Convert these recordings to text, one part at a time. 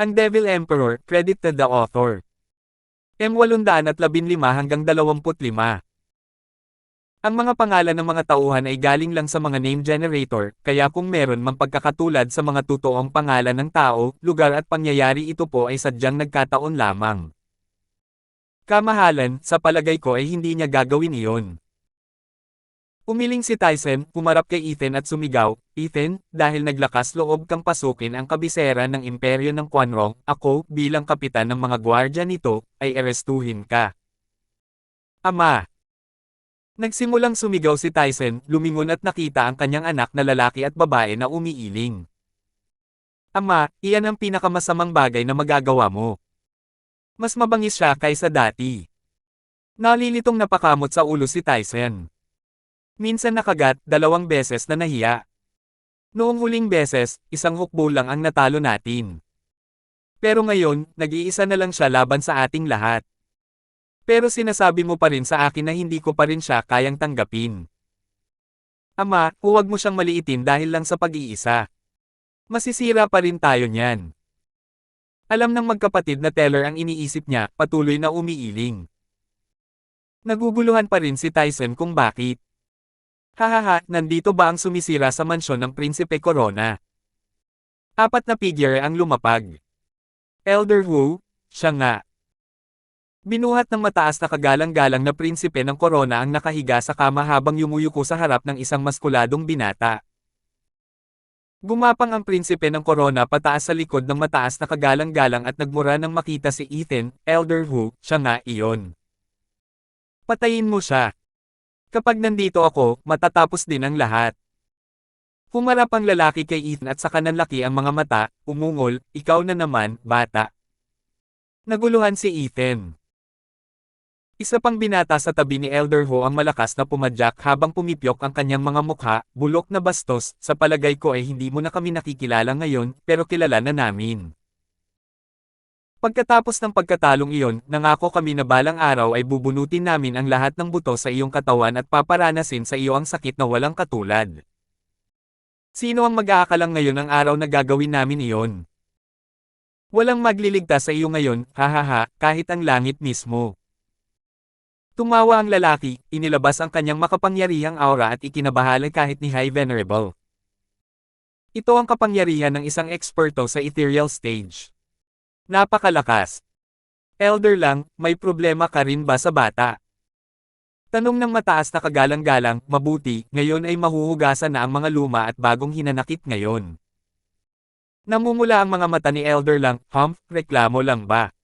Ang Devil Emperor, credit to the author. M815 hanggang 25. Ang mga pangalan ng mga tauhan ay galing lang sa mga name generator, kaya kung meron mang pagkakatulad sa mga totoong pangalan ng tao, lugar at pangyayari, ito po ay sadyang nagkataon lamang. Kamahalan, sa palagay ko ay hindi niya gagawin iyon. Umiling si Tyson, humarap kay Ethan at sumigaw, "Ethan, dahil naglakas loob kang pasukin ang kabisera ng imperyo ng Quanrong, ako, bilang kapitan ng mga gwardya nito, ay arestuhin ka." Ama! Nagsimulang sumigaw si Tyson, lumingon at nakita ang kanyang anak na lalaki at babae na umiiling. "Ama, iyan ang pinakamasamang bagay na magagawa mo. Mas mabangis siya kaysa dati." Nalilitong napakamot sa ulo si Tyson. Minsan nakagat, 2 beses na nahiya. Noong huling beses, isang hukbo lang ang natalo natin. Pero ngayon, nag-iisa na lang siya laban sa ating lahat. Pero sinasabi mo pa rin sa akin na hindi ko pa rin siya kayang tanggapin. Ama, huwag mo siyang maliitin dahil lang sa pag-iisa. Masisira pa rin tayo niyan. Alam ng magkapatid na teller ang iniisip niya, patuloy na umiiling. Naguguluhan pa rin si Tyson kung bakit. Hahaha, nandito ba ang sumisira sa mansyon ng Prinsipe Corona? 4 na figure ang lumapag. Elder Wu, siya nga. Binuhat ng mataas na kagalang-galang na prinsipe ng Corona ang nakahiga sa kama habang yumuyuko sa harap ng isang maskuladong binata. Gumapang ang prinsipe ng Corona pataas sa likod ng mataas na kagalang-galang at nagmura nang makita si Ethan. "Elder Wu, siya nga iyon. Patayin mo siya. Kapag nandito ako, matatapos din ang lahat." Humarap ang lalaki kay Ethan at saka nanlaki ang mga mata, umungol, "Ikaw na naman, bata." Naguluhan si Ethan. Isa pang binata sa tabi ni Elder Ho ang malakas na pumadyak habang pumipyok ang kanyang mga mukha, "Bulok na bastos, sa palagay ko ay hindi mo na kami nakikilala ngayon, pero kilala na namin." Pagkatapos ng pagkatalong iyon, nangako kami na balang araw ay bubunutin namin ang lahat ng buto sa iyong katawan at paparanasin sa iyo ang sakit na walang katulad. Sino ang mag-aakalang ngayon ang araw na gagawin namin iyon? Walang magliligtas sa iyo ngayon, hahaha, kahit ang langit mismo. Tumawa ang lalaki, inilabas ang kanyang makapangyarihang aura at ikinabahala kahit ni High Venerable. Ito ang kapangyarihan ng isang eksperto sa ethereal stage. Napakalakas. Elder lang, may problema ka rin ba sa bata? Tanong ng mataas na kagalang-galang, "Mabuti, ngayon ay mahuhugasan na ang mga luma at bagong hinanakit ngayon." Namumula ang mga mata ni Elder lang, reklamo lang ba?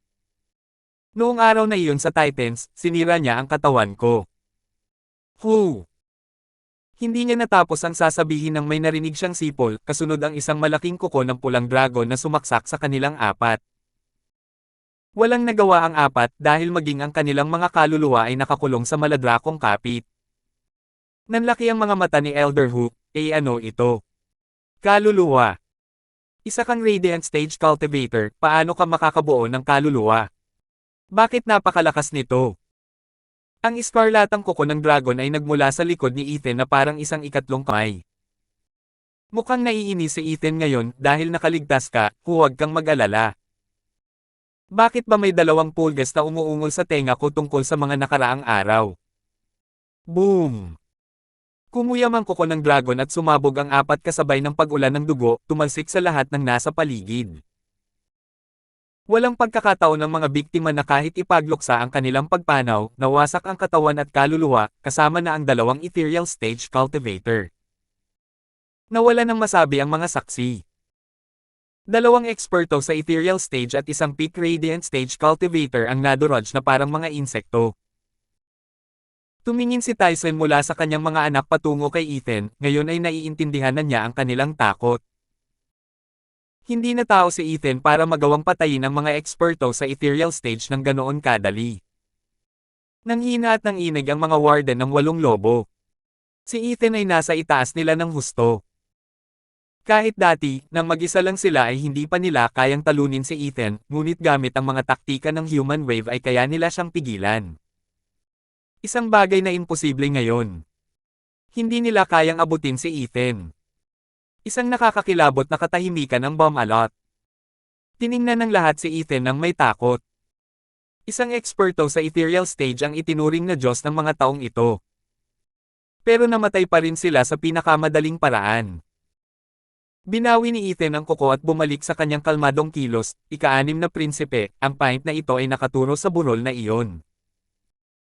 Noong araw na iyon sa Titans, sinira niya ang katawan ko. Hu! Hindi niya natapos ang sasabihin nang may narinig siyang sipol, kasunod ang isang malaking kuko ng pulang dragon na sumaksak sa kanilang 4. Walang nagawa ang 4 dahil maging ang kanilang mga kaluluwa ay nakakulong sa maladrakong kapit. Nanlaki ang mga mata ni Elder Hook, ano ito? Kaluluwa. Isa kang Radiant Stage Cultivator, paano ka makakabuo ng kaluluwa? Bakit napakalakas nito? Ang iskarlatang kuko ng dragon ay nagmula sa likod ni Ethan na parang isang ikatlong kamay. Mukhang naiinis si Ethan ngayon dahil nakaligtas ka, huwag kang mag-alala. Bakit ba may 2 pulgas na umuungol sa tenga ko tungkol sa mga nakaraang araw? Boom! Kumuyam ang kuko ng dragon at sumabog ang 4 kasabay ng pag-ulan ng dugo, tumalsik sa lahat ng nasa paligid. Walang pagkakataon ng mga biktima na kahit ipagluksa ang kanilang pagpanaw, nawasak ang katawan at kaluluwa, kasama na ang 2 ethereal stage cultivator. Nawala ng masabi ang mga saksi. 2 eksperto sa ethereal stage at isang peak radiant stage cultivator ang nadurudge na parang mga insekto. Tumingin si Tyson mula sa kanyang mga anak patungo kay Ethan, ngayon ay naiintindihan na niya ang kanilang takot. Hindi na tao si Ethan para magawang patayin ang mga eksperto sa ethereal stage ng ganoon kadali. Nanghina at nanginig ang mga warden ng 8 lobo. Si Ethan ay nasa itaas nila ng husto. Kahit dati, nang mag-isa lang sila ay hindi pa nila kayang talunin si Ethan, ngunit gamit ang mga taktika ng human wave ay kaya nila siyang pigilan. Isang bagay na imposible ngayon. Hindi nila kayang abutin si Ethan. Isang nakakakilabot na katahimikan ang bomb alot. Tiningnan ng lahat si Ethan nang may takot. Isang eksperto sa ethereal stage ang itinuring na Diyos ng mga taong ito. Pero namatay pa rin sila sa pinakamadaling paraan. Binawi ni Ethan ang kuko at bumalik sa kanyang kalmadong kilos, ika-6 na prinsipe, ang pint na ito ay nakaturo sa burol na iyon.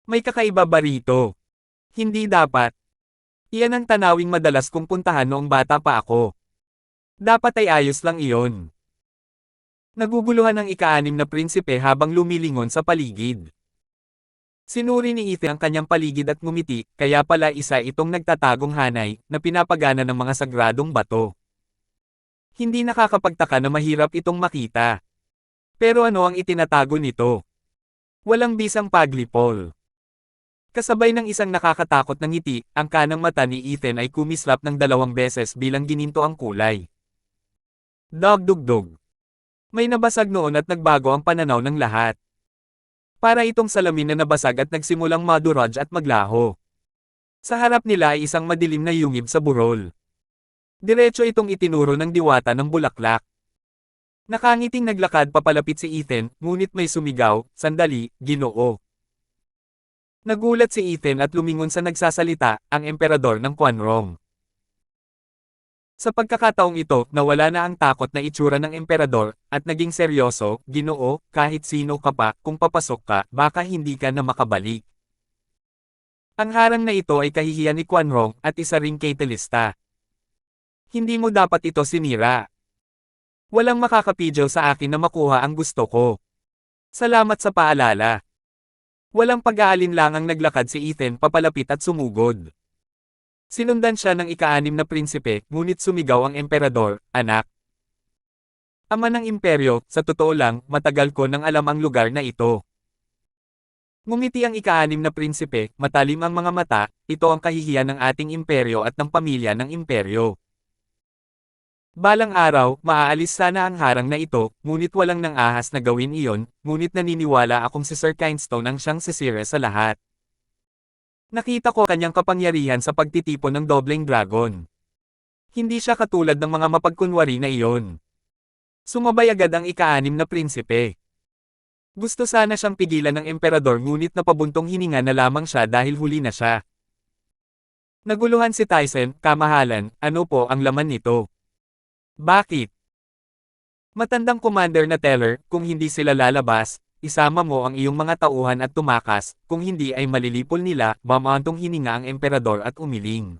May kakaiba ba rito? Hindi dapat. Iyan ang tanawing madalas kong puntahan noong bata pa ako. Dapat ay ayos lang iyon. Naguguluhan ang ika-6 na prinsipe habang lumilingon sa paligid. Sinuri ni Ethan ang kanyang paligid at ngumiti, kaya pala isa itong nagtatagong hanay, na pinapagana ng mga sagradong bato. Hindi nakakapagtaka na mahirap itong makita. Pero ano ang itinatago nito? Walang bisang paglipol. Kasabay ng isang nakakatakot na ngiti, ang kanang mata ni Ethan ay kumislap ng 2 beses bilang gininto ang kulay. Dagdugdog. May nabasag noon at nagbago ang pananaw ng lahat. Para itong salamin na nabasag at nagsimulang maduraj at maglaho. Sa harap nila ay isang madilim na yungib sa burol. Diretso itong itinuro ng diwata ng bulaklak. Nakangiting naglakad papalapit si Ethan, ngunit may sumigaw, "Sandali, Ginoo." Nagulat si Ethan at lumingon sa nagsasalita, ang emperador ng Quanrong. Sa pagkakataong ito, nawala na ang takot na itsura ng emperador, at naging seryoso, "Ginoo, kahit sino ka pa, kung papasok ka, baka hindi ka na makabalik." Ang harang na ito ay kahihiyan ni Quanrong, at isa ring catalysta. Hindi mo dapat ito sinira. Walang makakapidyo sa akin na makuha ang gusto ko. Salamat sa paalala. Walang pag-aalinlangang naglakad si Ethan papalapit at sumugod. Sinundan siya ng ika-6 na prinsipe, ngunit sumigaw ang emperador, "Anak. Ama ng imperyo, sa totoo lang, matagal ko nang alam ang lugar na ito." Ngumiti ang ika-6 na prinsipe, matalim ang mga mata, "Ito ang kahihiyan ng ating imperyo at ng pamilya ng imperyo. Balang araw, maaalis sana ang harang na ito, ngunit walang nang ahas na gawin iyon, ngunit naniniwala akong si Sir Kindstone ang siyang sisire sa lahat. Nakita ko kanyang kapangyarihan sa pagtitipon ng dobleng dragon. Hindi siya katulad ng mga mapagkunwari na iyon." Sumabay agad ang ika-6 na prinsipe. Gusto sana siyang pigilan ng emperador ngunit napabuntong hininga na lamang siya dahil huli na siya. Naguluhan si Tyson, "Kamahalan, ano po ang laman nito? Bakit?" Matandang commander na teller, "Kung hindi sila lalabas, isama mo ang iyong mga tauhan at tumakas, kung hindi ay malilipol nila." Bamantong hininga ang emperador at umiling.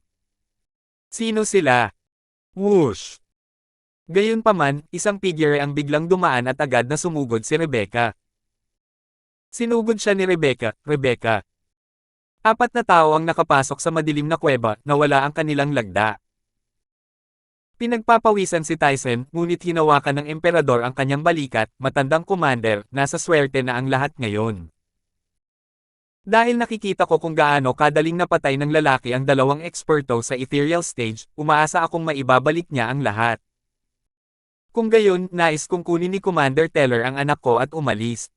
"Sino sila?" Whoosh! Gayunpaman, isang figure ang biglang dumaan at agad na sumugod si Rebecca. Sinugod siya ni Rebecca, "Rebecca." 4 na tao ang nakapasok sa madilim na kuweba, na wala ang kanilang lagda. Pinagpapawisan si Tyson, ngunit hinawakan ng emperador ang kanyang balikat, "Matandang commander, nasa swerte na ang lahat ngayon. Dahil nakikita ko kung gaano kadaling napatay ng lalaki ang 2 eksperto sa ethereal stage, umaasa akong maibabalik niya ang lahat. Kung gayon, nais kong kunin ni Commander Teller ang anak ko at umalis."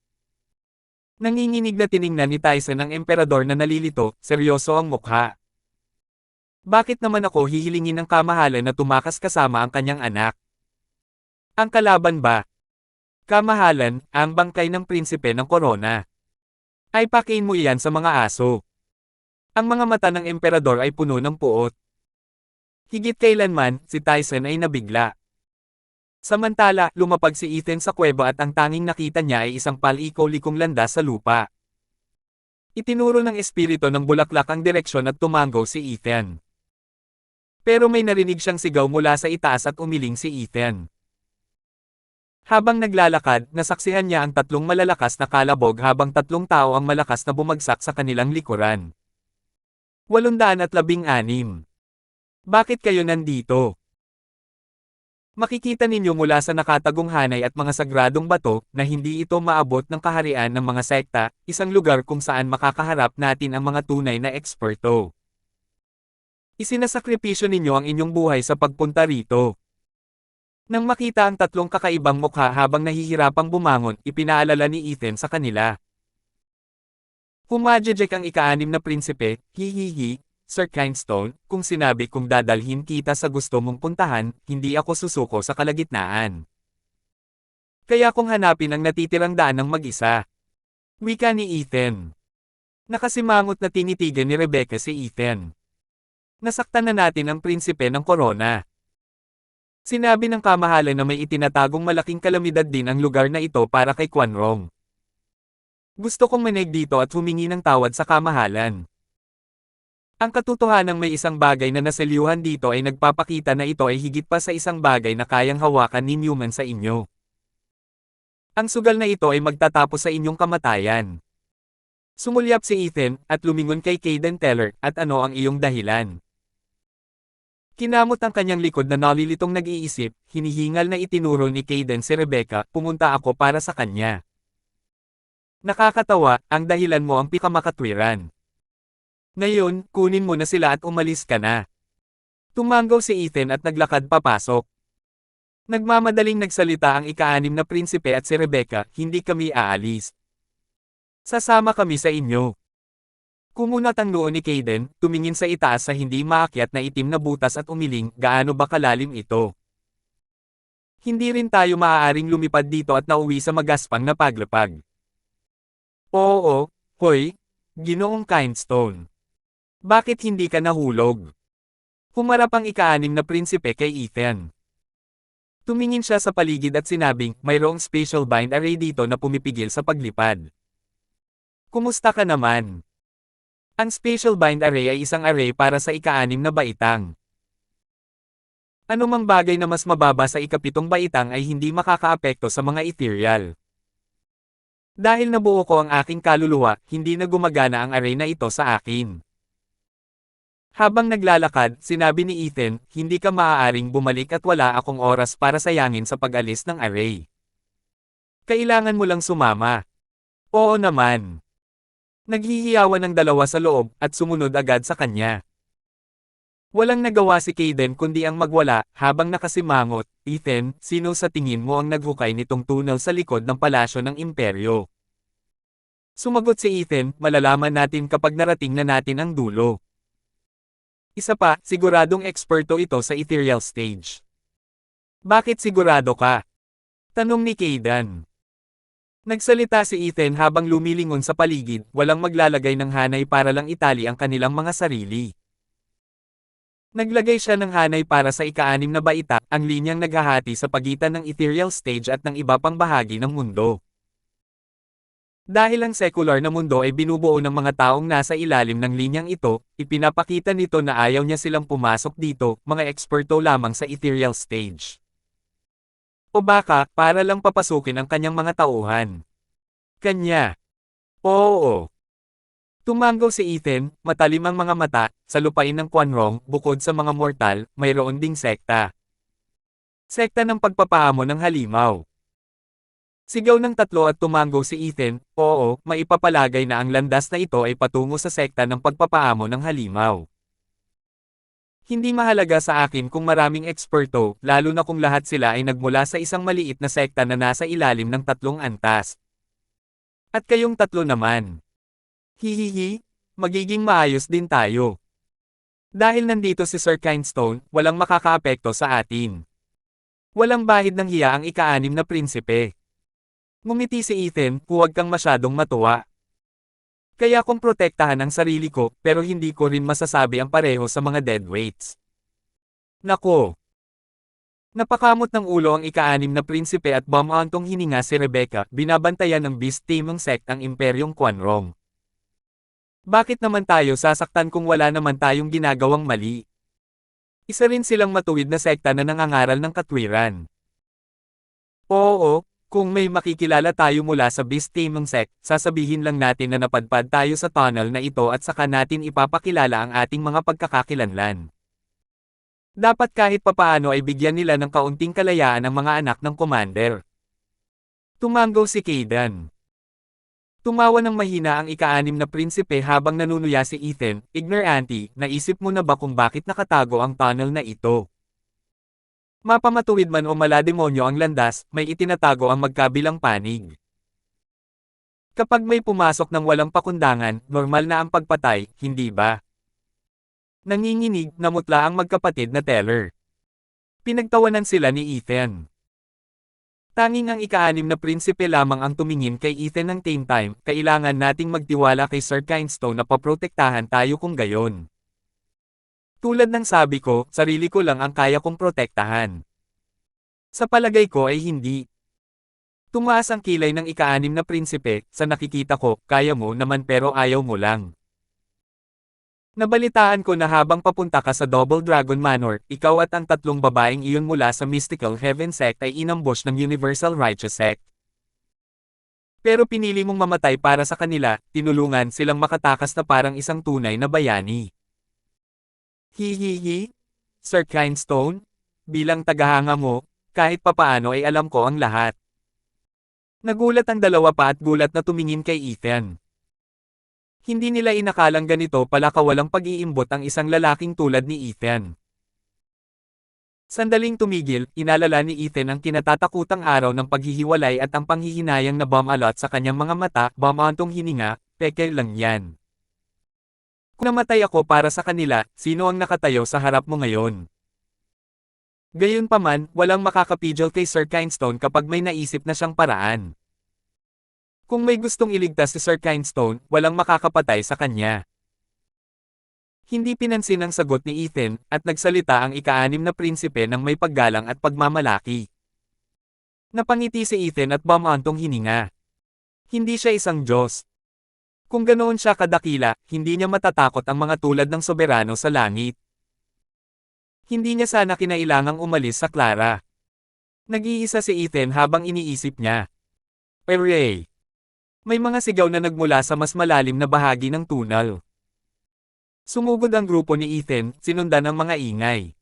Nanginginig na tiningnan ni Tyson ang emperador na nalilito, seryoso ang mukha. "Bakit naman ako hihilingin ng kamahalan na tumakas kasama ang kanyang anak? Ang kalaban ba? Kamahalan, ang bangkay ng prinsipe ng korona. Ay pakain mo iyan sa mga aso." Ang mga mata ng emperador ay puno ng puot. Higit kailanman, si Tyson ay nabigla. Samantala, lumapag si Ethan sa kuweba at ang tanging nakita niya ay isang paliko-likong landas sa lupa. Itinuro ng espiritu ng bulaklak ang direksyon at tumango si Ethan. Pero may narinig siyang sigaw mula sa itaas at umiling si Ethan. Habang naglalakad, nasaksihan niya ang 3 malalakas na kalabog habang 3 tao ang malakas na bumagsak sa kanilang likuran. 816. "Bakit kayo nandito? Makikita ninyo mula sa nakatagong hanay at mga sagradong bato, na hindi ito maabot ng kaharian ng mga sekta, isang lugar kung saan makakaharap natin ang mga tunay na eksperto. Isinasakripisyo ninyo ang inyong buhay sa pagpunta rito." Nang makita ang 3 kakaibang mukha habang nahihirapang bumangon, ipinaalala ni Ethan sa kanila. Humajejek ang ika-6 na prinsipe, "Hihihi, Sir Kindstone, kung sinabi kong dadalhin kita sa gusto mong puntahan, hindi ako susuko sa kalagitnaan. Kaya kung hanapin ang natitirang daan ng mag-isa. Wika ni Ethan. Nakasimangot na tinitigan ni Rebecca si Ethan. Nasaktan na natin ang prinsipe ng korona. Sinabi ng kamahalan na may itinatagong malaking kalamidad din ang lugar na ito para kay Quanrong. Gusto kong manig dito at humingi ng tawad sa kamahalan. Ang katotohanang may isang bagay na naselyuhan dito ay nagpapakita na ito ay higit pa sa isang bagay na kayang hawakan ni Newman sa inyo. Ang sugal na ito ay magtatapos sa inyong kamatayan. Sumulyap si Ethan at lumingon kay Caden Teller at ano ang iyong dahilan. Kinamot ang kanyang likod na nalilitong nag-iisip, hinihingal na itinuro ni Caden si Rebecca, pumunta ako para sa kanya. Nakakatawa, ang dahilan mo ang pikamakatwiran. Ngayon, kunin mo na sila at umalis ka na. Tumanggaw si Ethan at naglakad papasok. Nagmamadaling nagsalita ang ika-6 na prinsipe at si Rebecca, hindi kami aalis. Sasama kami sa inyo. Kumunat ang noo ni Caden, tumingin sa itaas sa hindi maakyat na itim na butas at umiling, gaano ba kalalim ito? Hindi rin tayo maaaring lumipad dito at nauwi sa magaspang na paglapag. Oo, hoy, Ginoong Kindstone. Bakit hindi ka nahulog? Humarap ang ika-6 na prinsipe kay Ethan. Tumingin siya sa paligid at sinabing, mayroong special bind array dito na pumipigil sa paglipad. Kumusta ka naman? Ang Spatial Bind Array ay isang array para sa ika-6 na baitang. Anumang bagay na mas mababa sa ika-7 baitang ay hindi makakaapekto sa mga ethereal. Dahil nabuo ko ang aking kaluluwa, hindi na gumagana ang array na ito sa akin. Habang naglalakad, sinabi ni Ethan, hindi ka maaaring bumalik at wala akong oras para sayangin sa pag-alis ng array. Kailangan mo lang sumama. Oo naman. Naghihiyawan ng dalawa sa loob, at sumunod agad sa kanya. Walang nagawa si Caden kundi ang magwala, habang nakasimangot, Ethan, sino sa tingin mo ang naghukay nitong tunnel sa likod ng palasyo ng imperyo? Sumagot si Ethan, malalaman natin kapag narating na natin ang dulo. Isa pa, siguradong eksperto ito sa ethereal stage. Bakit sigurado ka? Tanong ni Caden. Nagsalita si Ethan habang lumilingon sa paligid, walang maglalagay ng hanay para lang itali ang kanilang mga sarili. Naglagay siya ng hanay para sa ika-6 na baita, ang linyang naghahati sa pagitan ng ethereal stage at ng iba pang bahagi ng mundo. Dahil ang secular na mundo ay binubuo ng mga taong nasa ilalim ng linyang ito, ipinapakita nito na ayaw niya silang pumasok dito, mga eksperto lamang sa ethereal stage. O baka, para lang papasukin ang kanyang mga tauhan. Kanya. Oo. Tumanggaw si Ethan, matalim ang mga mata, sa lupain ng Quanrong, bukod sa mga mortal, mayroon ding sekta. Sekta ng pagpapaamo ng halimaw. Sigaw ng tatlo at tumanggaw si Ethan, oo, maipapalagay na ang landas na ito ay patungo sa sekta ng pagpapaamo ng halimaw. Hindi mahalaga sa akin kung maraming eksperto, lalo na kung lahat sila ay nagmula sa isang maliit na sekta na nasa ilalim ng 3 antas. At kayong tatlo naman. Hihihi, magiging maayos din tayo. Dahil nandito si Sir Kindstone, walang makakaapekto sa atin. Walang bahid ng hiya ang ika-6 na prinsipe. Ngumiti si Ethan, huwag kang masyadong matuwa. Kaya kong protektahan ang sarili ko, pero hindi ko rin masasabi ang pareho sa mga deadweights. Nako! Napakamot ng ulo ang ika-6 na prinsipe at bumangtong hininga si Rebecca, binabantayan ng beast team ng sektang Imperyong Quanrong. Bakit naman tayo sasaktan kung wala naman tayong ginagawang mali? Isa rin silang matuwid na sekta na nangangaral ng katwiran. Oo. Kung may makikilala tayo mula sa Beast Taming Sect, sasabihin lang natin na napadpad tayo sa tunnel na ito at saka natin ipapakilala ang ating mga pagkakakilanlan. Dapat kahit papaano ay bigyan nila ng kaunting kalayaan ang mga anak ng commander. Tumanggaw si Caden. Tumawa ng mahina ang ika-6 na prinsipe habang nanunuya si Ethan, ignorante, naisip mo na ba kung bakit nakatago ang tunnel na ito? Mapamatuwid man o malademonyo ang landas, may itinatago ang magkabilang panig. Kapag may pumasok ng walang pakundangan, normal na ang pagpatay, hindi ba? Nanginginig, namutla ang magkapatid na Teller. Pinagtawanan sila ni Ethan. Tanging ang ika-6 na prinsipe lamang ang tumingin kay Ethan ng same time, kailangan nating magtiwala kay Sir Kindstone na paprotektahan tayo kung gayon. Tulad ng sabi ko, sarili ko lang ang kaya kong protektahan. Sa palagay ko ay hindi. Tumaas ang kilay ng ika-6 na prinsipe, sa nakikita ko, kaya mo naman pero ayaw mo lang. Nabalitaan ko na habang papunta ka sa Double Dragon Manor, ikaw at ang 3 babaeng iyon mula sa Mystical Heaven Sect ay inambush ng Universal Righteous Sect. Pero pinili mong mamatay para sa kanila, tinulungan silang makatakas na parang isang tunay na bayani. Hihihi, Sir Kindstone, bilang tagahanga mo, kahit papaano ay alam ko ang lahat. Nagulat ang dalawa pa at gulat na tumingin kay Ethan. Hindi nila inakalang ganito pala kawalang pag-iimbot ang isang lalaking tulad ni Ethan. Sandaling tumigil, inalala ni Ethan ang kinatatakutang araw ng paghihiwalay at ang panghihinayang na bumalot sa kanyang mga mata, bumantong hininga, peke lang yan. Kung namatay ako para sa kanila, sino ang nakatayo sa harap mo ngayon? Gayunpaman, walang makakapigil kay Sir Kindstone kapag may naisip na siyang paraan. Kung may gustong iligtas si Sir Kindstone, walang makakapatay sa kanya. Hindi pinansin ang sagot ni Ethan, at nagsalita ang ika-6 na prinsipe ng may paggalang at pagmamalaki. Napangiti si Ethan at bumantong hininga. Hindi siya isang Diyos. Kung ganoon siya kadakila, hindi niya matatakot ang mga tulad ng soberano sa langit. Hindi niya sana kinailangang umalis sa Clara. Nag-iisa si Ethan habang iniisip niya. Hooray! May mga sigaw na nagmula sa mas malalim na bahagi ng tunnel. Sumugod ang grupo ni Ethan, sinundan ng mga ingay.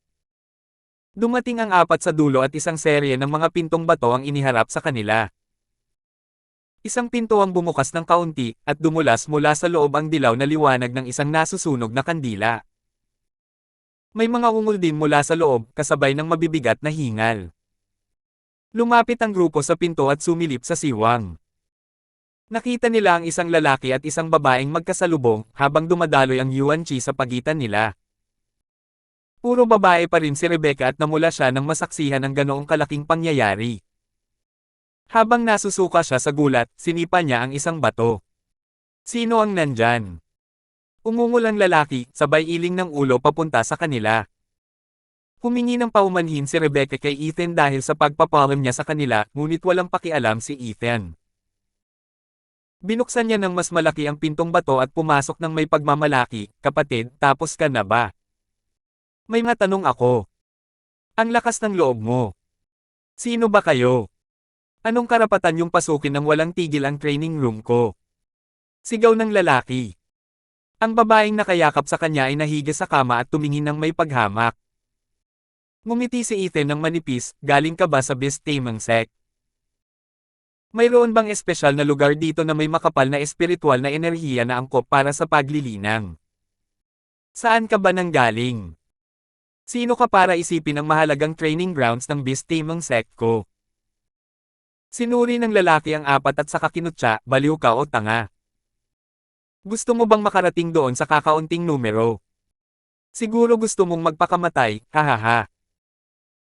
Dumating ang 4 sa dulo at isang serye ng mga pintong bato ang iniharap sa kanila. Isang pinto ang bumukas ng kaunti, at dumulas mula sa loob ang dilaw na liwanag ng isang nasusunog na kandila. May mga ungol din mula sa loob, kasabay ng mabibigat na hingal. Lumapit ang grupo sa pinto at sumilip sa siwang. Nakita nila ang isang lalaki at isang babaeng magkasalubong, habang dumadaloy ang Yuan Chi sa pagitan nila. Puro babae pa rin si Rebecca at namula siya nang masaksihan ang ganoong kalaking pangyayari. Habang nasusuka siya sa gulat, sinipa niya ang isang bato. Sino ang nandyan? Umungol ang lalaki, sabay iling ng ulo papunta sa kanila. Humingi ng paumanhin si Rebecca kay Ethan dahil sa pagpapalam niya sa kanila, ngunit walang pakialam si Ethan. Binuksan niya ng mas malaki ang pintong bato at pumasok ng may pagmamalaki, kapatid, tapos ka na ba? May matanong ako. Ang lakas ng loob mo. Sino ba kayo? Anong karapatan yung pasukin ng walang tigil ang training room ko? Sigaw ng lalaki. Ang babaeng nakayakap sa kanya ay nahiga sa kama at tumingin ng may paghamak. Ngumiti si Ethan ng manipis, galing ka ba sa Beast Taming Sect? Mayroon bang espesyal na lugar dito na may makapal na espiritual na enerhiya na angkop para sa paglilinang? Saan ka ba nanggaling? Sino ka para isipin ang mahalagang training grounds ng Beast Taming Sect ko? Sinuri ng lalaki ang 4 at saka kinutya, baliw ka o tanga. Gusto mo bang makarating doon sa kakaunting numero? Siguro gusto mong magpakamatay, hahaha.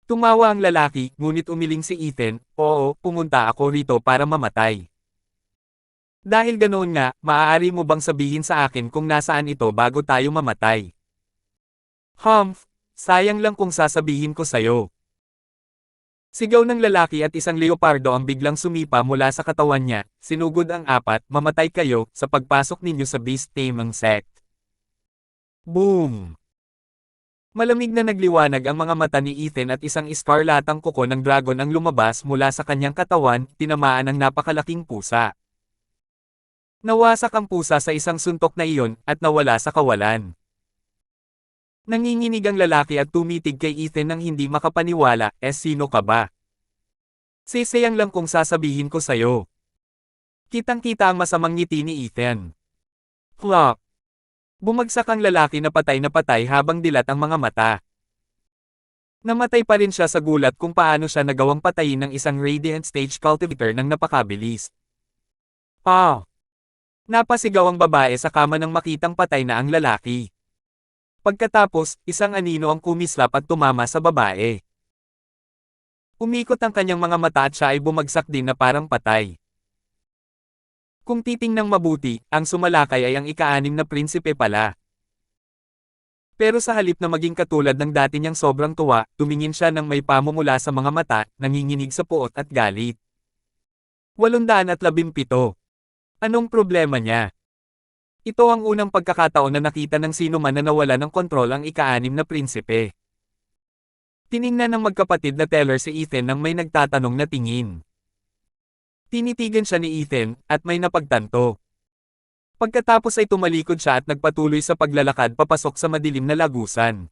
Tumawa ang lalaki, ngunit umiling si Ethan, oo, pumunta ako rito para mamatay. Dahil ganoon nga, maaari mo bang sabihin sa akin kung nasaan ito bago tayo mamatay? Humph, sayang lang kung sasabihin ko sayo. Sigaw ng lalaki at isang leopardo ang biglang sumipa mula sa katawan niya, sinugod ang 4, mamatay kayo, sa pagpasok ninyo sa Beast Taming Sect. Boom! Malamig na nagliwanag ang mga mata ni Ethan at isang iskarlatang kuko ng dragon ang lumabas mula sa kanyang katawan, tinamaan ng napakalaking pusa. Nawasak ang pusa sa isang suntok na iyon, at nawala sa kawalan. Nanginginig ang lalaki at tumitig kay Ethan nang hindi makapaniwala, sino ka ba? Sisayang lang kung sasabihin ko sayo. Kitang-kita ang masamang ngiti ni Ethan. Plop! Bumagsak ang lalaki na patay habang dilat ang mga mata. Namatay pa rin siya sa gulat kung paano siya nagawang patayin ng isang Radiant Stage Cultivator ng napakabilis. Ah! Napasigaw ang babae sa kama nang makitang patay na ang lalaki. Pagkatapos, isang anino ang kumislap at tumama sa babae. Umikot ang kanyang mga mata at siya ay bumagsak din na parang patay. Kung titingnang mabuti, ang sumalakay ay ang ika-6 na prinsipe pala. Pero sa halip na maging katulad ng dati niyang sobrang tuwa, tumingin siya ng may pamumula sa mga mata, nanginginig sa puot at galit. 817. Anong problema niya? Ito ang unang pagkakataon na nakita ng sino man na nawala ng kontrol ang ika-6 na prinsipe. Tiningnan ng magkapatid na teller si Ethan nang may nagtatanong na tingin. Tinitigan siya ni Ethan, at may napagtanto. Pagkatapos ay tumalikod siya at nagpatuloy sa paglalakad papasok sa madilim na lagusan.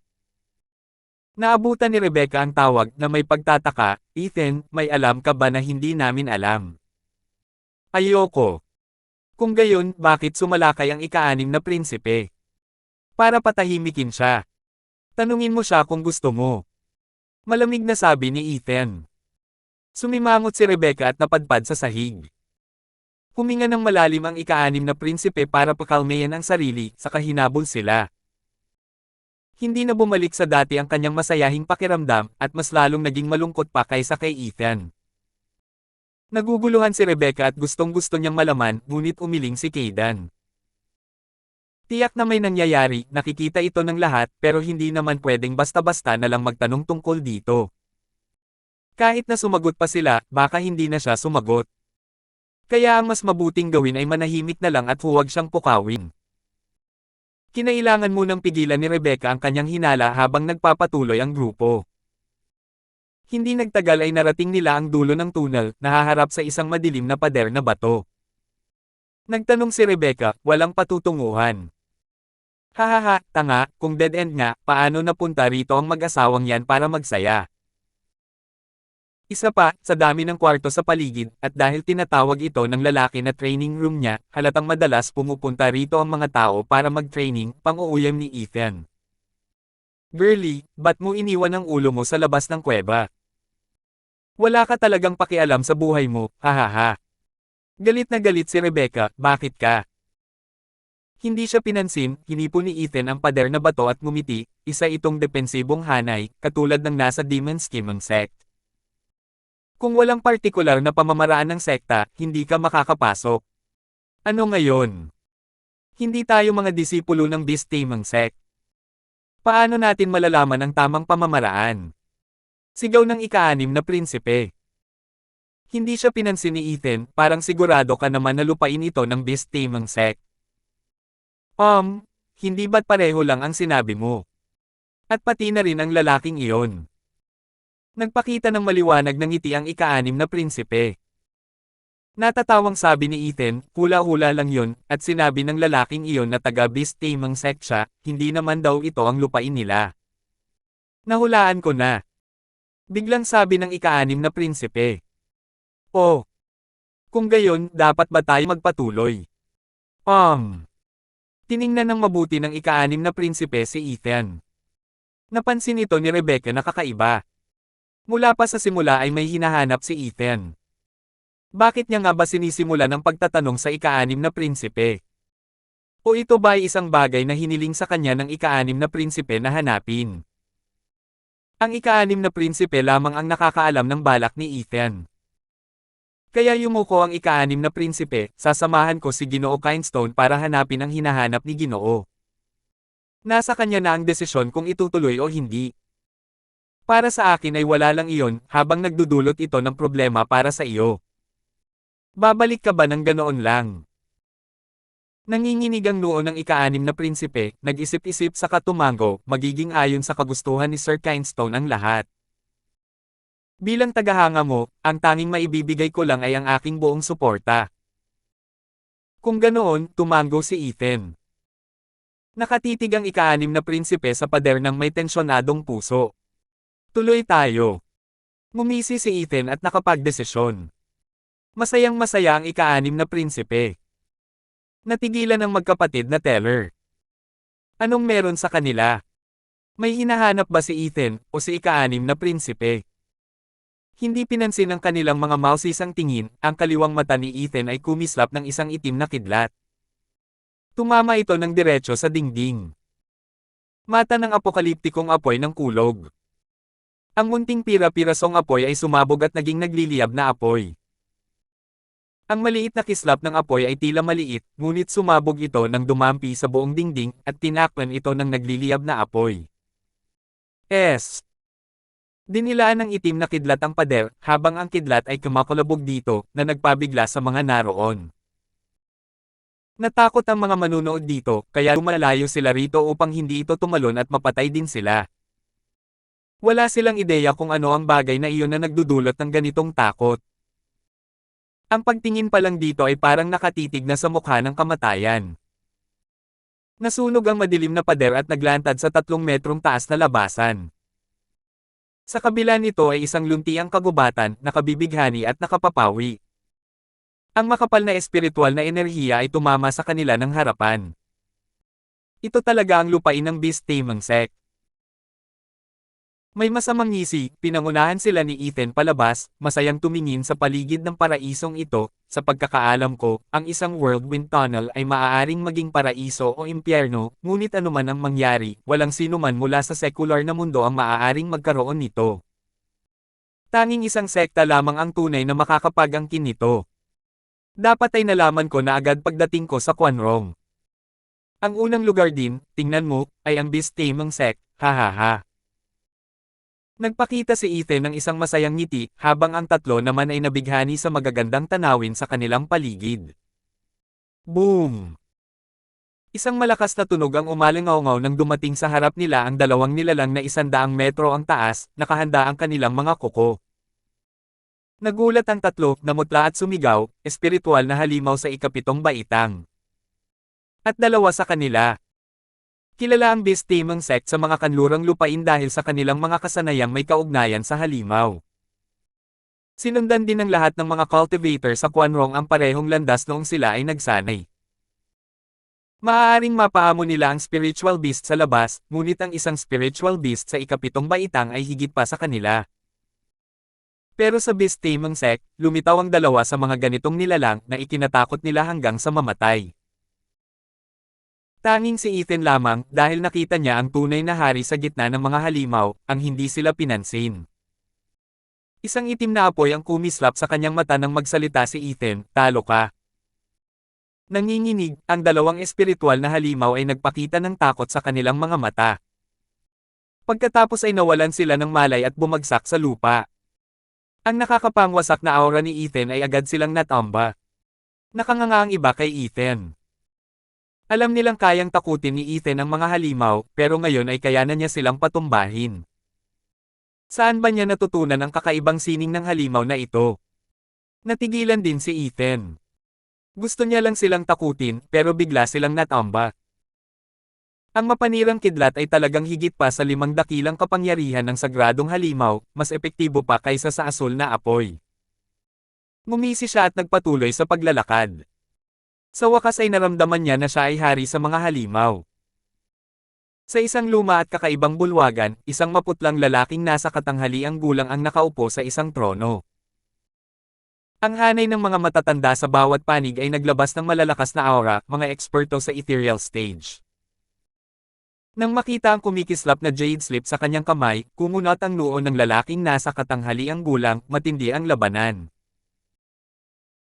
Naabutan ni Rebecca ang tawag na may pagtataka, "Ethan, may alam ka ba na hindi namin alam?" Ayoko. Kung gayon, bakit sumalakay ang ika-6 na prinsipe? Para patahimikin siya. Tanungin mo siya kung gusto mo. Malamig na sabi ni Ethan. Sumimangot si Rebecca at napadpad sa sahig. Huminga ng malalim ang ika-6 na prinsipe para pakalmayan ang sarili, saka hinabol sila. Hindi na bumalik sa dati ang kanyang masayahing pakiramdam, at mas lalong naging malungkot pa kaysa kay Ethan. Naguguluhan si Rebecca at gustong-gusto niyang malaman, ngunit umiling si Kaydan. Tiyak na may nangyayari, nakikita ito ng lahat, pero hindi naman pwedeng basta-basta na lang magtanong tungkol dito. Kahit na sumagot pa sila, baka hindi na siya sumagot. Kaya ang mas mabuting gawin ay manahimik na lang at huwag siyang pukawin. Kinailangan munang pigilan ni Rebecca ang kanyang hinala habang nagpapatuloy ang grupo. Hindi nagtagal ay narating nila ang dulo ng tunnel, nahaharap sa isang madilim na pader na bato. Nagtanong si Rebecca, walang patutunguhan. Hahaha, tanga, kung dead end nga, paano napunta rito ang mag-asawang yan para magsaya? Isa pa, sa dami ng kwarto sa paligid, at dahil tinatawag ito ng lalaki na training room niya, halatang madalas pumupunta rito ang mga tao para mag-training, pang-uuyam ni Ethan. Girlie, ba't mo iniwan ang ulo mo sa labas ng kuweba? Wala ka talagang pakialam sa buhay mo, hahaha. Galit na galit si Rebecca, bakit ka? Hindi siya pinansin, hinipon ni Ethan ang pader na bato at ngumiti, isa itong depensibong hanay, katulad ng nasa Demon Scheming Sect. Kung walang partikular na pamamaraan ng sekta, hindi ka makakapasok. Ano ngayon? Hindi tayo mga disipulo ng Beast Taming Sect. Paano natin malalaman ang tamang pamamaraan? Sigaw ng ika-6 na prinsipe. Hindi siya pinansin ni Ethan, parang sigurado ka naman na lupain ito ng Beast Taming Sect. Hindi ba't pareho lang ang sinabi mo? At pati na rin ang lalaking iyon. Nagpakita ng maliwanag ng ngiti ang ika-6 na prinsipe. Natatawang sabi ni Ethan, hula-hula lang yun, at sinabi ng lalaking iyon na taga-Beast Taming Sect siya, hindi naman daw ito ang lupain nila. Nahulaan ko na. Biglang sabi ng ika-6 na prinsipe. Oh. Kung gayon, dapat ba tayo magpatuloy? Tiningnan ng mabuti ng ika-6 na prinsipe si Ethan. Napansin ito ni Rebecca na kakaiba. Mula pa sa simula ay may hinahanap si Ethan. Bakit niya nga ba sinisimula ng pagtatanong sa ika-6 na prinsipe? O ito ba ay isang bagay na hiniling sa kanya ng ika-6 na prinsipe na hanapin? Ang ika-6 na prinsipe lamang ang nakakaalam ng balak ni Ethan. Kaya yumuko ang ika-6 na prinsipe, sasamahan ko si Ginoo Kindstone para hanapin ang hinahanap ni Ginoo. Nasa kanya na ang desisyon kung itutuloy o hindi. Para sa akin ay wala lang iyon, habang nagdudulot ito ng problema para sa iyo. Babalik ka ba ng ganoon lang? Nanginginig ang noo ng ika-6 na prinsipe, nag-isip-isip sa katumango, magiging ayon sa kagustuhan ni Sir Kindstone ang lahat. Bilang tagahanga mo, ang tanging maibibigay ko lang ay ang aking buong suporta. Kung ganoon, tumango si Ethan. Nakatitig ang ika-6 na prinsipe sa pader ng may tensyonadong puso. Tuloy tayo. Ngumisi si Ethan at nakapagdesisyon. Masayang-masaya ang ika-6 na prinsipe. Natigilan ang magkapatid na teller. Anong meron sa kanila? May hinahanap ba si Ethan o si ika-6 na prinsipe? Hindi pinansin ng kanilang mga mausisang tingin, ang kaliwang mata ni Ethan ay kumislap ng isang itim na kidlat. Tumama ito ng diretso sa dingding. Mata ng apokaliptikong apoy ng kulog. Ang munting pira-pirasong apoy ay sumabog at naging nagliliyab na apoy. Ang maliit na kislap ng apoy ay tila maliit, ngunit sumabog ito nang dumampi sa buong dingding at tinakpan ito ng nagliliyab na apoy. Dinilaan ng itim na kidlat ang pader, habang ang kidlat ay kumakalabog dito, na nagpabigla sa mga naroon. Natakot ang mga manunood dito, kaya lumalayo sila rito upang hindi ito tumalon at mapatay din sila. Wala silang ideya kung ano ang bagay na iyon na nagdudulot ng ganitong takot. Ang pagtingin pa lang dito ay parang nakatitig na sa mukha ng kamatayan. Nasunog ang madilim na pader at naglantad sa 3 metrong taas na labasan. Sa kabila nito ay isang luntiang kagubatan, nakabibighani at nakapapawi. Ang makapal na espiritual na enerhiya ay tumama sa kanila ng harapan. Ito talaga ang lupain ng Beast Taming Sect. May masamang ngisi, pinangunahan sila ni Ethan palabas, masayang tumingin sa paligid ng paraisong ito. Sa pagkakaalam ko, ang isang whirlwind tunnel ay maaaring maging paraiso o impyerno, ngunit anuman ang mangyari, walang sinuman mula sa sekular na mundo ang maaaring magkaroon nito. Tanging isang sekta lamang ang tunay na makakapag-angkin nito. Dapat ay nalaman ko na agad pagdating ko sa Quanrong. Ang unang lugar din, tingnan mo, ay ang Beast Taming Sect, hahaha. Nagpakita si Ethan ng isang masayang ngiti, habang ang tatlo naman ay nabighani sa magagandang tanawin sa kanilang paligid. Boom! Isang malakas na tunog ang umalingaw-ngaw nang dumating sa harap nila ang dalawang nilalang na 100 metro ang taas, nakahanda ang kanilang mga kuko. Nagulat ang tatlo, namutla at sumigaw, espiritual na halimaw sa ikapitong baitang. At dalawa sa kanila. Kilala ang Beast Taming Sect sa mga kanlurang lupain dahil sa kanilang mga kasanayang may kaugnayan sa halimaw. Sinundan din ng lahat ng mga cultivator sa Quanrong ang parehong landas noong sila ay nagsanay. Maaaring mapaamo nila ang spiritual beast sa labas, ngunit ang isang spiritual beast sa ikapitong baitang ay higit pa sa kanila. Pero sa Beast Taming Sect, lumitaw ang dalawa sa mga ganitong nilalang na ikinatakot nila hanggang sa mamatay. Tanging si Ethan lamang, dahil nakita niya ang tunay na hari sa gitna ng mga halimaw, ang hindi sila pinansin. Isang itim na apoy ang kumislap sa kanyang mata nang magsalita si Ethan, talo ka. Nanginginig, ang dalawang espiritual na halimaw ay nagpakita ng takot sa kanilang mga mata. Pagkatapos ay nawalan sila ng malay at bumagsak sa lupa. Ang nakakapangwasak na aura ni Ethan ay agad silang natamba. Nakanganga ang iba kay Ethan. Alam nilang kayang takutin ni Ethan ang mga halimaw, pero ngayon ay kaya na niya silang patumbahin. Saan ba niya natutunan ang kakaibang sining ng halimaw na ito? Natigilan din si Ethan. Gusto niya lang silang takutin, pero bigla silang natamba. Ang mapanirang kidlat ay talagang higit pa sa 5 dakilang kapangyarihan ng sagradong halimaw, mas epektibo pa kaysa sa asul na apoy. Ngumisi siya at nagpatuloy sa paglalakad. Sa wakas ay naramdaman niya na siya ay hari sa mga halimaw. Sa isang luma at kakaibang bulwagan, isang maputlang lalaking nasa katanghaliang gulang ang nakaupo sa isang trono. Ang hanay ng mga matatanda sa bawat panig ay naglabas ng malalakas na aura, mga eksperto sa ethereal stage. Nang makita ang kumikislap na jade slip sa kanyang kamay, kumunot ang noo ng lalaking nasa katanghaliang gulang, matindi ang labanan.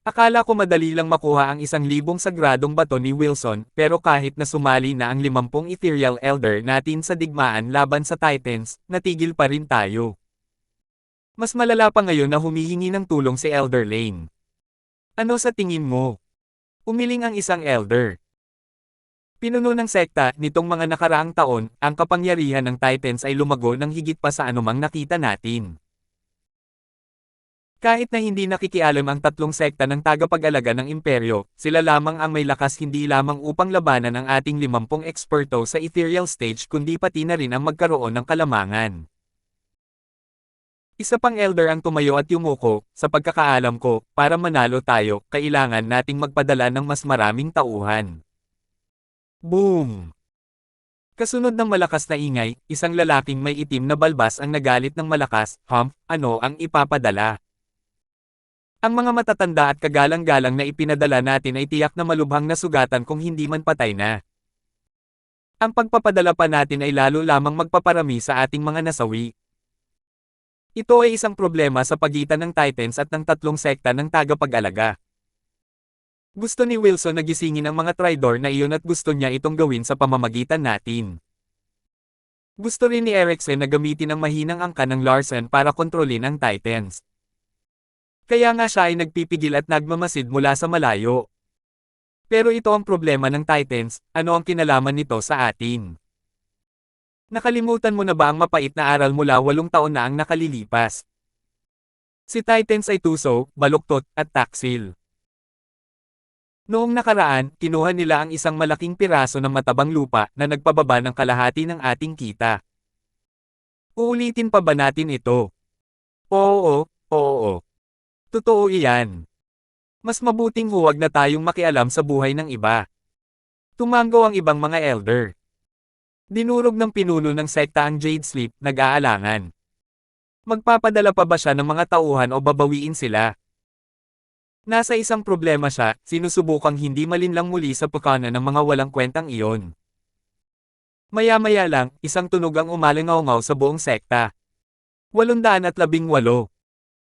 Akala ko madali lang makuha ang 1,000 sagradong bato ni Wilson, pero kahit na sumali na ang 50 ethereal elder natin sa digmaan laban sa Titans, natigil pa rin tayo. Mas malala pa ngayon na humihingi ng tulong si Elder Lane. Ano sa tingin mo? Umiling ang isang elder. Pinuno ng sekta, nitong mga nakaraang taon, ang kapangyarihan ng Titans ay lumago ng higit pa sa anumang nakita natin. Kahit na hindi nakikialam ang tatlong sekta ng tagapag-alaga ng imperyo, sila lamang ang may lakas hindi lamang upang labanan ang ating 50 eksperto sa ethereal stage kundi pati na rin ang magkaroon ng kalamangan. Isa pang elder ang tumayo at yumuko, sa pagkakaalam ko, para manalo tayo, kailangan nating magpadala ng mas maraming tauhan. Boom! Kasunod ng malakas na ingay, isang lalaking may itim na balbas ang nagalit ng malakas, ano ang ipapadala? Ang mga matatanda at kagalang-galang na ipinadala natin ay tiyak na malubhang nasugatan kung hindi man patay na. Ang pagpapadala pa natin ay lalo lamang magpaparami sa ating mga nasawi. Ito ay isang problema sa pagitan ng Titans at ng tatlong sekta ng tagapag-alaga. Gusto ni Wilson na gisingin ang mga Tridor na iyon at gusto niya itong gawin sa pamamagitan natin. Gusto rin ni Eriksen na gamitin ang mahinang angka ng Larsen para kontrolin ang Titans. Kaya nga siya ay nagpipigil at nagmamasid mula sa malayo. Pero ito ang problema ng Titans, ano ang kinalaman nito sa atin? Nakalimutan mo na ba ang mapait na aral mula 8 taon na ang nakalilipas? Si Titans ay tuso, baluktot, at taksil. Noong nakaraan, kinuha nila ang isang malaking piraso ng matabang lupa na nagpababa ng kalahati ng ating kita. Uulitin pa ba natin ito? Oo, oo. Totoo iyan. Mas mabuting huwag na tayong makialam sa buhay ng iba. Tumango ang ibang mga elder. Dinurog ng pinuno ng sekta ang Jade Sleep, nag-aalangan. Magpapadala pa ba siya ng mga tauhan o babawiin sila? Nasa isang problema siya, sinusubukang hindi malinlang muli sa pagkana ng mga walang kwentang iyon. Maya-maya lang, isang tunog ang umalingaw-ngaw sa buong sekta. 818.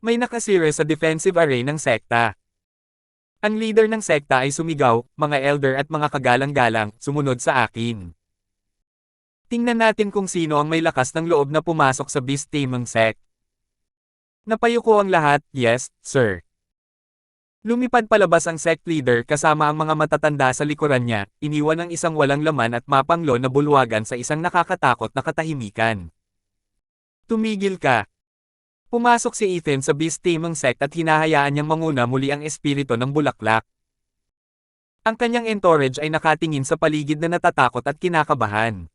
May nakasire sa defensive array ng sekta. Ang leader ng sekta ay sumigaw, mga elder at mga kagalang-galang, sumunod sa akin. Tingnan natin kung sino ang may lakas ng loob na pumasok sa Beast Taming Sect. Napayuko ang lahat, yes, sir. Lumipad palabas ang sect leader kasama ang mga matatanda sa likuran niya, iniwan ang isang walang laman at mapanglo na bulwagan sa isang nakakatakot na katahimikan. Tumigil ka. Pumasok si Ethan sa Beast Taming Sect at hinahayaan niyang manguna muli ang espiritu ng bulaklak. Ang kanyang entourage ay nakatingin sa paligid na natatakot at kinakabahan.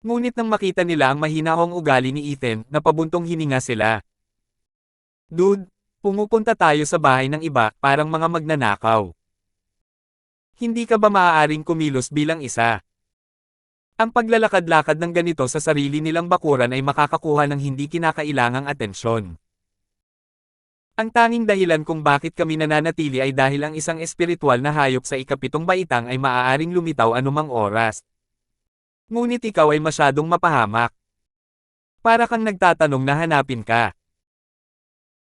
Ngunit nang makita nila ang mahinahong ugali ni Ethan, napabuntong hininga sila. Dude, pumupunta tayo sa bahay ng iba, parang mga magnanakaw. Hindi ka ba maaaring kumilos bilang isa? Ang paglalakad-lakad ng ganito sa sarili nilang bakuran ay makakakuha ng hindi kinakailangang atensyon. Ang tanging dahilan kung bakit kami nananatili ay dahil ang isang espiritual na hayop sa ikapitong baitang ay maaaring lumitaw anumang oras. Ngunit ikaw ay masyadong mapahamak. Para kang nagtatanong na hanapin ka.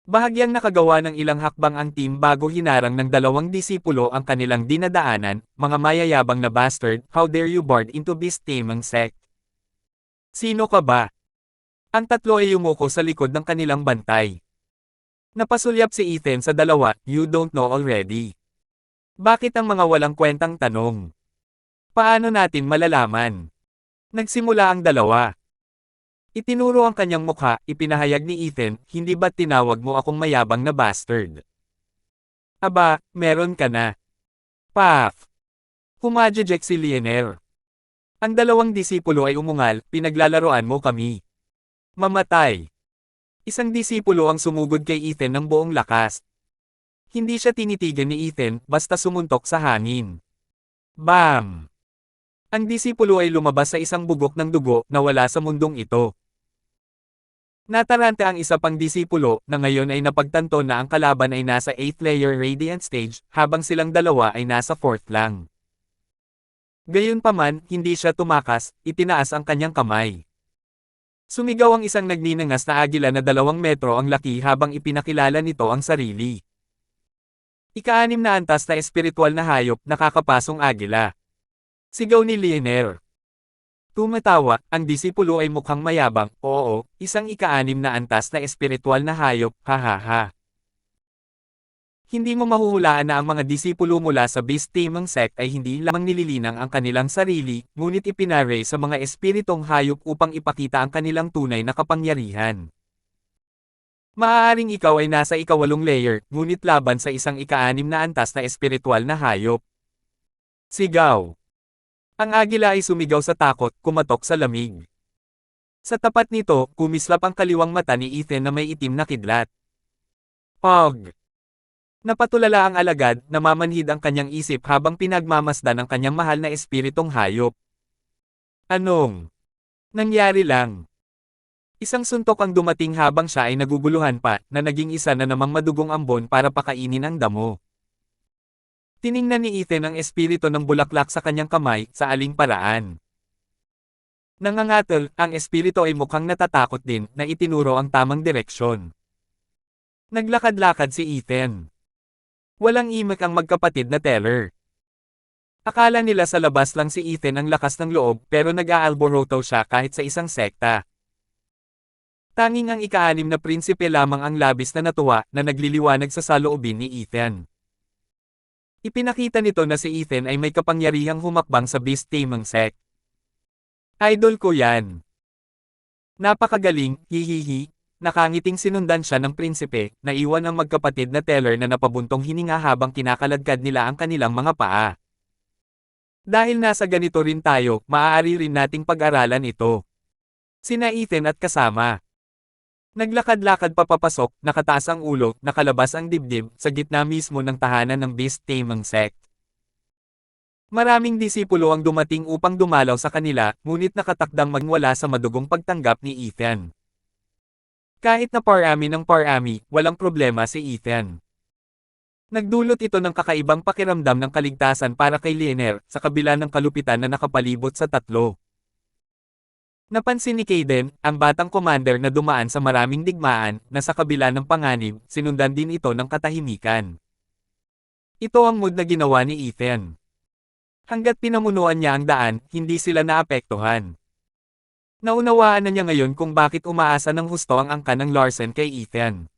Bahagyang nakagawa ng ilang hakbang ang team bago hinarang ng 2 disipulo ang kanilang dinadaanan, mga mayayabang na bastard, how dare you board into Beast Taming Sect? Sino ka ba? Ang tatlo ay yumuko sa likod ng kanilang bantay. Napasulyap si Ethan sa dalawa, you don't know already. Bakit ang mga walang kwentang tanong? Paano natin malalaman? Nagsimula ang dalawa. Itinuro ang kanyang mukha, ipinahayag ni Ethan, hindi ba't tinawag mo akong mayabang na bastard? Aba, meron ka na. Paf! Humajejek si Lionel. Ang 2 disipulo ay umungal, pinaglalaroan mo kami. Mamatay. Isang disipulo ang sumugod kay Ethan ng buong lakas. Hindi siya tinitigan ni Ethan, basta sumuntok sa hangin. Bam! Ang disipulo ay lumabas sa isang bugok ng dugo na wala sa mundong ito. Natarante ang isa pang disipulo na ngayon ay napagtanto na ang kalaban ay nasa 8th layer Radiant Stage habang silang dalawa ay nasa 4th lang. Gayunpaman, hindi siya tumakas, itinaas ang kanyang kamay. Sumigaw ang isang nagninangas na agila na 2 metro ang laki habang ipinakilala nito ang sarili. Ika-6 na antas na espiritual na hayop, nakakapasong agila. Sigaw ni Lionel. Tumatawa, ang disipulo ay mukhang mayabang, oo, isang ika-6 na antas na espiritual na hayop, hahaha. Hindi mo mahuhulaan na ang mga disipulo mula sa Beast Taming Sect ay hindi lamang nililinang ang kanilang sarili, ngunit ipinare sa mga espiritong hayop upang ipakita ang kanilang tunay na kapangyarihan. Maaaring ikaw ay nasa ika-8 layer, ngunit laban sa isang ika-6 na antas na espiritual na hayop. Sigaw. Ang agila ay sumigaw sa takot, kumatok sa lamig. Sa tapat nito, kumislap ang kaliwang mata ni Ethan na may itim na kidlat. Pog! Napatulala ang alagad, namamanhid ang kanyang isip habang pinagmamasdan ang kanyang mahal na espiritong hayop. Anong nangyari lang? Isang suntok ang dumating habang siya ay naguguluhan pa, na naging isa na namang madugong ambon para pakainin ang damo. Tiningnan ni Ethan ang espiritu ng bulaklak sa kanyang kamay, sa aling paraan. Nangangatol, ang espiritu ay mukhang natatakot din na itinuro ang tamang direksyon. Naglakad-lakad si Ethan. Walang imik ang magkapatid na teller. Akala nila sa labas lang si Ethan ang lakas ng loob pero nag-aalboroto siya kahit sa isang sekta. Tanging ang ika-6 na prinsipe lamang ang labis na natuwa na nagliliwanag sa saloobin ni Ethan. Ipinakita nito na si Ethan ay may kapangyarihang humakbang sa Beast Taming Sect. Idol ko yan. Napakagaling, hihihi. Nakangiting sinundan siya ng prinsipe, na iwan ang magkapatid na teller na napabuntong hininga habang kinakaladkad nila ang kanilang mga paa. Dahil nasa ganito rin tayo, maaari rin nating pag-aralan ito. Sina Ethan at kasama. Naglakad-lakad papapasok, nakataas ang ulo, nakalabas ang dibdib, sa gitna mismo ng tahanan ng Beast Taming Sect. Maraming disipulo ang dumating upang dumalaw sa kanila, ngunit nakatakdang magwala sa madugong pagtanggap ni Ethan. Kahit na parami ng parami, walang problema si Ethan. Nagdulot ito ng kakaibang pakiramdam ng kaligtasan para kay Linear, sa kabila ng kalupitan na nakapalibot sa tatlo. Napansin ni Kaden, ang batang commander na dumaan sa maraming digmaan, na sa kabila ng panganib, sinundan din ito ng katahimikan. Ito ang mood na ginawa ni Ethan. Hanggat pinamunuan niya ang daan, hindi sila naapektuhan. Naunawaan na niya ngayon kung bakit umaasa ng husto ang angkan ng Larsen kay Ethan.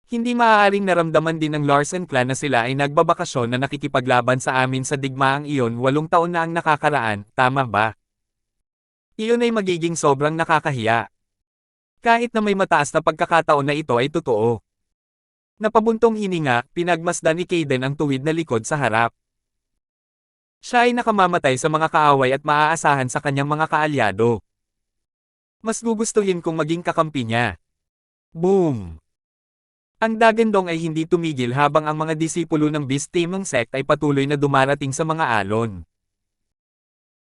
Hindi maaaring naramdaman din ng Larsen clan na sila ay nagbabakasyon na nakikipaglaban sa amin sa digmaang iyon 8 taon na ang nakakaraan, tama ba? Iyon ay magiging sobrang nakakahiya. Kahit na may mataas na pagkakataon na ito ay totoo. Napabuntong hininga, pinagmasdan ni Kaden ang tuwid na likod sa harap. Siya ay nakamamatay sa mga kaaway at maaasahan sa kanyang mga kaalyado. Mas gugustuhin kong maging kakampi niya. Boom! Ang dagandong ay hindi tumigil habang ang mga disipulo ng Beast Taming Sect ay patuloy na dumarating sa mga alon.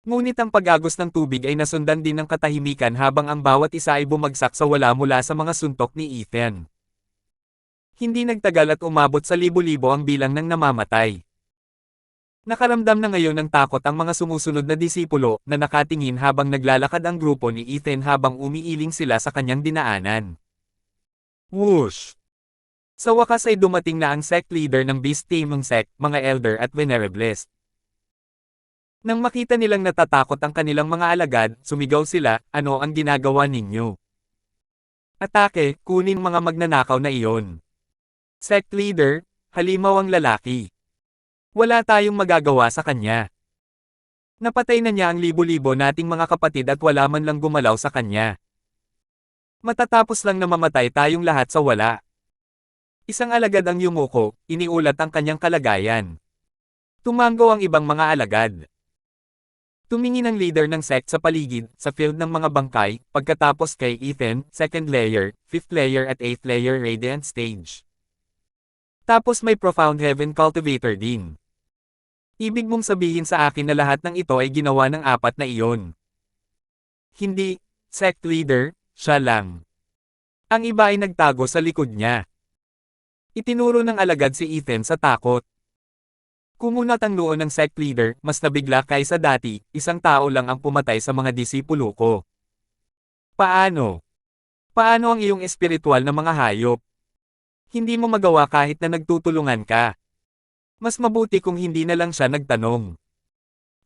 Ngunit ang pag-agos ng tubig ay nasundan din ng katahimikan habang ang bawat isa ay bumagsak sa wala mula sa mga suntok ni Ethan. Hindi nagtagal at umabot sa libo-libo ang bilang ng namamatay. Nakaramdam na ngayon ng takot ang mga sumusunod na disipulo na nakatingin habang naglalakad ang grupo ni Ethan habang umiiling sila sa kanyang dinaanan. Whoosh! Sa wakas ay dumating na ang sect leader ng Beast Taming Sect, mga elder at venerables. Nang makita nilang natatakot ang kanilang mga alagad, sumigaw sila, ano ang ginagawa ninyo? Atake, kunin mga magnanakaw na iyon. Sect leader, halimaw ang lalaki. Wala tayong magagawa sa kanya. Napatay na niya ang libo-libo nating mga kapatid at wala man lang gumalaw sa kanya. Matatapos lang na mamatay tayong lahat sa wala. Isang alagad ang yumuko, iniulat ang kanyang kalagayan. Tumango ang ibang mga alagad. Tumingin ang leader ng sect sa paligid, sa field ng mga bangkay, pagkatapos kay Ethan, 2nd layer, 5th layer at 8th layer radiant stage. Tapos may profound heaven cultivator din. Ibig mong sabihin sa akin na lahat ng ito ay ginawa ng 4 na iyon. Hindi, sect leader, siya lang. Ang iba ay nagtago sa likod niya. Itinuro ng alagad si Ethan sa takot. Kumunat ang noo ng sect leader, mas nabigla kaysa dati, isang tao lang ang pumatay sa mga disipulo ko. Paano? Paano ang iyong espiritual na mga hayop? Hindi mo magawa kahit na nagtutulungan ka. Mas mabuti kung hindi na lang siya nagtanong.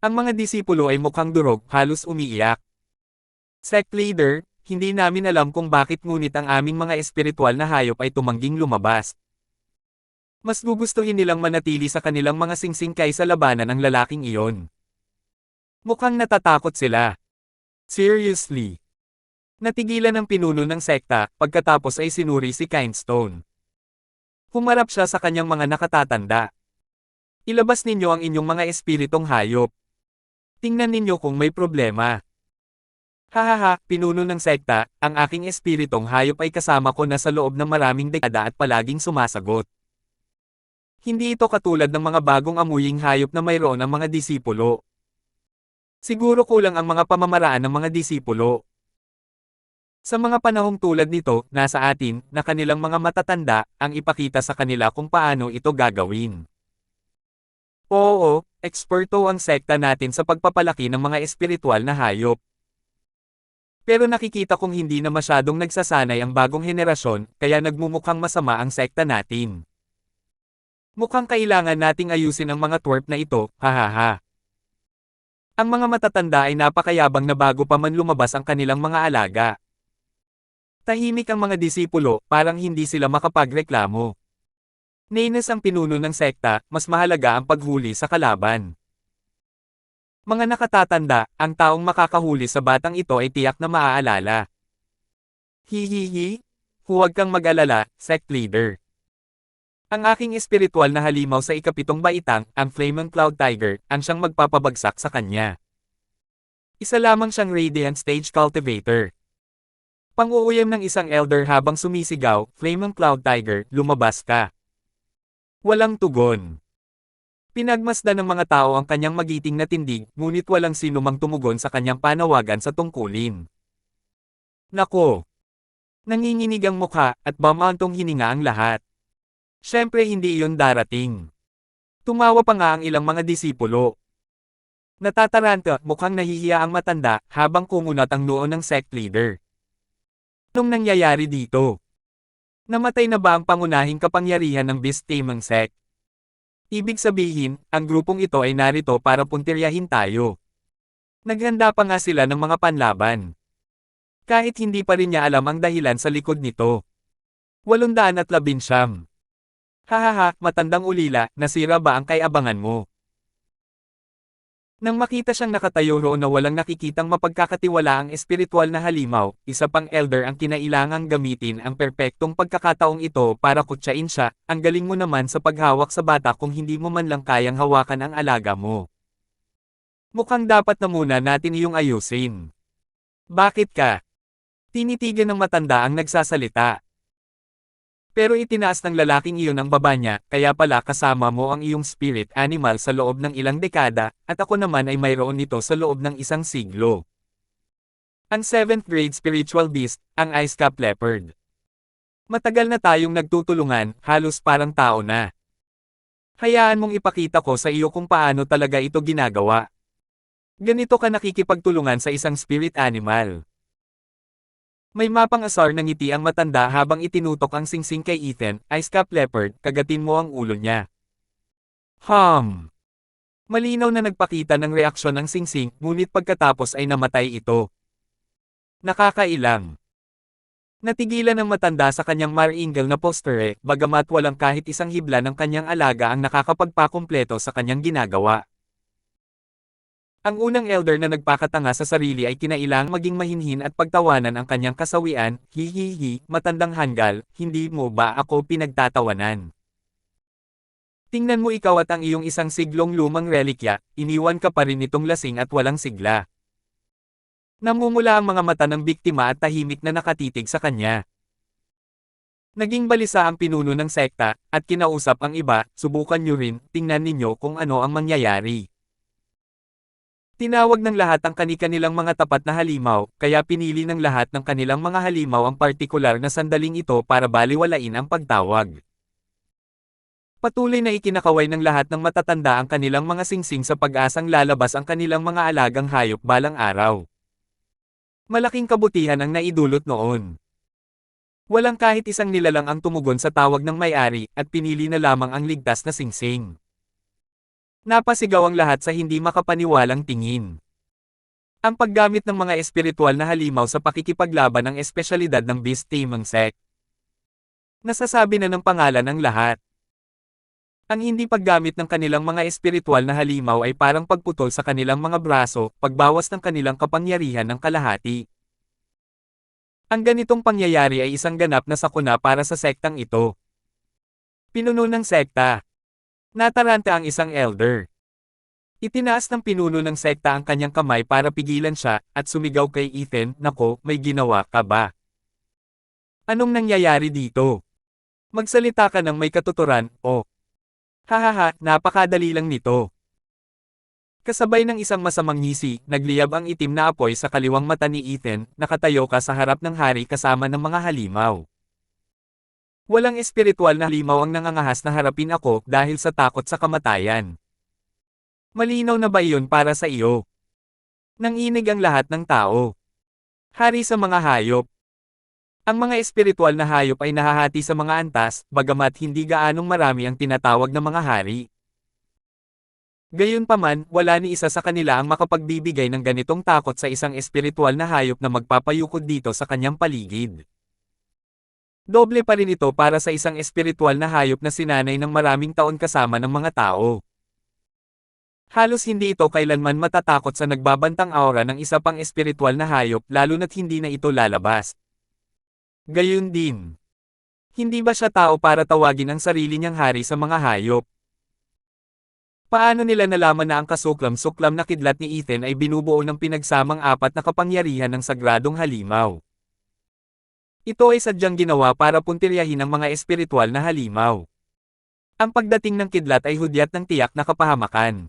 Ang mga disipulo ay mukhang durog, halos umiiyak. Sect leader, hindi namin alam kung bakit ngunit ang aming mga espiritual na hayop ay tumangging lumabas. Mas gugustuhin nilang manatili sa kanilang mga singsing kaysa labanan ang lalaking iyon. Mukhang natatakot sila. Seriously. Natigilan ang pinuno ng sekta, pagkatapos ay sinuri si Kindstone. Humarap siya sa kanyang mga nakatatanda. Ilabas ninyo ang inyong mga espiritong hayop. Tingnan ninyo kung may problema. Hahaha, pinuno ng sekta, ang aking espiritong hayop ay kasama ko na sa loob ng maraming dekada at palaging sumasagot. Hindi ito katulad ng mga bagong amuying hayop na mayroon ang mga disipulo. Siguro kulang ang mga pamamaraan ng mga disipulo. Sa mga panahong tulad nito, nasa atin, na kanilang mga matatanda, ang ipakita sa kanila kung paano ito gagawin. Oo, eksperto ang sekta natin sa pagpapalaki ng mga espiritual na hayop. Pero nakikita kong hindi na masyadong nagsasanay ang bagong henerasyon, kaya nagmumukhang masama ang sekta natin. Mukhang kailangan nating ayusin ang mga twerp na ito, hahaha. Ang mga matatanda ay napakayabang na bago pa man lumabas ang kanilang mga alaga. Tahimik ang mga disipulo, parang hindi sila makapagreklamo. Nainis ang pinuno ng sekta, mas mahalaga ang paghuli sa kalaban. Mga nakatatanda, ang taong makakahuli sa batang ito ay tiyak na maaalala. Hihihi, huwag kang mag-alala, sect leader. Ang aking espiritual na halimaw sa ikapitong baitang, ang Flaming Cloud Tiger, ang siyang magpapabagsak sa kanya. Isa lamang siyang Radiant Stage Cultivator. Pang-uuyam ng isang elder habang sumisigaw, Flaming Cloud Tiger, lumabas ka. Walang tugon. Pinagmasdan ng mga tao ang kanyang magiting na tindig, ngunit walang sino mang tumugon sa kanyang panawagan sa tungkulin. Nako! Nanginginig ang mukha, at bamantong hininga ang lahat. Siyempre hindi iyon darating. Tumawa pa nga ang ilang mga disipulo. Natataranta, mukhang nahihiya ang matanda, habang kumunat ang noo ng sect leader. Anong nangyayari dito? Namatay na ba ang pangunahing kapangyarihan ng Beast Taming Sect? Ibig sabihin, ang grupong ito ay narito para puntiryahin tayo. Naghanda pa nga sila ng mga panlaban. Kahit hindi pa rin niya alam ang dahilan sa likod nito. 819. Hahaha, matandang ulila, nasira ba ang kay-abangan mo? Nang makita siyang nakatayo roon na walang nakikitang mapagkakatiwala ang espiritual na halimaw, isa pang elder ang kinailangang gamitin ang perpektong pagkakataong ito para kutsain siya, ang galing mo naman sa paghawak sa bata kung hindi mo man lang kayang hawakan ang alaga mo. Mukhang dapat na muna natin iyong ayusin. Bakit ka? Tinitigan ng matanda ang nagsasalita. Pero itinaas ng lalaking iyon ang baba niya, kaya pala kasama mo ang iyong spirit animal sa loob ng ilang dekada, at ako naman ay mayroon nito sa loob ng isang siglo. Ang 7th grade spiritual beast, ang Ice Cap Leopard. Matagal na tayong nagtutulungan, halos parang tao na. Hayaan mong ipakita ko sa iyo kung paano talaga ito ginagawa. Ganito ka nakikipagtulungan sa isang spirit animal. May mapang asar na ngiti ang matanda habang itinutok ang singsing kay Ethan, Ice Cap Leopard, kagatin mo ang ulo niya. Malinaw na nagpakita ng reaksyon ng singsing, ngunit pagkatapos ay namatay ito. Nakakailang. Natigilan ng matanda sa kanyang maringal na postere, bagamat walang kahit isang hibla ng kanyang alaga ang nakakapagpakumpleto sa kanyang ginagawa. Ang unang elder na nagpakatanga sa sarili ay kinailang maging mahinhin at pagtawanan ang kanyang kasawian, hihihi, matandang hanggal, hindi mo ba ako pinagtatawanan? Tingnan mo ikaw at ang iyong isang siglong lumang relikya, iniwan ka pa rin nitong lasing at walang sigla. Namumula ang mga mata ng biktima at tahimik na nakatitig sa kanya. Naging balisa ang pinuno ng sekta, at kinausap ang iba, subukan nyo rin, tingnan ninyo kung ano ang mangyayari. Tinawag ng lahat ang kani-kanilang mga tapat na halimaw, kaya pinili ng lahat ng kanilang mga halimaw ang partikular na sandaling ito para baliwalain ang pagtawag. Patuloy na ikinakaway ng lahat ng matatanda ang kanilang mga singsing sa pag-asang lalabas ang kanilang mga alagang hayop balang araw. Malaking kabutihan ang naidulot noon. Walang kahit isang nilalang ang tumugon sa tawag ng may-ari, at pinili na lamang ang ligtas na singsing. Napasigaw ang lahat sa hindi makapaniwalang tingin. Ang paggamit ng mga espiritual na halimaw sa pakikipaglaban ng espesyalidad ng Beast Taming Sect. Nasasabi na ng pangalan ng lahat. Ang hindi paggamit ng kanilang mga espiritual na halimaw ay parang pagputol sa kanilang mga braso, pagbawas ng kanilang kapangyarihan ng kalahati. Ang ganitong pangyayari ay isang ganap na sakuna para sa sektang ito. Pinuno ng sekta. Nataranta ang isang elder. Itinaas ng pinuno ng sekta ang kanyang kamay para pigilan siya, at sumigaw kay Ethan, "Nako, may ginawa ka ba? Anong nangyayari dito? Magsalita ka ng may katuturan, o." Hahaha, napakadali lang nito. Kasabay ng isang masamang ngisi, nagliyab ang itim na apoy sa kaliwang mata ni Ethan, nakatayo ka sa harap ng hari kasama ng mga halimaw. Walang espiritual na halimaw ang nangangahas na harapin ako dahil sa takot sa kamatayan. Malinaw na ba iyon para sa iyo? Nanginig ang lahat ng tao. Hari sa mga hayop. Ang mga espiritual na hayop ay nahahati sa mga antas, bagamat hindi gaanong marami ang tinatawag na mga hari. Gayunpaman, wala ni isa sa kanila ang makapagbibigay ng ganitong takot sa isang espiritual na hayop na magpapayukod dito sa kanyang paligid. Doble pa rin ito para sa isang espiritual na hayop na sinanay ng maraming taon kasama ng mga tao. Halos hindi ito kailanman matatakot sa nagbabantang aura ng isa pang espiritual na hayop lalo na't hindi na ito lalabas. Gayun din. Hindi ba siya tao para tawagin ang sarili niyang hari sa mga hayop? Paano nila nalaman na ang kasuklam-suklam na kidlat ni Ethan ay binubuo ng pinagsamang apat na kapangyarihan ng sagradong halimaw? Ito ay sadyang ginawa para puntiryahin ang mga espiritual na halimaw. Ang pagdating ng kidlat ay hudyat ng tiyak na kapahamakan.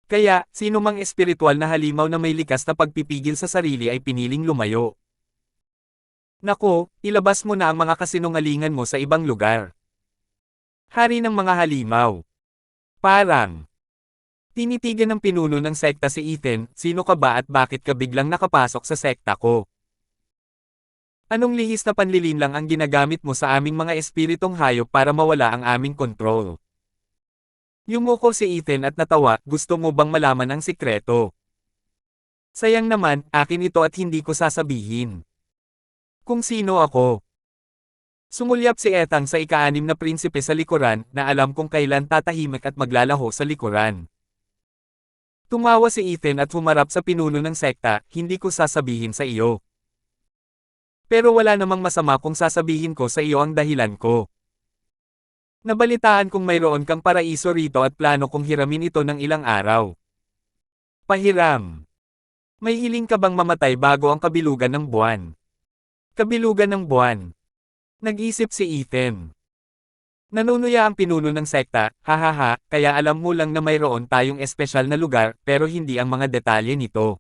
Kaya, sino mang espiritual na halimaw na may likas na pagpipigil sa sarili ay piniling lumayo. Nako, ilabas mo na ang mga kasinungalingan mo sa ibang lugar. Hari ng mga halimaw. Parang. Tinitigan ng pinuno ng sekta si Ethan, sino ka ba at bakit ka biglang nakapasok sa sekta ko? Anong lihis na panlilin lang ang ginagamit mo sa aming mga espiritong hayop para mawala ang aming kontrol? Yumuko si Ethan at natawa, gusto mo bang malaman ang sikreto? Sayang naman, akin ito at hindi ko sasabihin. Kung sino ako? Sumulyap si Ethan sa ika-6 na prinsipe sa likuran, na alam kung kailan tatahimik at maglalaho sa likuran. Tumawa si Ethan at humarap sa pinuno ng sekta, hindi ko sasabihin sa iyo. Pero wala namang masama kung sasabihin ko sa iyo ang dahilan ko. Nabalitaan kong mayroon kang paraiso rito at plano kong hiramin ito ng ilang araw. Pahiram. May hiling ka bang mamatay bago ang kabilugan ng buwan? Kabilugan ng buwan. Nag-isip si Ethan. Nanunuya ang pinuno ng sekta, hahaha, kaya alam mo lang na mayroon tayong espesyal na lugar, pero hindi ang mga detalye nito.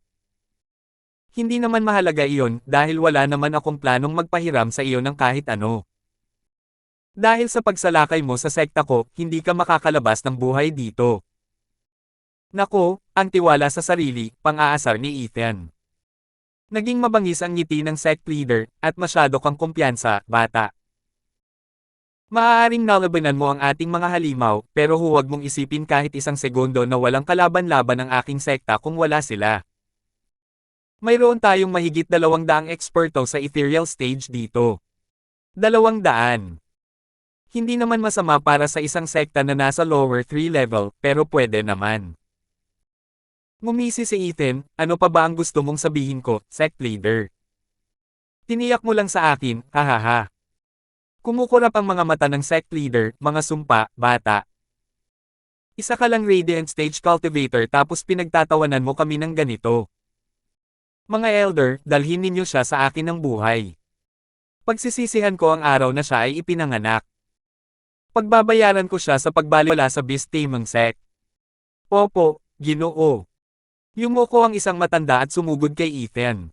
Hindi naman mahalaga iyon, dahil wala naman akong planong magpahiram sa iyo ng kahit ano. Dahil sa pagsalakay mo sa sekta ko, hindi ka makakalabas ng buhay dito. Nako, ang tiwala sa sarili, pang-aasar ni Ethan. Naging mabangis ang ngiti ng sect leader, at masyado kang kumpiyansa, bata. Maaaring nalabanan mo ang ating mga halimaw, pero huwag mong isipin kahit isang segundo na walang kalaban-laban ang aking sekta kung wala sila. Mayroon tayong mahigit 200 eksperto sa ethereal stage dito. 200. Hindi naman masama para sa isang sekta na nasa lower 3 level, pero pwede naman. Ngumisi si Ethan, ano pa ba ang gusto mong sabihin ko, sect leader? Tiniyak mo lang sa akin, hahaha. Kumukurap ang mga mata ng sect leader, mga sumpa, bata. Isa ka lang radiant stage cultivator tapos pinagtatawanan mo kami ng ganito. Mga elder, dalhin ninyo siya sa akin ng buhay. Pagsisisihan ko ang araw na siya ay ipinanganak. Pagbabayaran ko siya sa pagbaliwala sa beast taming sect. Opo, Ginoo. Yumuko ang isang matanda at sumugod kay Ethan.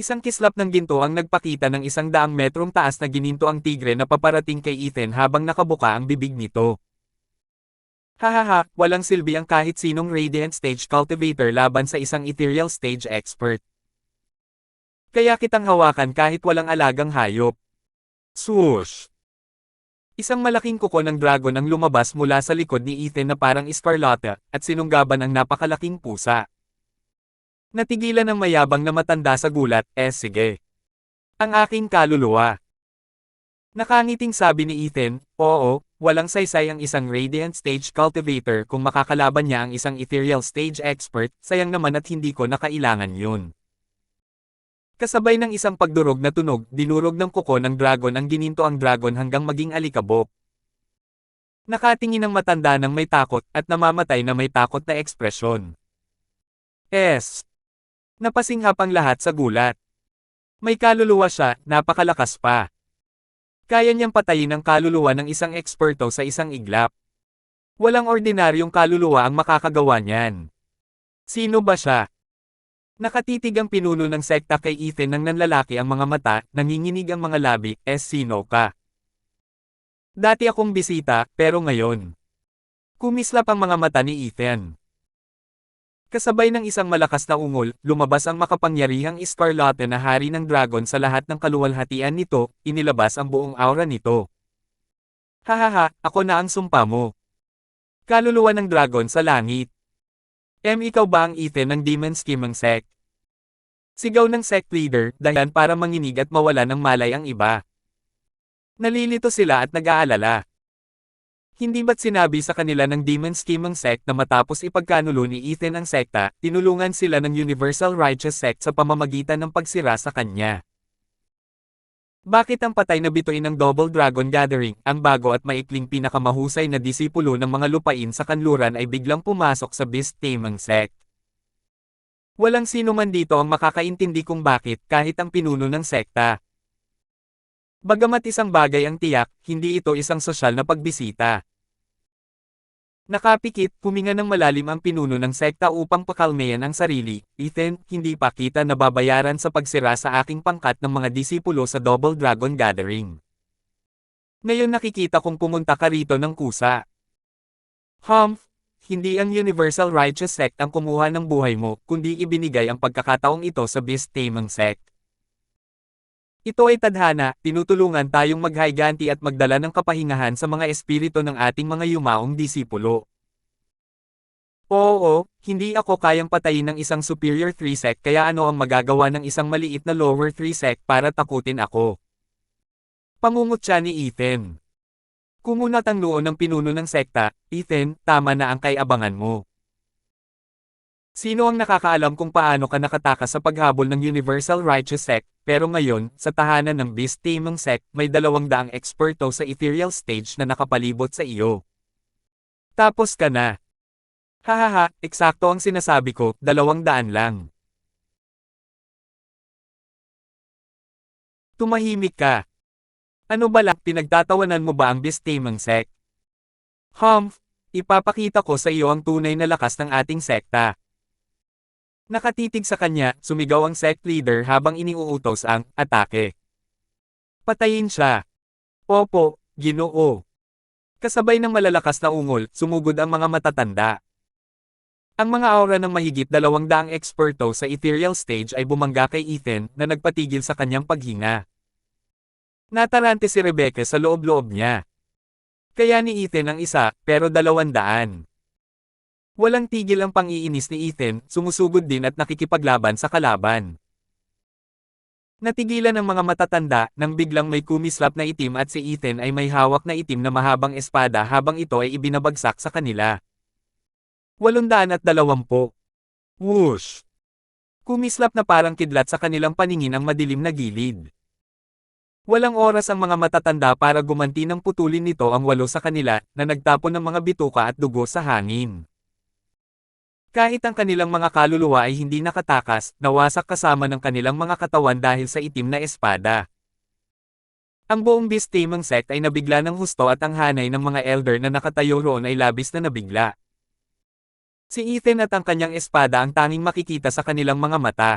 Isang kislap ng ginto ang nagpakita ng 100 metrong taas na gininto ang tigre na paparating kay Ethan habang nakabuka ang bibig nito. Hahaha, walang silbi ang kahit sinong radiant stage cultivator laban sa isang ethereal stage expert. Kaya kitang hawakan kahit walang alagang hayop. Swoosh! Isang malaking kuko ng dragon ang lumabas mula sa likod ni Ethan na parang escarlata, at sinunggaban ang napakalaking pusa. Natigilan ng mayabang na matanda sa gulat, sige. Ang aking kaluluwa. Nakangiting sabi ni Ethan, oo, walang saysay ang isang radiant stage cultivator kung makakalaban niya ang isang ethereal stage expert, sayang naman at hindi ko nakailangan yun. Kasabay ng isang pagdurog na tunog, dinurog ng kuko ng dragon ang gininto ang dragon hanggang maging alikabok. Nakatingin ang matanda ng may takot, at namamatay na may takot na ekspresyon. Napasinghap ang lahat sa gulat. May kaluluwa siya, napakalakas pa. Kaya niyang patayin ang kaluluwa ng isang eksperto sa isang iglap. Walang ordinaryong kaluluwa ang makakagawa niyan. Sino ba siya? Nakatitig ang pinuno ng sekta kay Ethan nang nanlalaki ang mga mata, nanginginig ang mga labi, sino ka? Dati akong bisita, pero ngayon. Kumislap ang mga mata ni Ethan. Kasabay ng isang malakas na ungol, lumabas ang makapangyarihang Escarlata na hari ng dragon sa lahat ng kaluwalhatian nito, inilabas ang buong aura nito. Hahaha, ako na ang sumpa mo. Kaluluwa ng dragon sa langit. Ikaw ba ang Ethan ng Demon Scheming Sect? Sigaw ng sect leader, dahilan para manginig at mawala ng malay ang iba. Nalilito sila at nag-aalala. Hindi ba't sinabi sa kanila ng Demon Scheming Sect na matapos ipagkanulo ni Ethan ang sekta, tinulungan sila ng Universal Righteous Sect sa pamamagitan ng pagsira sa kanya? Bakit ang patay na bituin ng Double Dragon Gathering, ang bago at maikling pinakamahusay na disipulo ng mga lupain sa kanluran ay biglang pumasok sa Beast Taming Sect? Walang sino man dito ang makakaintindi kung bakit kahit ang pinuno ng sekta. Bagamat isang bagay ang tiyak, hindi ito isang sosyal na pagbisita. Nakapikit, huminga ng malalim ang pinuno ng sekta upang pakalmayan ang sarili. Ethan, hindi pa kita nababayaran sa pagsira sa aking pangkat ng mga disipulo sa Double Dragon Gathering. Ngayon nakikita kong pumunta ka rito ng kusa. Hindi ang Universal Righteous Sect ang kumuha ng buhay mo, kundi ibinigay ang pagkakataong ito sa Beast Taming Sect. Ito ay tadhana, tinutulungan tayong maghayganti at magdala ng kapahingahan sa mga espiritu ng ating mga yumaong disipulo. Oo, hindi ako kayang patayin ng isang Superior 3 Sect kaya ano ang magagawa ng isang maliit na Lower 3 Sect para takutin ako? Pangungutya ni Ethan. Kumunat ang noo ng pinuno ng sekta, Ethan, tama na ang kay-abangan mo. Sino ang nakakaalam kung paano ka nakatakas sa paghabol ng Universal Righteous Sect, pero ngayon, sa tahanan ng Beast Taming Sect, may 200 eksperto sa ethereal stage na nakapalibot sa iyo. Tapos ka na. Hahaha, eksakto ang sinasabi ko, 200 lang. Tumahimik ka. Ano ba lang, pinagtatawanan mo ba ang Beast Taming Sect? Ipapakita ko sa iyo ang tunay na lakas ng ating sekta. Nakatitig sa kanya, sumigaw ang sect leader habang iniuutos ang atake. Patayin siya. Opo, Ginoo. Kasabay ng malalakas na ungol, sumugod ang mga matatanda. Ang mga aura ng mahigit 200 eksperto sa ethereal stage ay bumangga kay Ethan na nagpatigil sa kanyang paghinga. Natarante si Rebecca sa loob-loob niya. Kaya ni Ethan ang isa, pero 200. Walang tigil ang pang-iinis ni Ethan, sumusugod din at nakikipaglaban sa kalaban. Natigilan ang mga matatanda nang biglang may kumislap na itim at si Ethan ay may hawak na itim na mahabang espada habang ito ay ibinabagsak sa kanila. 820. Whoosh! Kumislap na parang kidlat sa kanilang paningin ang madilim na gilid. Walang oras ang mga matatanda para gumanti ng putulin nito ang 8 sa kanila na nagtapon ng mga bituka at dugo sa hangin. Kahit ang kanilang mga kaluluwa ay hindi nakatakas, nawasak kasama ng kanilang mga katawan dahil sa itim na espada. Ang buong Beast Taming Sect ay nabigla ng husto at ang hanay ng mga elder na nakatayo roon ay labis na nabigla. Si Ethan at ang kanyang espada ang tanging makikita sa kanilang mga mata.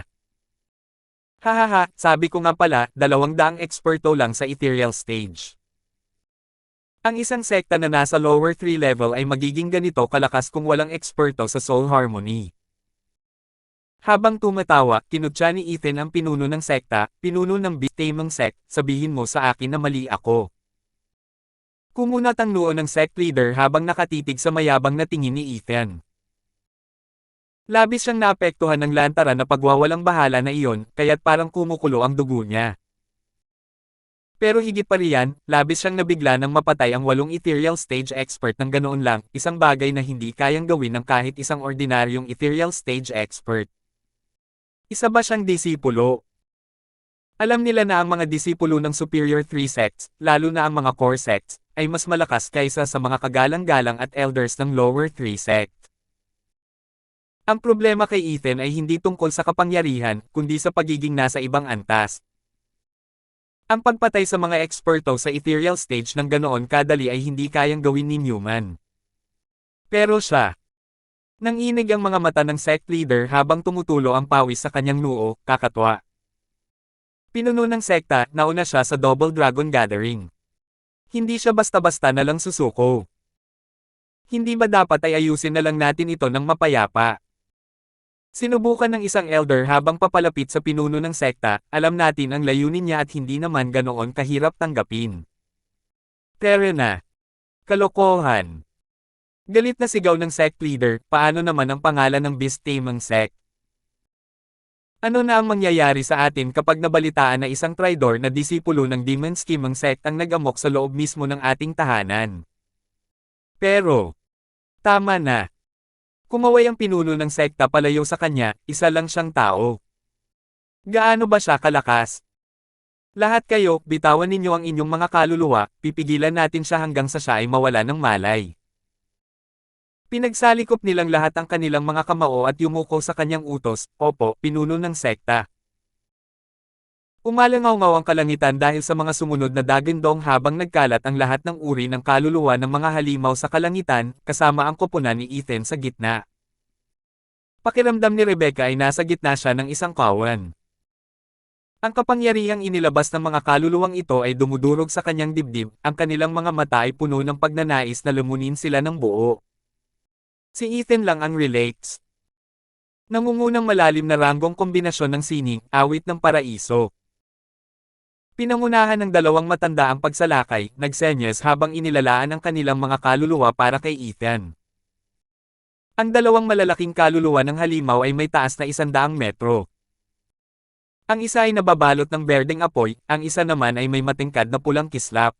Hahaha, sabi ko nga pala, 200 eksperto lang sa ethereal stage. Ang isang sekta na nasa lower 3 level ay magiging ganito kalakas kung walang eksperto sa soul harmony. Habang tumatawa, kinutya ni Ethan ang pinuno ng sekta, pinuno ng Beast Taming Sect, sabihin mo sa akin na mali ako. Kumunat ang noo ng sect leader habang nakatitig sa mayabang na tingin ni Ethan. Labis siyang naapektuhan ng lantaran na pagwawalang bahala na iyon, kaya't parang kumukulo ang dugo niya. Pero higit pa riyan, labis siyang nabigla nang mapatay ang 8 ethereal stage expert ng ganoon lang, isang bagay na hindi kayang gawin ng kahit isang ordinaryong ethereal stage expert. Isa ba siyang disipulo? Alam nila na ang mga disipulo ng Superior 3 sects, lalo na ang mga core sects, ay mas malakas kaysa sa mga kagalang-galang at elders ng lower 3 sect. Ang problema kay Ethan ay hindi tungkol sa kapangyarihan, kundi sa pagiging nasa ibang antas. Ang pagpatay sa mga eksperto sa ethereal stage ng ganoon kadali ay hindi kayang gawin ni Newman. Pero siya. Nanginig ang mga mata ng sect leader habang tumutulo ang pawis sa kanyang noo, kakatwa. Pinuno ng sekta, nauna siya sa Double Dragon Gathering. Hindi siya basta-basta na lang susuko. Hindi ba dapat ay ayusin na lang natin ito ng mapayapa? Sinubukan ng isang elder habang papalapit sa pinuno ng sekta, alam natin ang layunin niya at hindi naman ganoon kahirap tanggapin. Pero na. Kalokohan. Galit na sigaw ng sect leader, paano naman ang pangalan ng beast taming sect? Ano na ang mangyayari sa atin kapag nabalitaan na isang traidor na disipulo ng demon scheming sect ang nag-amok sa loob mismo ng ating tahanan? Pero, tama na. Kumaway ang pinuno ng sekta palayo sa kanya, isa lang siyang tao. Gaano ba siya kalakas? Lahat kayo, bitawan ninyo ang inyong mga kaluluwa, pipigilan natin siya hanggang sa siya ay mawala ng malay. Pinagsalikop nilang lahat ang kanilang mga kamao at yumuko sa kanyang utos, opo, pinuno ng sekta. Umalangaw-ngaw ang kalangitan dahil sa mga sumunod na dagandong habang nagkalat ang lahat ng uri ng kaluluwa ng mga halimaw sa kalangitan, kasama ang koponan ni Ethan sa gitna. Pakiramdam ni Rebecca ay nasa gitna siya ng isang kawan. Ang kapangyarihang inilabas ng mga kaluluwang ito ay dumudurog sa kanyang dibdib, ang kanilang mga mata ay puno ng pagnanais na lumunin sila ng buo. Si Ethan lang ang relates. Nangungunang malalim na ranggong kombinasyon ng sining, awit ng paraiso. Pinangunahan ng dalawang matanda ang pagsalakay, nagsenyas habang inilalaan ang kanilang mga kaluluwa para kay Ethan. Ang dalawang malalaking kaluluwa ng halimaw ay may taas na 100 metro. Ang isa ay nababalot ng berdeng apoy, ang isa naman ay may matingkad na pulang kislap.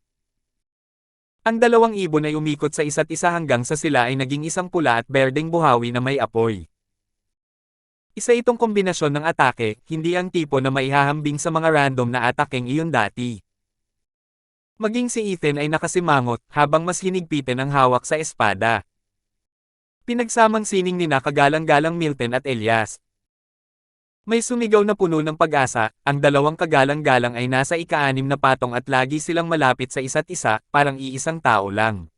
Ang dalawang ibon ay umikot sa isa't isa hanggang sa sila ay naging isang pula at berdeng buhawi na may apoy. Isa itong kombinasyon ng atake, hindi ang tipo na maihahambing sa mga random na atakeng iyon dati. Maging si Ethan ay nakasimangot, habang mas hinigpitin ang hawak sa espada. Pinagsamang sining ni kagalang-galang Milton at Elias. May sumigaw na puno ng pag-asa, ang dalawang kagalang-galang ay nasa ika-6 na patong at lagi silang malapit sa isa't isa, parang iisang tao lang.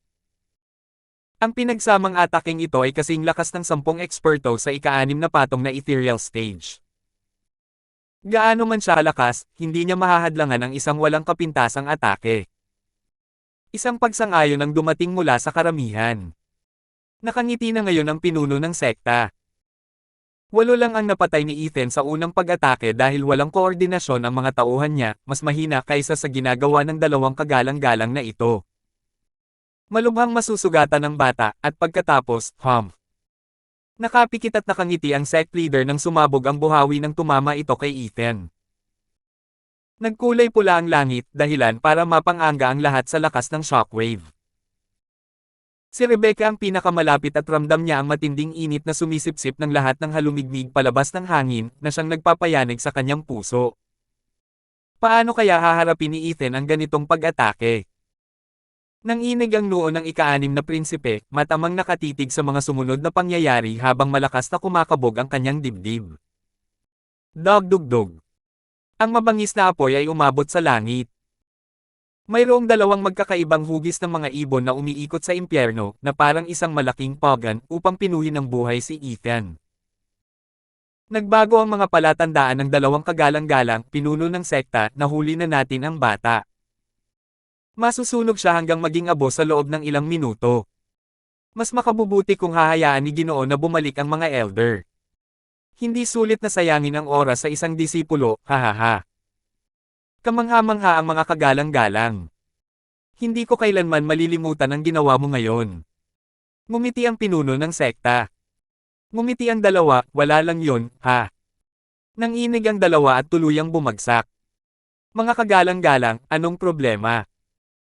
Ang pinagsamang ataking ito ay kasing lakas ng 10 eksperto sa ika-6 na patong na ethereal stage. Gaano man siya lakas, hindi niya mahahadlangan ang isang walang kapintasang atake. Isang pagsang-ayon ang dumating mula sa karamihan. Nakangiti na ngayon ang pinuno ng sekta. 8 lang ang napatay ni Ethan sa unang pag-atake dahil walang koordinasyon ang mga tauhan niya, mas mahina kaysa sa ginagawa ng dalawang kagalang-galang na ito. Malubhang masusugatan ng bata, at pagkatapos, nakapikit at nakangiti ang sect leader nang sumabog ang buhawi ng tumama ito kay Ethan. Nagkulay pula ang langit, dahilan para mapanganga ang lahat sa lakas ng shockwave. Si Rebecca ang pinakamalapit at ramdam niya ang matinding init na sumisipsip ng lahat ng halumigmig palabas ng hangin, na siyang nagpapayanig sa kanyang puso. Paano kaya haharapin ni Ethan ang ganitong pag-atake? Nanginig ang noo ng ika-6 na prinsipe, matamang nakatitig sa mga sumunod na pangyayari habang malakas na kumakabog ang kanyang dibdib. Dagdugdog. Ang mabangis na apoy ay umabot sa langit. Mayroong dalawang magkakaibang hugis ng mga ibon na umiikot sa impyerno, na parang isang malaking pagan, upang pinuhin ng buhay si Ethan. Nagbago ang mga palatandaan ng dalawang kagalang-galang, pinuno ng sekta, nahuli na natin ang bata. Masusunog siya hanggang maging abo sa loob ng ilang minuto. Mas makabubuti kung hahayaan ni Ginoo na bumalik ang mga elder. Hindi sulit na sayangin ang oras sa isang disipulo, hahaha. Kamangha-mangha ang mga kagalang-galang. Hindi ko kailanman malilimutan ang ginawa mo ngayon. Ngumiti ang pinuno ng sekta. Ngumiti ang dalawa, wala lang yun, ha. Nanginig ang dalawa at tuluyang bumagsak. Mga kagalang-galang, anong problema?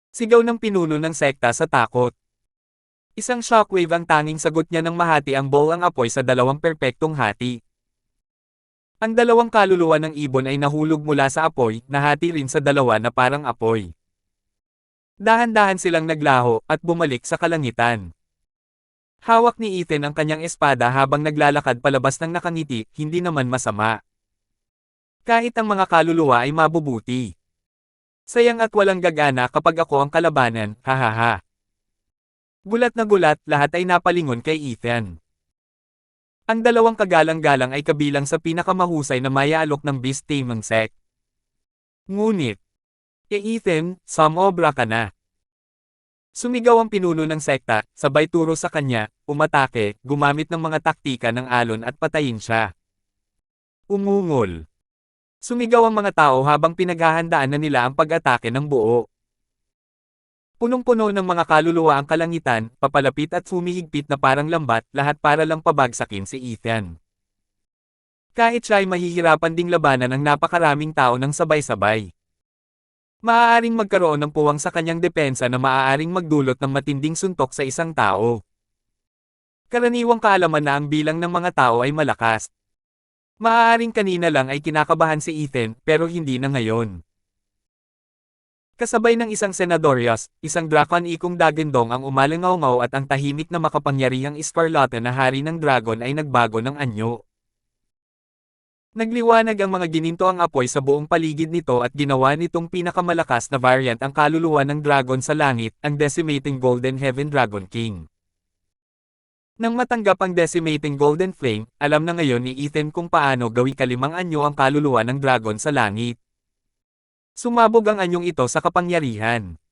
Sigaw ng pinuno ng sekta sa takot. Isang shockwave ang tanging sagot niya nang mahati ang ang apoy sa dalawang perpektong hati. Ang dalawang kaluluwa ng ibon ay nahulog mula sa apoy, nahati rin sa dalawa na parang apoy. Dahan-dahan silang naglaho, at bumalik sa kalangitan. Hawak ni Ethan ang kanyang espada habang naglalakad palabas ng nakangiti, hindi naman masama. Kahit ang mga kaluluwa ay mabubuti. Sayang at walang gagana kapag ako ang kalabanan, hahaha. Gulat na gulat, lahat ay napalingon kay Ethan. Ang dalawang kagalang-galang ay kabilang sa pinakamahusay na mayaalok ng beast taming sect. Ngunit, Ethan, sumobra ka na. Sumigaw ang pinuno ng sekta, sabay turo sa kanya, umatake, gumamit ng mga taktika ng alon at patayin siya. Umungol. Sumigaw ang mga tao habang pinaghahandaan na nila ang pag-atake ng buo. Punong-puno ng mga kaluluwa ang kalangitan, papalapit at humihigpit na parang lambat, lahat para lang pabagsakin si Ethan. Kahit siya ay mahihirapan ding labanan ng napakaraming tao ng sabay-sabay. Maaaring magkaroon ng puwang sa kanyang depensa na maaaring magdulot ng matinding suntok sa isang tao. Karaniwang kaalaman na ang bilang ng mga tao ay malakas. Maaaring kanina lang ay kinakabahan si Ethan, pero hindi na ngayon. Kasabay ng isang Senadorius, isang Drakon Ikong Dagendong ang umalingaw at ang tahimik na makapangyarihang Scarlata na hari ng dragon ay nagbago ng anyo. Nagliwanag ang mga gininto ang apoy sa buong paligid nito at ginawa nitong pinakamalakas na variant ang kaluluwa ng dragon sa langit, ang Decimating Golden Heaven Dragon King. Nang matanggap ang Decimating Golden Flame, alam na ngayon ni Ethan kung paano gawing kalimang anyo ang kaluluwa ng dragon sa langit. Sumabog ang anyong ito sa kapangyarihan.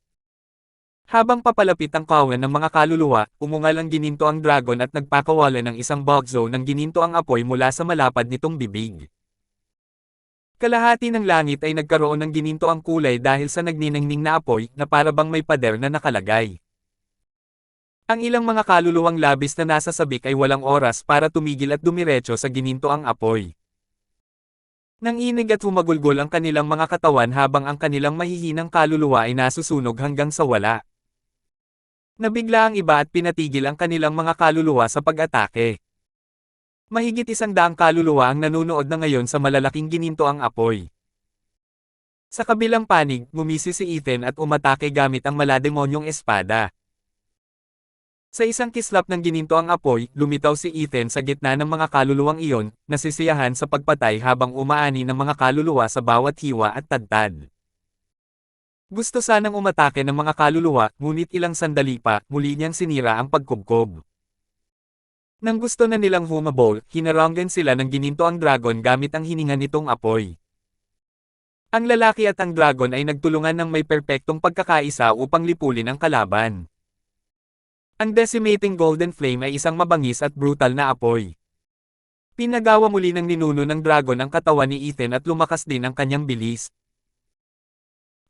Habang papalapit ang kawan ng mga kaluluwa, umungal ang gininto ang dragon at nagpakawala ng isang bugzo ng gininto ang apoy mula sa malapad nitong bibig. Kalahati ng langit ay nagkaroon ng gininto ang kulay dahil sa nagniningning na apoy na parabang may pader na nakalagay. Ang ilang mga kaluluwang labis na nasa sabik ay walang oras para tumigil at dumiretso sa gininto ang apoy. Nanginig at humagulgol ang kanilang mga katawan habang ang kanilang mahihinang kaluluwa ay nasusunog hanggang sa wala. Nabigla ang iba at pinatigil ang kanilang mga kaluluwa sa pag-atake. Mahigit 100 kaluluwa ang nanunood na ngayon sa malalaking gininto ang apoy. Sa kabilang panig, ngumisi si Ethan at umatake gamit ang malademonyong espada. Sa isang kislap ng gininto ang apoy, lumitaw si Ethan sa gitna ng mga kaluluwang iyon, nasisiyahan sa pagpatay habang umaani ng mga kaluluwa sa bawat hiwa at tadtad. Gusto sanang umatake ng mga kaluluwa, ngunit ilang sandali pa, muli niyang sinira ang pagkubkob. Nang gusto na nilang humabol, hinaranggan sila ng gininto ang dragon gamit ang hininga nitong apoy. Ang lalaki at ang dragon ay nagtulungan ng may perpektong pagkakaisa upang lipulin ang kalaban. Ang Decimating Golden Flame ay isang mabangis at brutal na apoy. Pinagawa muli ng ninuno ng dragon ang katawan ni Ethan at lumakas din ang kanyang bilis.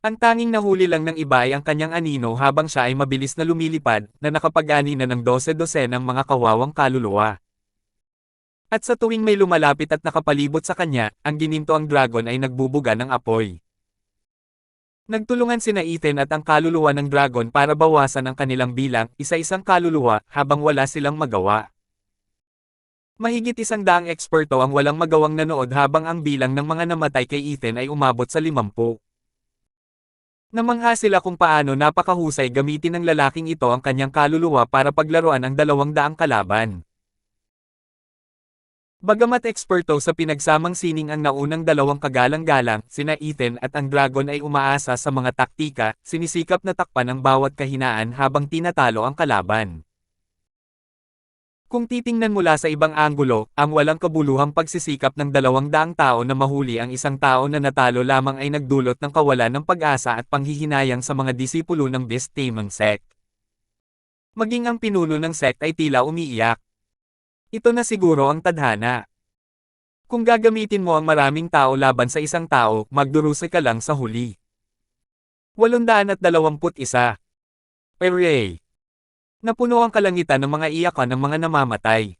Ang tanging nahuli lang ng iba ay ang kanyang anino habang siya ay mabilis na lumilipad, na nakapag-ani na ng 12 ng mga kawawang kaluluwa. At sa tuwing may lumalapit at nakapalibot sa kanya, ang gininto ang dragon ay nagbubuga ng apoy. Nagtulungan sina Ethan at ang kaluluwa ng dragon para bawasan ang kanilang bilang, isa-isang kaluluwa, habang wala silang magawa. Mahigit 100 eksperto ang walang magawang nanood habang ang bilang ng mga namatay kay Ethan ay umabot sa 50. Namangha sila kung paano napakahusay gamitin ng lalaking ito ang kanyang kaluluwa para paglaruan ang 200 kalaban. Bagamat eksperto sa pinagsamang sining ang naunang dalawang kagalang-galang, sina Ethan at ang dragon ay umaasa sa mga taktika, sinisikap na takpan ang bawat kahinaan habang tinatalo ang kalaban. Kung titingnan mula sa ibang anggulo, ang walang kabuluhang pagsisikap ng 200 tao na mahuli ang isang tao na natalo lamang ay nagdulot ng kawalan ng pag-asa at panghihinayang sa mga disipulo ng Beast Taming Sect. Maging ang pinuno ng sect ay tila umiiyak. Ito na siguro ang tadhana. Kung gagamitin mo ang maraming tao laban sa isang tao, magdurusa ka lang sa huli. 821. Hooray! Napuno ang kalangitan ng mga iyakan ng mga namamatay.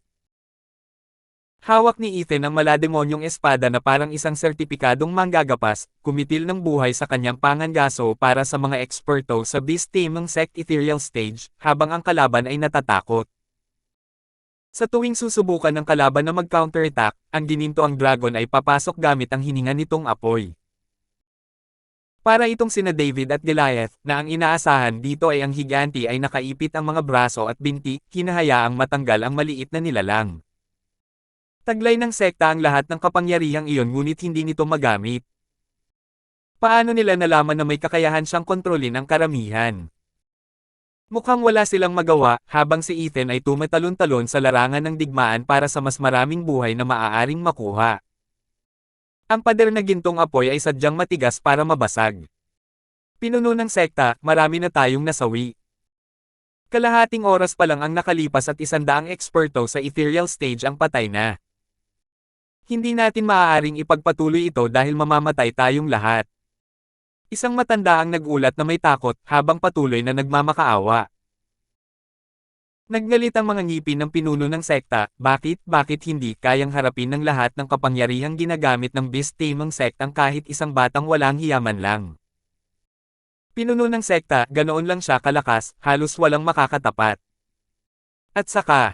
Hawak ni Ethan ang malademonyong espada na parang isang sertipikadong manggagapas, kumitil ng buhay sa kanyang pangangaso para sa mga eksperto sa Beast Taming Sect Ethereal Stage, habang ang kalaban ay natatakot. Sa tuwing susubukan ng kalaban na mag-counterattack, ang gininto ang dragon ay papasok gamit ang hininga nitong apoy. Para itong sina David at Goliath, na ang inaasahan dito ay ang higanti ay nakaipit ang mga braso at binti, hinahayaang matanggal ang maliit na nilalang. Taglay ng sekta ang lahat ng kapangyarihang iyon ngunit hindi nito magamit. Paano nila nalaman na may kakayahan siyang kontrolin ang karamihan? Mukhang wala silang magawa, habang si Ethan ay tumatalon-talon sa larangan ng digmaan para sa mas maraming buhay na maaaring makuha. Ang pader na gintong apoy ay sadyang matigas para mabasag. Pinuno ng sekta, marami na tayong nasawi. Kalahating oras pa lang ang nakalipas at 100 eksperto sa ethereal stage ang patay na. Hindi natin maaaring ipagpatuloy ito dahil mamamatay tayong lahat. Isang matanda ang nagulat na may takot habang patuloy na nagmamakaawa. Naggalit ang mga ngipin ng pinuno ng sekta, bakit hindi kayang harapin ng lahat ng kapangyarihang ginagamit ng beast-taming sektang kahit isang batang walang hiyaman lang. Pinuno ng sekta, ganoon lang siya kalakas, halos walang makakatapat. At saka,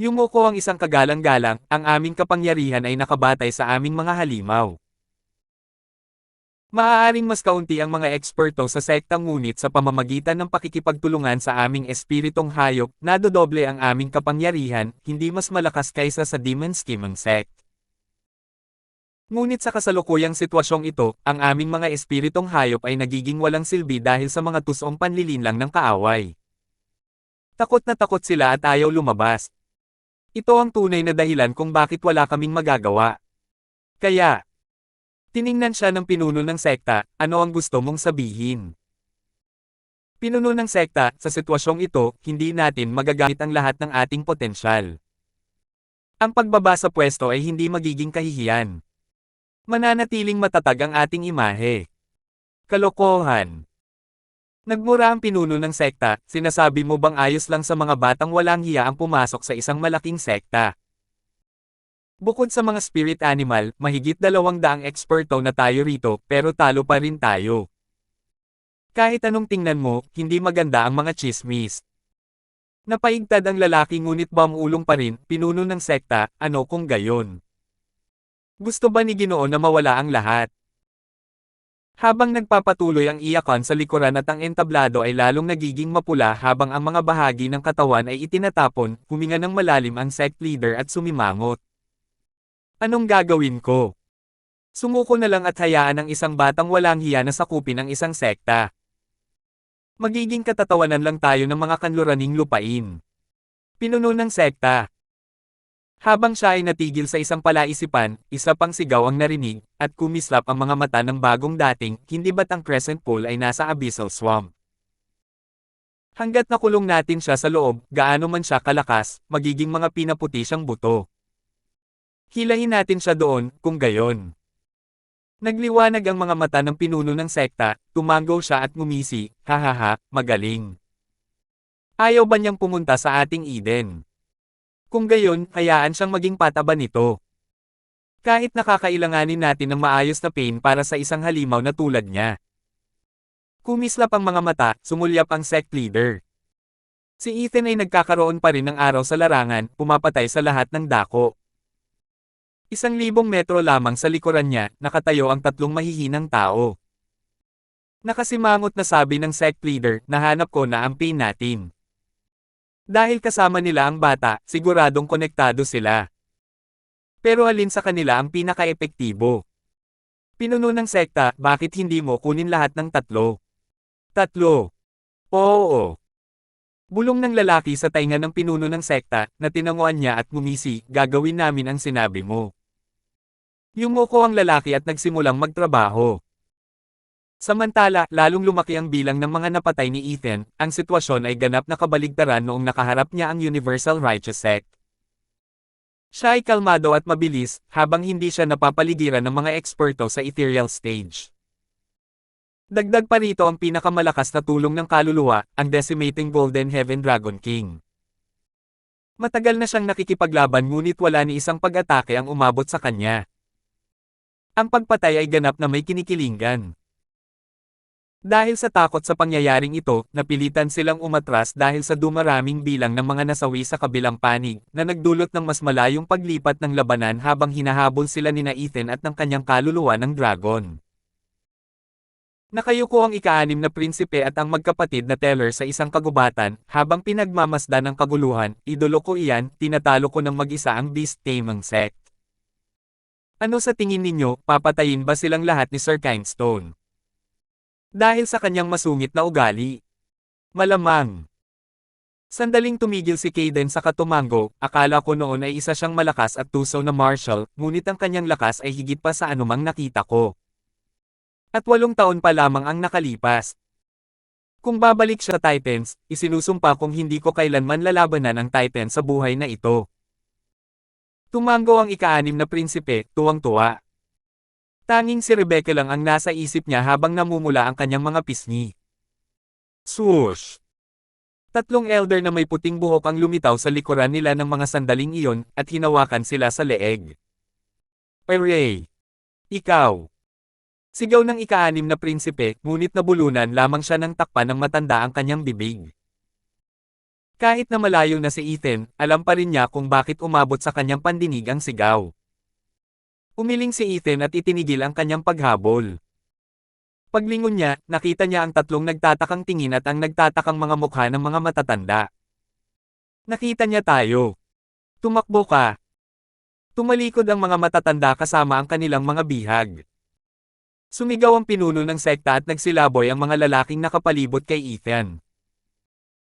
yumuko ang isang kagalang-galang, ang aming kapangyarihan ay nakabatay sa aming mga halimaw. Maaaring mas kaunti ang mga eksperto sa sekta ngunit sa pamamagitan ng pakikipagtulungan sa aming espiritong hayop, nadodoble ang aming kapangyarihan, hindi mas malakas kaysa sa demon scheming sect. Ngunit sa kasalukuyang sitwasyong ito, ang aming mga espiritong hayop ay nagiging walang silbi dahil sa mga tusong panlilinlang ng kaaway. Takot na takot sila at ayaw lumabas. Ito ang tunay na dahilan kung bakit wala kaming magagawa. Kaya, tiningnan siya ng pinuno ng sekta, ano ang gusto mong sabihin? Pinuno ng sekta, sa sitwasyong ito, hindi natin magagamit ang lahat ng ating potensyal. Ang pagbaba sa pwesto ay hindi magiging kahihiyan. Mananatiling matatag ang ating imahe. Kalokohan. Nagmura ang pinuno ng sekta, sinasabi mo bang ayos lang sa mga batang walang hiya ang pumasok sa isang malaking sekta? Bukod sa mga spirit animal, mahigit 200 eksperto na tayo rito, pero talo pa rin tayo. Kahit anong tingnan mo, hindi maganda ang mga chismis. Napaigtad ang lalaki ngunit bamulong pa rin, pinuno ng sekta, ano kung gayon? Gusto ba ni Ginoo na mawala ang lahat? Habang nagpapatuloy ang iyakan sa likuran at ang entablado ay lalong nagiging mapula habang ang mga bahagi ng katawan ay itinatapon, huminga ng malalim ang sect leader at sumimangot. Anong gagawin ko? Sumuko na lang at hayaan ang isang batang walang hiya na sakupin ang isang sekta. Magiging katatawanan lang tayo ng mga kanluraning lupain. Pinuno ng sekta. Habang siya ay natigil sa isang palaisipan, isa pang sigaw ang narinig, at kumislap ang mga mata ng bagong dating, hindi ba't ang crescent pool ay nasa abyssal swamp? Hanggat nakulong natin siya sa loob, gaano man siya kalakas, magiging mga pinaputi siyang buto. Hilahin natin siya doon, kung gayon. Nagliwanag ang mga mata ng pinuno ng sekta, tumango siya at ngumisi, hahaha, magaling. Ayaw ba niyang pumunta sa ating Eden? Kung gayon, hayaan siyang maging pataba nito. Kahit nakakailanganin natin ng maayos na pain para sa isang halimaw na tulad niya. Kumislap ang mga mata, sumulyap ang sect leader. Si Ethan ay nagkakaroon pa rin ng araw sa larangan, pumapatay sa lahat ng dako. 1,000 metro lamang sa likuran niya, nakatayo ang 3 mahihinang tao. Nakasimangot na sabi ng sect leader, nahanap ko na ang pain natin. Dahil kasama nila ang bata, siguradong konektado sila. Pero alin sa kanila ang pinaka-epektibo? Pinuno ng sekta, bakit hindi mo kunin lahat ng 3? 3. Oo. Bulong ng lalaki sa tainga ng pinuno ng sekta, na tinanguan niya at ngumisi, gagawin namin ang sinabi mo. Yumuko ang lalaki at nagsimulang magtrabaho. Samantala, lalong lumaki ang bilang ng mga napatay ni Ethan, ang sitwasyon ay ganap na kabaligtaran noong nakaharap niya ang Universal Righteous Sect. Siya ay kalmado at mabilis, habang hindi siya napapaligiran ng mga eksperto sa ethereal stage. Dagdag pa rito ang pinakamalakas na tulong ng kaluluwa, ang decimating Golden Heaven Dragon King. Matagal na siyang nakikipaglaban ngunit wala ni isang pag-atake ang umabot sa kanya. Ang pagpatay ay ganap na may kinikilingan. Dahil sa takot sa pangyayaring ito, napilitan silang umatras dahil sa dumaraming bilang ng mga nasawi sa kabilang panig, na nagdulot ng mas malayong paglipat ng labanan habang hinahabol sila nina Ethan at ng kanyang kaluluwa ng dragon. Nakayuko ang ika-6 na prinsipe at ang magkapatid na teller sa isang kagubatan, habang pinagmamasdan ng kaguluhan, idolo ko iyan, tinatalo ko ng mag-isa ang beast-taming sect. Ano sa tingin ninyo, papatayin ba silang lahat ni Sir Kindstone? Dahil sa kanyang masungit na ugali. Malamang. Sandaling tumigil si Kaden sa katumango, akala ko noon ay isa siyang malakas at tuso na martial, ngunit ang kanyang lakas ay higit pa sa anumang nakita ko. At 8 taon pa lamang ang nakalipas. Kung babalik siya sa Titans, isinusumpa kong hindi ko kailanman lalabanan ang Titan sa buhay na ito. Tumango ang ika-6 na prinsipe, tuwang-tuwa. Tanging si Rebecca lang ang nasa isip niya habang namumula ang kanyang mga pisngi. Swoosh! Tatlong elder na may puting buhok ang lumitaw sa likuran nila ng mga sandaling iyon at hinawakan sila sa leeg. Hooray! Ikaw! Sigaw ng ika-6 na prinsipe, ngunit nabulunan lamang siya ng takpan ng matanda ang kanyang bibig. Kahit na malayo na si Ethan, alam pa rin niya kung bakit umabot sa kanyang pandinig ang sigaw. Umiling si Ethan at itinigil ang kanyang paghabol. Paglingon niya, nakita niya ang tatlong nagtatakang tingin at ang nagtatakang mga mukha ng mga matatanda. Nakita niya tayo. Tumakbo ka. Tumalikod ang mga matatanda kasama ang kanilang mga bihag. Sumigaw ang pinuno ng sekta at nagsilaboy ang mga lalaking nakapalibot kay Ethan.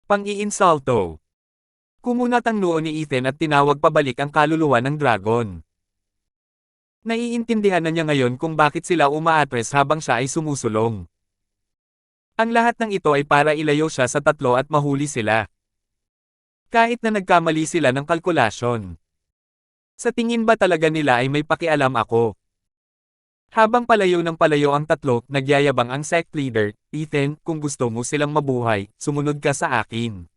Pang-iinsulto. Kumunat ang noo ni Ethan at tinawag pabalik ang kaluluwa ng dragon. Naiintindihan na niya ngayon kung bakit sila umaatres habang siya ay sumusulong. Ang lahat ng ito ay para ilayo siya sa tatlo at mahuli sila. Kahit na nagkamali sila ng kalkulasyon. Sa tingin ba talaga nila ay may pakialam ako? Habang palayo ng palayo ang tatlo, nagyayabang ang sect leader, Ethan, kung gusto mo silang mabuhay, sumunod ka sa akin.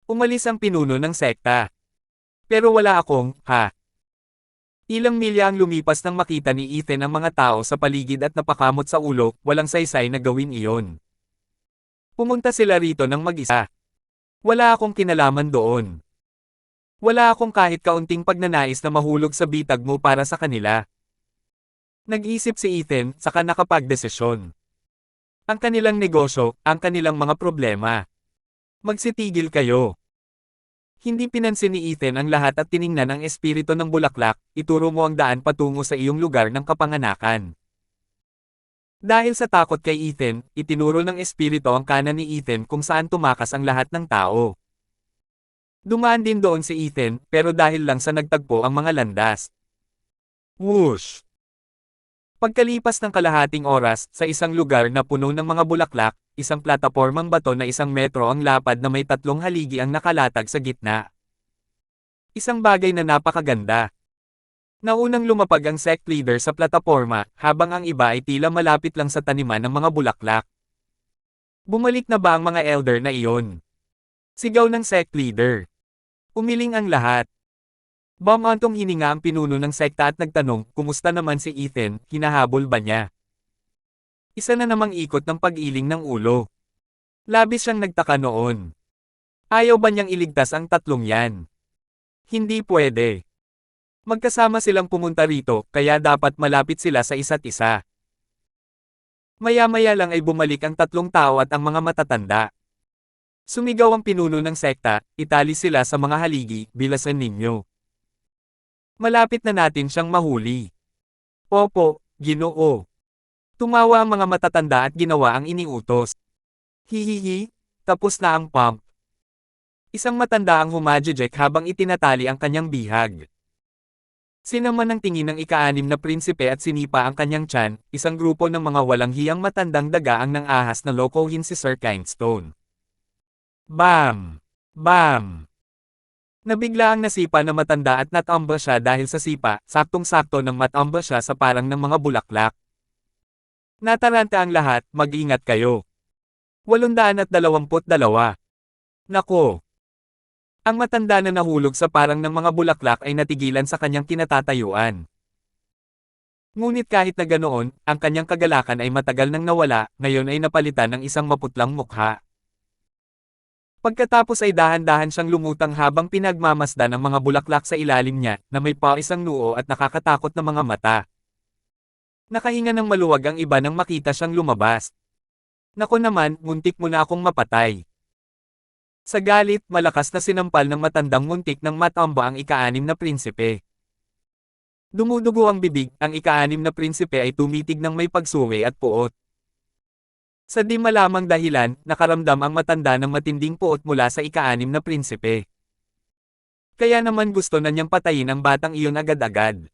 Umalis ang pinuno ng sekta. Pero wala akong, ha? Ilang milya ang lumipas nang makita ni Ethan ang mga tao sa paligid at napakamot sa ulo, walang saysay na gawin iyon. Pumunta sila rito ng mag-isa. Wala akong kinalaman doon. Wala akong kahit kaunting pagnanais na mahulog sa bitag mo para sa kanila. Nag-isip si Ethan, saka nakapagdesisyon. Ang kanilang negosyo, ang kanilang mga problema. Magsitigil kayo. Hindi pinansin ni Ethan ang lahat at tiningnan ang espiritu ng bulaklak, ituro mo ang daan patungo sa iyong lugar ng kapanganakan. Dahil sa takot kay Ethan, itinuro ng espiritu ang kanan ni Ethan kung saan tumakas ang lahat ng tao. Dumaan din doon si Ethan, pero dahil lang sa nagtagpo ang mga landas. Whoosh! Pagkalipas ng kalahating oras, sa isang lugar na puno ng mga bulaklak, isang platapormang bato na 1 metro ang lapad na may 3 haligi ang nakalatag sa gitna. Isang bagay na napakaganda. Naunang lumapag ang sect leader sa plataporma, habang ang iba ay tila malapit lang sa taniman ng mga bulaklak. Bumalik na ba ang mga elder na iyon? Sigaw ng sect leader. Umiling ang lahat. Bumantong hininga ang pinuno ng sekta at nagtanong, kumusta naman si Ethan, hinahabol ba niya? Isa na namang ikot ng pag-iling ng ulo. Labis siyang nagtaka noon. Ayaw ba niyang iligtas ang tatlong yan? Hindi pwede. Magkasama silang pumunta rito, kaya dapat malapit sila sa isa't isa. Maya-maya lang ay bumalik ang tatlong tao at ang mga matatanda. Sumigaw ang pinuno ng sekta, itali sila sa mga haligi, bilasan ninyo. Malapit na natin siyang mahuli. Opo, Ginoo. Tumawa ang mga matatanda at ginawa ang iniutos. Hihihi, tapos na ang pump. Isang matanda ang humajejek habang itinatali ang kanyang bihag. Sinaman ang tingin ng ika-6 na prinsipe at sinipa ang kanyang tiyan, isang grupo ng mga walang hiyang matandang dagaang ng ahas na lokohin si Sir Kindstone. Bam! Bam! Nabigla ang nasipa na matanda at natamba siya dahil sa sipa, saktong-sakto nang matamba siya sa parang ng mga bulaklak. Nataranta ang lahat, mag-ingat kayo. 822. Nako! Ang matanda na nahulog sa parang ng mga bulaklak ay natigilan sa kanyang kinatatayuan. Ngunit kahit na ganoon, ang kanyang kagalakan ay matagal nang nawala, ngayon ay napalitan ng isang maputlang mukha. Pagkatapos ay dahan-dahan siyang lumutang habang pinagmamasdan ang mga bulaklak sa ilalim niya, na may isang noo at nakakatakot na mga mata. Nakahinga ng maluwag ang iba nang makita siyang lumabas. Nako naman, muntik mo na akong mapatay. Sa galit, malakas na sinampal ng matandang muntik ng matamba ang ika-6 na prinsipe. Dumudugo ang bibig, ang ika-6 na prinsipe ay tumitig ng may pagsuwi at puot. Sa di malamang dahilan, nakaramdam ang matanda ng matinding puot mula sa ika-6 na prinsipe. Kaya naman gusto na niyang patayin ang batang iyon agad-agad.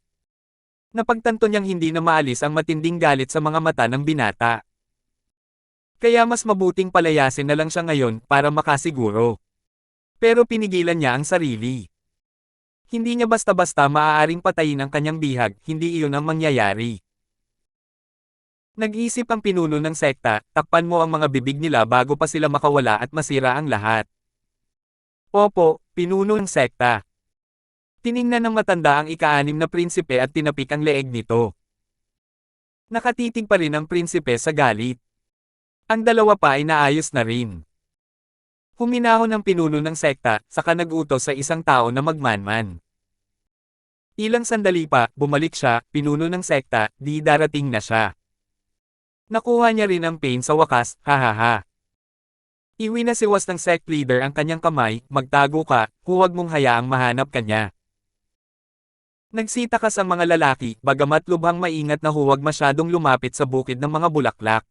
Napagtanto niyang hindi na maalis ang matinding galit sa mga mata ng binata. Kaya mas mabuting palayasin na lang siya ngayon para makasiguro. Pero pinigilan niya ang sarili. Hindi niya basta-basta maaaring patayin ang kanyang bihag, hindi iyon ang mangyayari. Nag-isip ang pinuno ng sekta, takpan mo ang mga bibig nila bago pa sila makawala at masira ang lahat. Opo, pinuno ng sekta. Tiningnan ng matanda ang ika-6 na prinsipe at tinapik ang leeg nito. Nakatitig pa rin ang prinsipe sa galit. Ang dalawa pa ay naayos na rin. Huminahon ang pinuno ng sekta, saka nag-utos sa isang tao na magmanman. Ilang sandali pa, bumalik siya, pinuno ng sekta, di darating na siya. Nakuha niya rin ang pain sa wakas, hahaha. Iwinasiwas ng sect leader ang kanyang kamay, magtago ka, huwag mong hayaang mahanap kanya. Nagsitakas ang mga lalaki, bagamat lubhang maingat na huwag masyadong lumapit sa bukid ng mga bulaklak.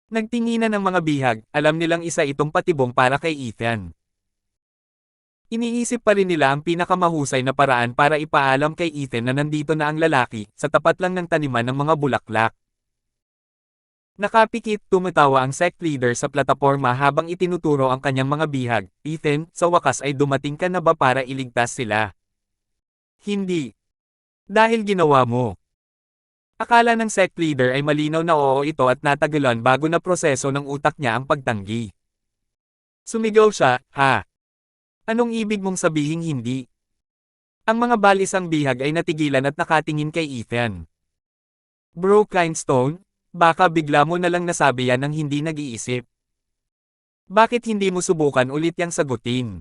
Nagtinginan ng mga bihag, alam nilang isa itong patibong para kay Ethan. Iniisip pa rin nila ang pinakamahusay na paraan para ipaalam kay Ethan na nandito na ang lalaki, sa tapat lang ng taniman ng mga bulaklak. Nakapikit, tumatawa ang sect leader sa plataporma habang itinuturo ang kanyang mga bihag. Ethan, sa wakas ay dumating ka na ba para iligtas sila? Hindi. Dahil ginawa mo. Akala ng sect leader ay malinaw na oo ito at natagalan bago na proseso ng utak niya ang pagtanggi. Sumigaw siya, ha? Anong ibig mong sabihing hindi? Ang mga balisang bihag ay natigilan at nakatingin kay Ethan. Bro Kindstone, baka bigla mo na lang nasabi yan ng hindi nag-iisip. Bakit hindi mo subukan ulit yang sagutin?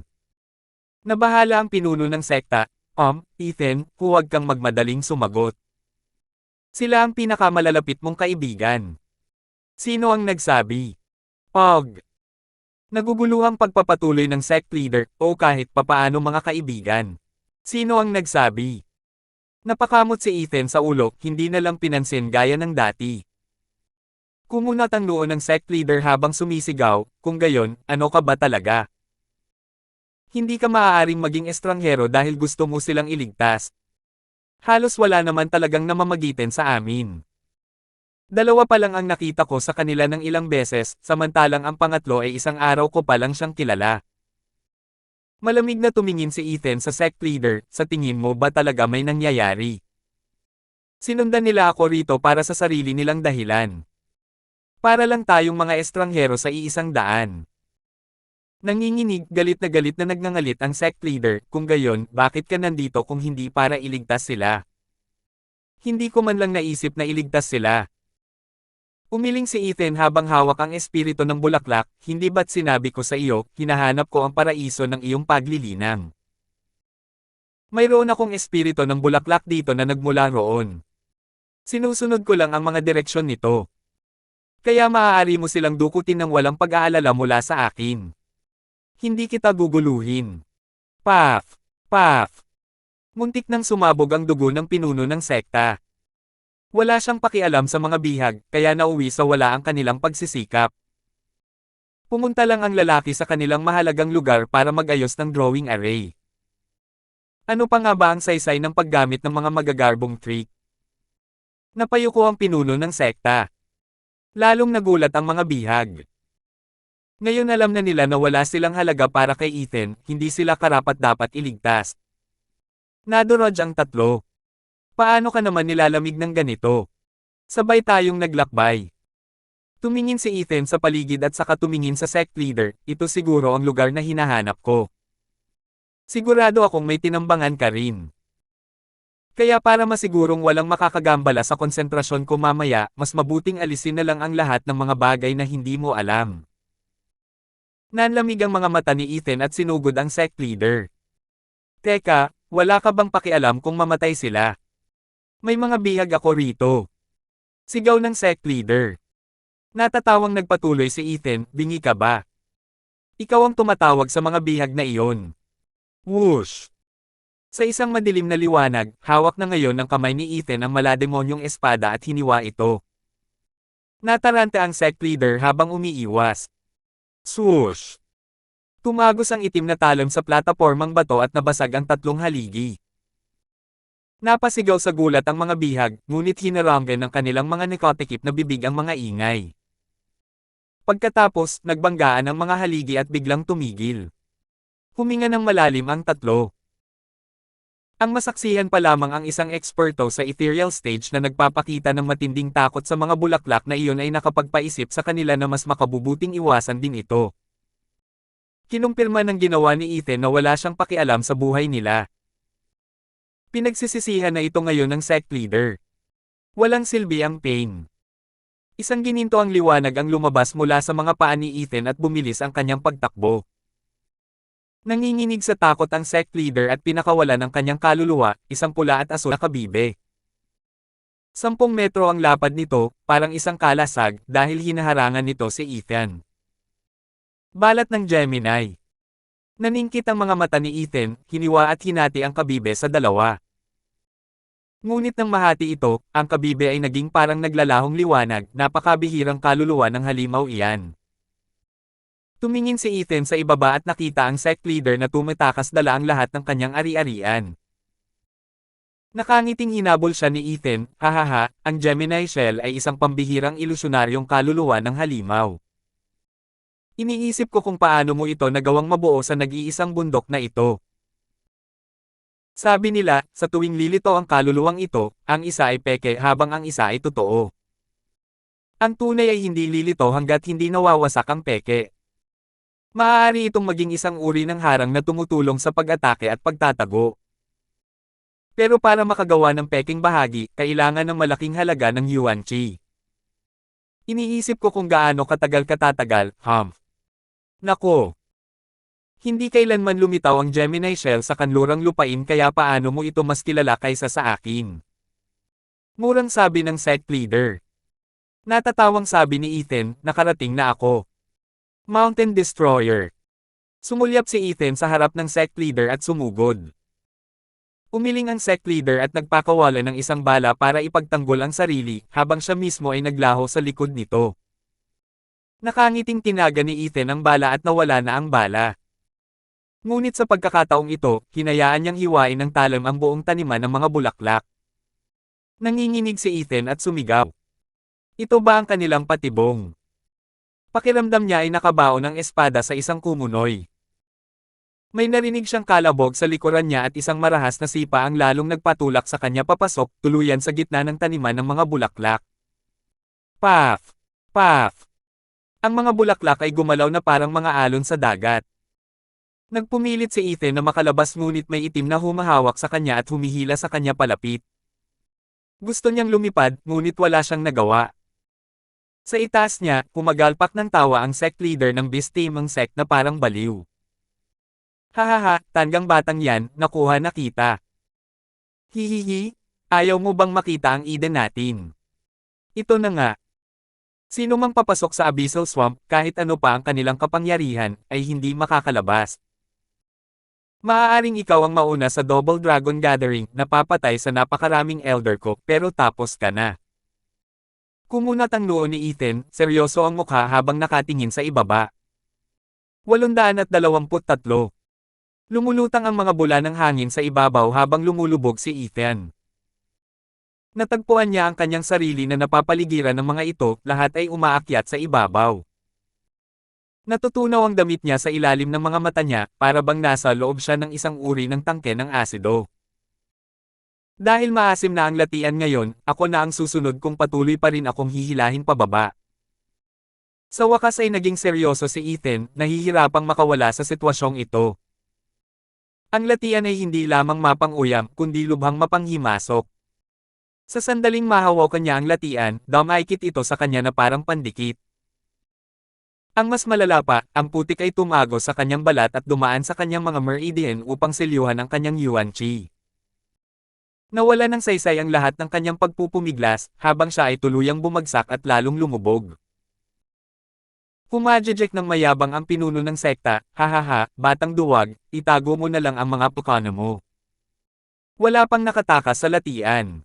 Nabahala ang pinuno ng sekta, Ethan, huwag kang magmadaling sumagot. Sila ang pinakamalalapit mong kaibigan. Sino ang nagsabi? Og. Naguguluhang pagpapatuloy ng sect leader, o kahit papaano mga kaibigan. Sino ang nagsabi? Napakamot si Ethan sa ulo, hindi na lang pinansin gaya ng dati. Kumunat ang noo ng sect leader habang sumisigaw, kung gayon, ano ka ba talaga? Hindi ka maaaring maging estranghero dahil gusto mo silang iligtas. Halos wala naman talagang namamagitan sa amin. Dalawa pa lang ang nakita ko sa kanila ng ilang beses, samantalang ang pangatlo ay isang araw ko pa lang siyang kilala. Malamig na tumingin si Ethan sa sect leader, sa tingin mo ba talaga may nangyayari? Sinundan nila ako rito para sa sarili nilang dahilan. Para lang tayong mga estranghero sa iisang daan. Nanginginig, galit na nagngangalit ang sect leader, kung gayon, bakit ka nandito kung hindi para iligtas sila? Hindi ko man lang naisip na iligtas sila. Umiling si Ethan habang hawak ang espiritu ng bulaklak, hindi ba't sinabi ko sa iyo, hinahanap ko ang paraiso ng iyong paglilinang. Mayroon akong espiritu ng bulaklak dito na nagmula roon. Sinusunod ko lang ang mga direksyon nito. Kaya maaari mo silang dukutin ng walang pag-aalala mula sa akin. Hindi kita guguluhin. Paf! Paf! Muntik nang sumabog ang dugo ng pinuno ng sekta. Wala siyang pakialam sa mga bihag, kaya nauwi sa wala ang kanilang pagsisikap. Pumunta lang ang lalaki sa kanilang mahalagang lugar para mag-ayos ng drawing array. Ano pa nga ba ang saysay ng paggamit ng mga magagarbong trick? Napayuko ang pinuno ng sekta. Lalong nagulat ang mga bihag. Ngayon alam na nila na wala silang halaga para kay Ethan, hindi sila karapat-dapat iligtas. Nadurog ang tatlo. Paano ka naman nilalamig ng ganito? Sabay tayong naglakbay. Tumingin si Ethan sa paligid at saka tumingin sa sect leader, ito siguro ang lugar na hinahanap ko. Sigurado akong may tinambangan ka rin. Kaya para masigurong walang makakagambala sa konsentrasyon ko mamaya, mas mabuting alisin na lang ang lahat ng mga bagay na hindi mo alam. Nanlamig ang mga mata ni Ethan at sinugod ang sect leader. Teka, wala ka bang pakialam kung mamatay sila? May mga bihag ako rito. Sigaw ng sect leader. Natatawang nagpatuloy si Ethan, bingi ka ba? Ikaw ang tumatawag sa mga bihag na iyon. Whoosh! Sa isang madilim na liwanag, hawak na ngayon ng kamay ni Ethan ang malademonyong espada at hiniwa ito. Nataranta ang sect leader habang umiiwas. Swoosh! Tumagos ang itim na talam sa platapormang bato at nabasag ang tatlong haligi. Napasigaw sa gulat ang mga bihag, ngunit hinaranggan ng kanilang mga nikotikip na bibig ang mga ingay. Pagkatapos, nagbanggaan ang mga haligi at biglang tumigil. Huminga ng malalim ang tatlo. Ang masaksihan pa lamang ang isang eksperto sa ethereal stage na nagpapakita ng matinding takot sa mga bulaklak na iyon ay nakapagpaisip sa kanila na mas makabubuting iwasan din ito. Kinumpirma ng ginawa ni Ethan na wala siyang pakialam sa buhay nila. Pinagsisisihan na ito ngayon ng sect leader. Walang silbi ang pain. Isang gininto ang liwanag ang lumabas mula sa mga paa ni Ethan at bumilis ang kanyang pagtakbo. Nanginginig sa takot ang sect leader at pinakawalan ng kanyang kaluluwa, isang pula at asul na kabibe. 10 metro ang lapad nito, parang isang kalasag, dahil hinaharangan nito si Ethan. Balat ng Gemini. Naningkit ang mga mata ni Ethan, hiniwa at hinati ang kabibe sa dalawa. Ngunit nang mahati ito, ang kabibe ay naging parang naglalahong liwanag, napakabihirang kaluluwa ng halimaw iyan. Tumingin si Ethan sa ibaba at nakita ang sect leader na tumatakas dala ang lahat ng kanyang ari-arian. Nakangiting hinabol siya ni Ethan, hahaha, ang Gemini Shell ay isang pambihirang ilusionaryong kaluluwa ng halimaw. Iniisip ko kung paano mo ito nagawang mabuo sa nag-iisang bundok na ito. Sabi nila, sa tuwing lilito ang kaluluwang ito, ang isa ay peke habang ang isa ay totoo. Ang tunay ay hindi lilito hanggat hindi nawawasak ang peke. Maaari itong maging isang uri ng harang na tumutulong sa pag-atake at pagtatago. Pero para makagawa ng peking bahagi, kailangan ng malaking halaga ng yuan chi. Iniisip ko kung gaano katatagal. Nako! Hindi kailanman lumitaw ang Gemini Shell sa kanlurang lupain kaya paano mo ito mas kilala kaysa sa akin? Murang sabi ng sect leader. Natatawang sabi ni Ethan, nakarating na ako. Mountain Destroyer. Sumulyap si Ethan sa harap ng sect leader at sumugod. Umiling ang sect leader at nagpakawala ng isang bala para ipagtanggol ang sarili, habang siya mismo ay naglaho sa likod nito. Nakangiting tinaga ni Ethan ang bala at nawala na ang bala. Ngunit sa pagkakataong ito, hinayaan niyang hiwain ng talam ang buong taniman ng mga bulaklak. Nanginginig si Ethan at sumigaw. Ito ba ang kanilang patibong? Pakiramdam niya ay nakabaon ng espada sa isang kumunoy. May narinig siyang kalabog sa likuran niya at isang marahas na sipa ang lalong nagpatulak sa kanya papasok, tuluyan sa gitna ng taniman ng mga bulaklak. Paf! Paf! Ang mga bulaklak ay gumalaw na parang mga alon sa dagat. Nagpumilit si Ethan na makalabas ngunit may itim na humahawak sa kanya at humihila sa kanya palapit. Gusto niyang lumipad, ngunit wala siyang nagawa. Sa itaas niya, pumagalpak ng tawa ang sect leader ng Bistamang sect na parang baliw. Hahaha, tanggang batang yan, nakuha na kita. Hihihi, ayaw mo bang makita ang Eden natin? Ito na nga. Sino mang papasok sa Abyssal Swamp, kahit ano pa ang kanilang kapangyarihan, ay hindi makakalabas. Maaaring ikaw ang mauna sa Double Dragon Gathering, napapatay sa napakaraming Elder ko, pero tapos ka na. Kumunat ang noo ni Ethan, seryoso ang mukha habang nakatingin sa ibaba. 823. Lumulutang ang mga bula ng hangin sa ibabaw habang lumulubog si Ethan. Natagpuan niya ang kanyang sarili na napapaligiran ng mga ito, lahat ay umaakyat sa ibabaw. Natutunaw ang damit niya sa ilalim ng mga mata niya, para bang nasa loob siya ng isang uri ng tangke ng asido. Dahil maasim na ang latian ngayon, ako na ang susunod kung patuloy pa rin akong hihilahin pababa. Sa wakas ay naging seryoso si Ethan, nahihirapang makawala sa sitwasyong ito. Ang latian ay hindi lamang mapang-uyam, kundi lubhang mapanghimasok. Sa sandaling mahawakan niya ang latian, dumaikit ito sa kanya na parang pandikit. Ang mas malala pa, ang putik ay tumago sa kanyang balat at dumaan sa kanyang mga meridian upang selyuhan ang kanyang yuan chi. Nawala ng saysay ang lahat ng kanyang pagpupumiglas, habang siya ay tuluyang bumagsak at lalong lumubog. Pumadjejek ng mayabang ang pinuno ng sekta, hahaha, batang duwag, itago mo na lang ang mga pukana mo. Wala pang nakatakas sa latian.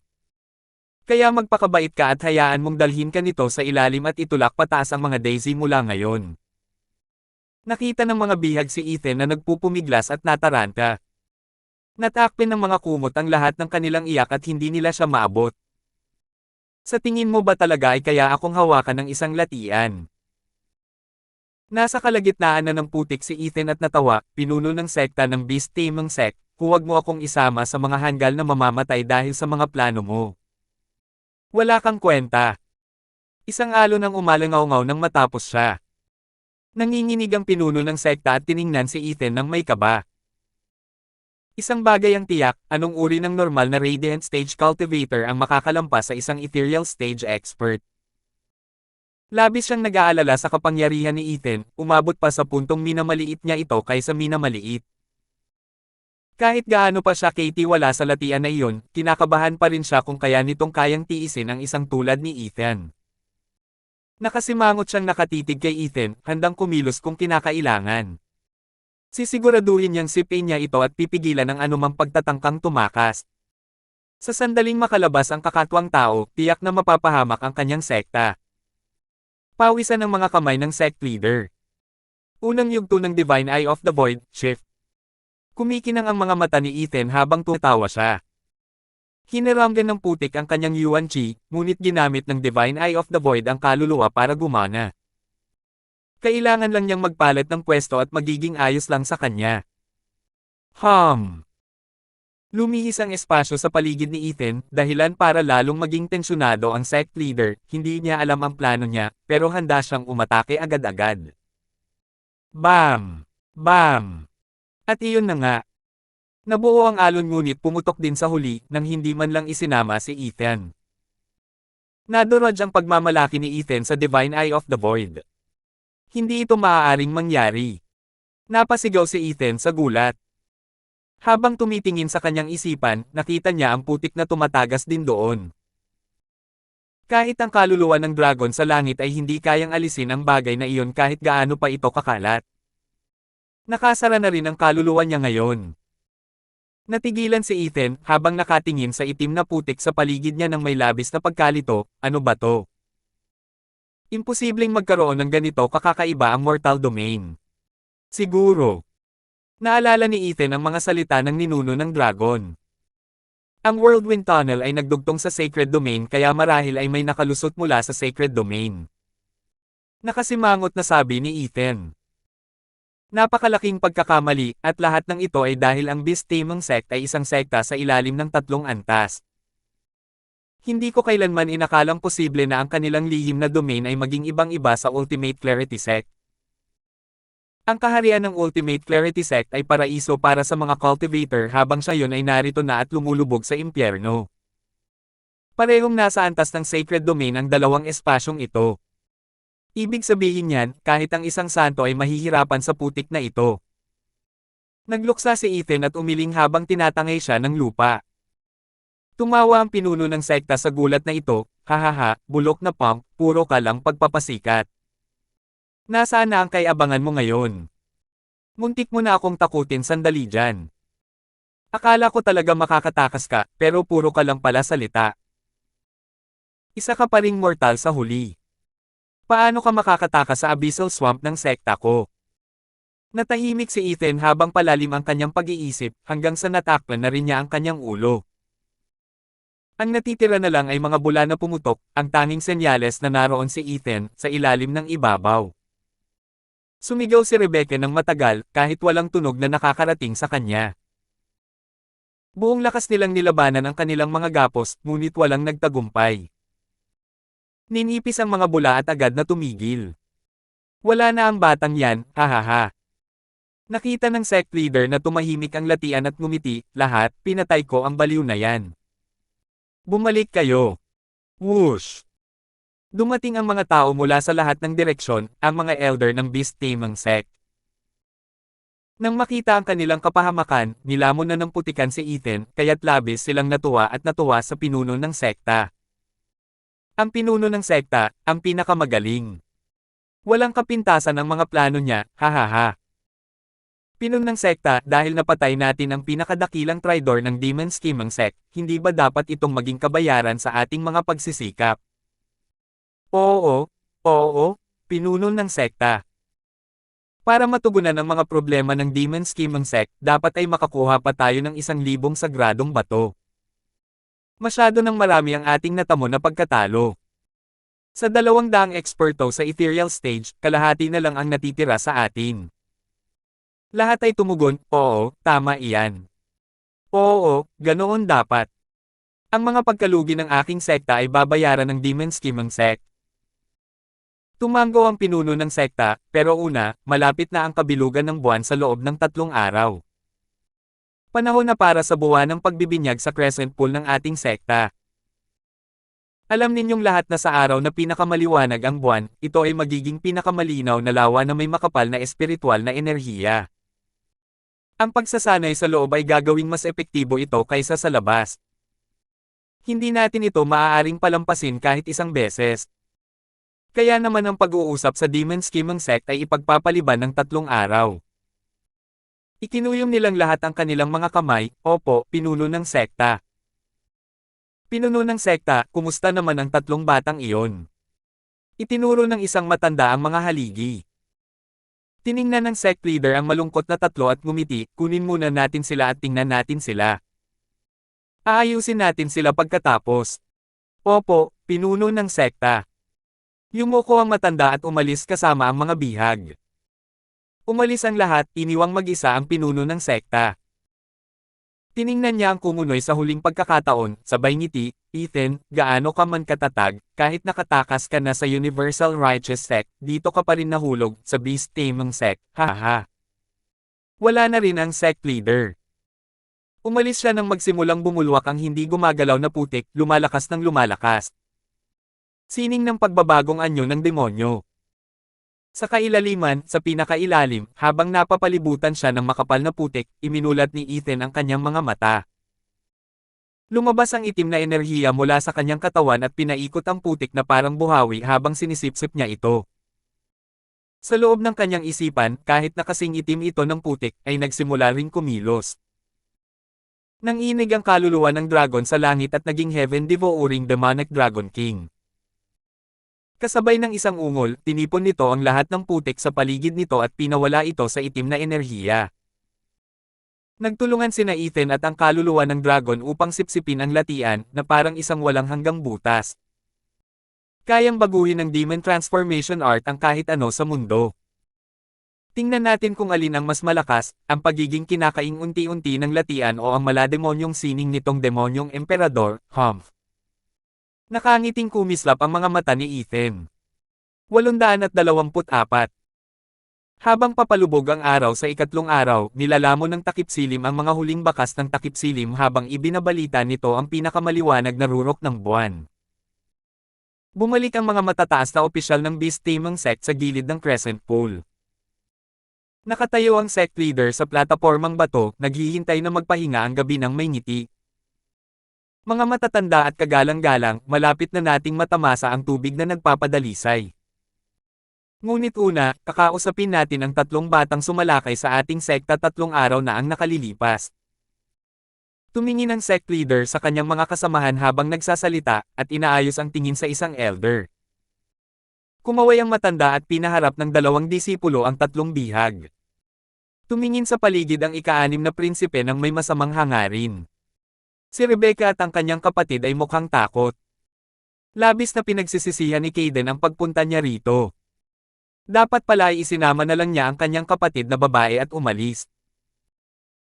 Kaya magpakabait ka at hayaan mong dalhin ka nito sa ilalim at itulak pataas ang mga daisy mula ngayon. Nakita ng mga bihag si Ethan na nagpupumiglas at nataranta. Natakpin ng mga kumot ang lahat ng kanilang iyak at hindi nila siya maabot. Sa tingin mo ba talaga ay kaya akong hawakan ng isang latian? Nasa kalagitnaan na ng putik si Ethan at natawa, pinuno ng sekta ng Beast Taming Sect, huwag mo akong isama sa mga hanggal na mamamatay dahil sa mga plano mo. Wala kang kwenta. Isang alon ang umalangaw-ngaw nang matapos siya. Nanginginig ang pinuno ng sekta at tiningnan si Ethan ng may kaba. Isang bagay ang tiyak, anong uri ng normal na Radiant Stage Cultivator ang makakalampas sa isang Ethereal Stage Expert? Labis siyang nag-aalala sa kapangyarihan ni Ethan, umabot pa sa puntong minamaliit niya ito kaysa minamaliit. Kahit gaano pa siya katiwala sa latian na iyon, kinakabahan pa rin siya kung kaya nitong kayang tiisin ang isang tulad ni Ethan. Nakasimangot siyang nakatitig kay Ethan, handang kumilos kung kinakailangan. Sisiguraduhin niyang sipin niya ito at pipigilan ang anumang pagtatangkang tumakas. Sa sandaling makalabas ang kakatwang tao, tiyak na mapapahamak ang kanyang sekta. Pawisan ng mga kamay ng sect leader. Unang yugto ng Divine Eye of the Void, shift. Kumikinang ang mga mata ni Ethan habang tumatawa siya. Hiniramgan ng putik ang kanyang Yuan Chi, ngunit ginamit ng Divine Eye of the Void ang kaluluwa para gumana. Kailangan lang niyang magpalit ng pwesto at magiging ayos lang sa kanya. Lumihis ang espasyo sa paligid ni Ethan, dahilan para lalong maging tensyonado ang sect leader, hindi niya alam ang plano niya, pero handa siyang umatake agad-agad. Bam! Bam! At iyon na nga. Nabuo ang alon ngunit pumutok din sa huli, nang hindi man lang isinama si Ethan. Naduraj ang pagmamalaki ni Ethan sa Divine Eye of the Void. Hindi ito maaaring mangyari. Napasigaw si Ethan sa gulat. Habang tumitingin sa kanyang isipan, nakita niya ang putik na tumatagas din doon. Kahit ang kaluluwa ng dragon sa langit ay hindi kayang alisin ang bagay na iyon kahit gaano pa ito kakalat. Nakasara na rin ang kaluluwa niya ngayon. Natigilan si Ethan habang nakatingin sa itim na putik sa paligid niya ng may labis na pagkalito, ano ba to? Imposibleng magkaroon ng ganito kakakaiba ang mortal domain. Siguro. Naalala ni Ethan ang mga salita ng ninuno ng dragon. Ang Whirlwind Tunnel ay nagdugtong sa Sacred Domain kaya marahil ay may nakalusot mula sa Sacred Domain. Nakasimangot na sabi ni Ethan. Napakalaking pagkakamali, at lahat ng ito ay dahil ang Beast Taming Sect ay isang sekta sa ilalim ng 3 antas. Hindi ko kailanman inakalang posible na ang kanilang lihim na domain ay maging ibang-iba sa Ultimate Clarity Sect. Ang kaharian ng Ultimate Clarity Sect ay paraiso para sa mga cultivator habang siya yon ay narito na at lumulubog sa impyerno. Parehong nasa antas ng Sacred Domain ang dalawang espasyong ito. Ibig sabihin niyan, kahit ang isang santo ay mahihirapan sa putik na ito. Nagluksa si Ethan at umiling habang tinatangay siya ng lupa. Tumawa ang pinuno ng sekta sa gulat na ito, hahaha, bulok na punk, puro ka lang pagpapasikat. Nasaan na ang kay-abangan mo ngayon? Muntik mo na akong takutin sandali dyan. Akala ko talaga makakatakas ka, pero puro ka lang pala salita. Isa ka pa ring mortal sa huli. Paano ka makakatakas sa abyssal swamp ng sekta ko? Natahimik si Ethan habang palalim ang kanyang pag-iisip, hanggang sa natakpan na rin niya ang kanyang ulo. Ang natitira na lang ay mga bula na pumutok, ang tanging senyales na naroon si Ethan, sa ilalim ng ibabaw. Sumigaw si Rebecca ng matagal, kahit walang tunog na nakakarating sa kanya. Buong lakas nilang nilabanan ang kanilang mga gapos, ngunit walang nagtagumpay. Ninipis ang mga bula at agad na tumigil. Wala na ang batang yan, hahaha. Nakita ng sect leader na tumahimik ang latian at ngumiti, lahat, pinatay ko ang baliw na yan. Bumalik kayo. Whoosh! Dumating ang mga tao mula sa lahat ng direksyon, ang mga elder ng Beast Taming Sect. Nang makita ang kanilang kapahamakan, nilamon na ng putikan si Ethan, kaya't labis silang natuwa sa pinuno ng sekta. Ang pinuno ng sekta, ang pinakamagaling. Walang kapintasan ang mga plano niya, hahaha. Pinuno ng sekta, dahil napatay natin ang pinakadakilang traidor ng Demon Scheming Sect, hindi ba dapat itong maging kabayaran sa ating mga pagsisikap? Oo, pinuno ng sekta. Para matugunan ang mga problema ng Demon Scheming Sect, dapat ay makakuha pa tayo ng 1,000 sagradong bato. Masyado nang marami ang ating natamo na pagkatalo. Sa 200 eksperto sa ethereal stage, kalahati na lang ang natitira sa atin. Lahat ay tumugon, oo, tama iyan. Oo, ganoon dapat. Ang mga pagkalugi ng aking sekta ay babayaran ng Demon Scheming Sect. Tumango ang pinuno ng sekta, pero una, malapit na ang kabilugan ng buwan sa loob ng 3 araw. Panahon na para sa buwan ng pagbibinyag sa crescent pool ng ating sekta. Alam ninyong lahat na sa araw na pinakamaliwanag ang buwan, ito ay magiging pinakamalinaw na lawa na may makapal na espiritual na enerhiya. Ang pagsasanay sa loob ay gagawing mas epektibo ito kaysa sa labas. Hindi natin ito maaaring palampasin kahit isang beses. Kaya naman ang pag-uusap sa Demon Scheming Sect ay ipagpapaliban ng 3 araw. Ikinuyom nilang lahat ang kanilang mga kamay, opo, pinuno ng sekta. Pinuno ng sekta, kumusta naman ang 3 batang iyon? Itinuro ng isang matanda ang mga haligi. Tiningnan ng sect leader ang malungkot na 3 at ngumiti, kunin muna natin sila at tingnan natin sila. Aayusin natin sila pagkatapos. Opo, pinuno ng sekta. Yumuko ang matanda at umalis kasama ang mga bihag. Umalis ang lahat, iniwang mag-isa ang pinuno ng sekta. Tiningnan niya ang kumunoy sa huling pagkakataon, sabay ngiti, Ethan, gaano ka man katatag, kahit nakatakas ka na sa Universal Righteous Sect, dito ka pa rin nahulog, sa Beast Taming Sect, haha. Wala na rin ang sect leader. Umalis siya nang magsimulang bumulwak ang hindi gumagalaw na putik, lumalakas ng lumalakas. Sining ng pagbabagong anyo ng demonyo. Sa kailaliman, sa pinakailalim, habang napapalibutan siya ng makapal na putik, iminulat ni Ethan ang kanyang mga mata. Lumabas ang itim na enerhiya mula sa kanyang katawan at pinaikot ang putik na parang buhawi habang sinisipsip niya ito. Sa loob ng kanyang isipan, kahit na kasing itim ito ng putik, ay nagsimula ring kumilos. Nanginig ang kaluluwa ng dragon sa langit at naging heaven devouring demonic dragon king. Kasabay ng isang ungol, tinipon nito ang lahat ng putik sa paligid nito at pinawala ito sa itim na enerhiya. Nagtulungan sina Ethan at ang kaluluwa ng dragon upang sipsipin ang latian na parang isang walang hanggang butas. Kayang baguhin ng demon transformation art ang kahit ano sa mundo. Tingnan natin kung alin ang mas malakas, ang pagiging kinakaing unti-unti ng latian o ang malademonyong sining nitong demonyong emperador, Humph. Nakangiting kumislap ang mga mata ni Ethan. 824. Habang papalubog ang araw sa 3 araw, nilalamon ng takipsilim ang mga huling bakas ng takipsilim habang ibinabalita nito ang pinakamaliwanag na rurok ng buwan. Bumalik ang mga matataas na opisyal ng Beast Taming Sect sa gilid ng Crescent Pool. Nakatayo ang sect leader sa platapormang bato, naghihintay na magpahinga ang gabi ng may ngiti. Mga matatanda at kagalang-galang, malapit na nating matamasa ang tubig na nagpapadalisay. Ngunit una, kakausapin natin ang 3 batang sumalakay sa ating sekta 3 araw na ang nakalilipas. Tumingin ang sect leader sa kanyang mga kasamahan habang nagsasalita, at inaayos ang tingin sa isang elder. Kumaway ang matanda at pinaharap ng 2 disipulo ang 3 bihag. Tumingin sa paligid ang ika-6 na prinsipe ng may masamang hangarin. Si Rebecca at ang kanyang kapatid ay mukhang takot. Labis na pinagsisisihan ni Kaden ang pagpunta niya rito. Dapat pala ay isinama na lang niya ang kanyang kapatid na babae at umalis.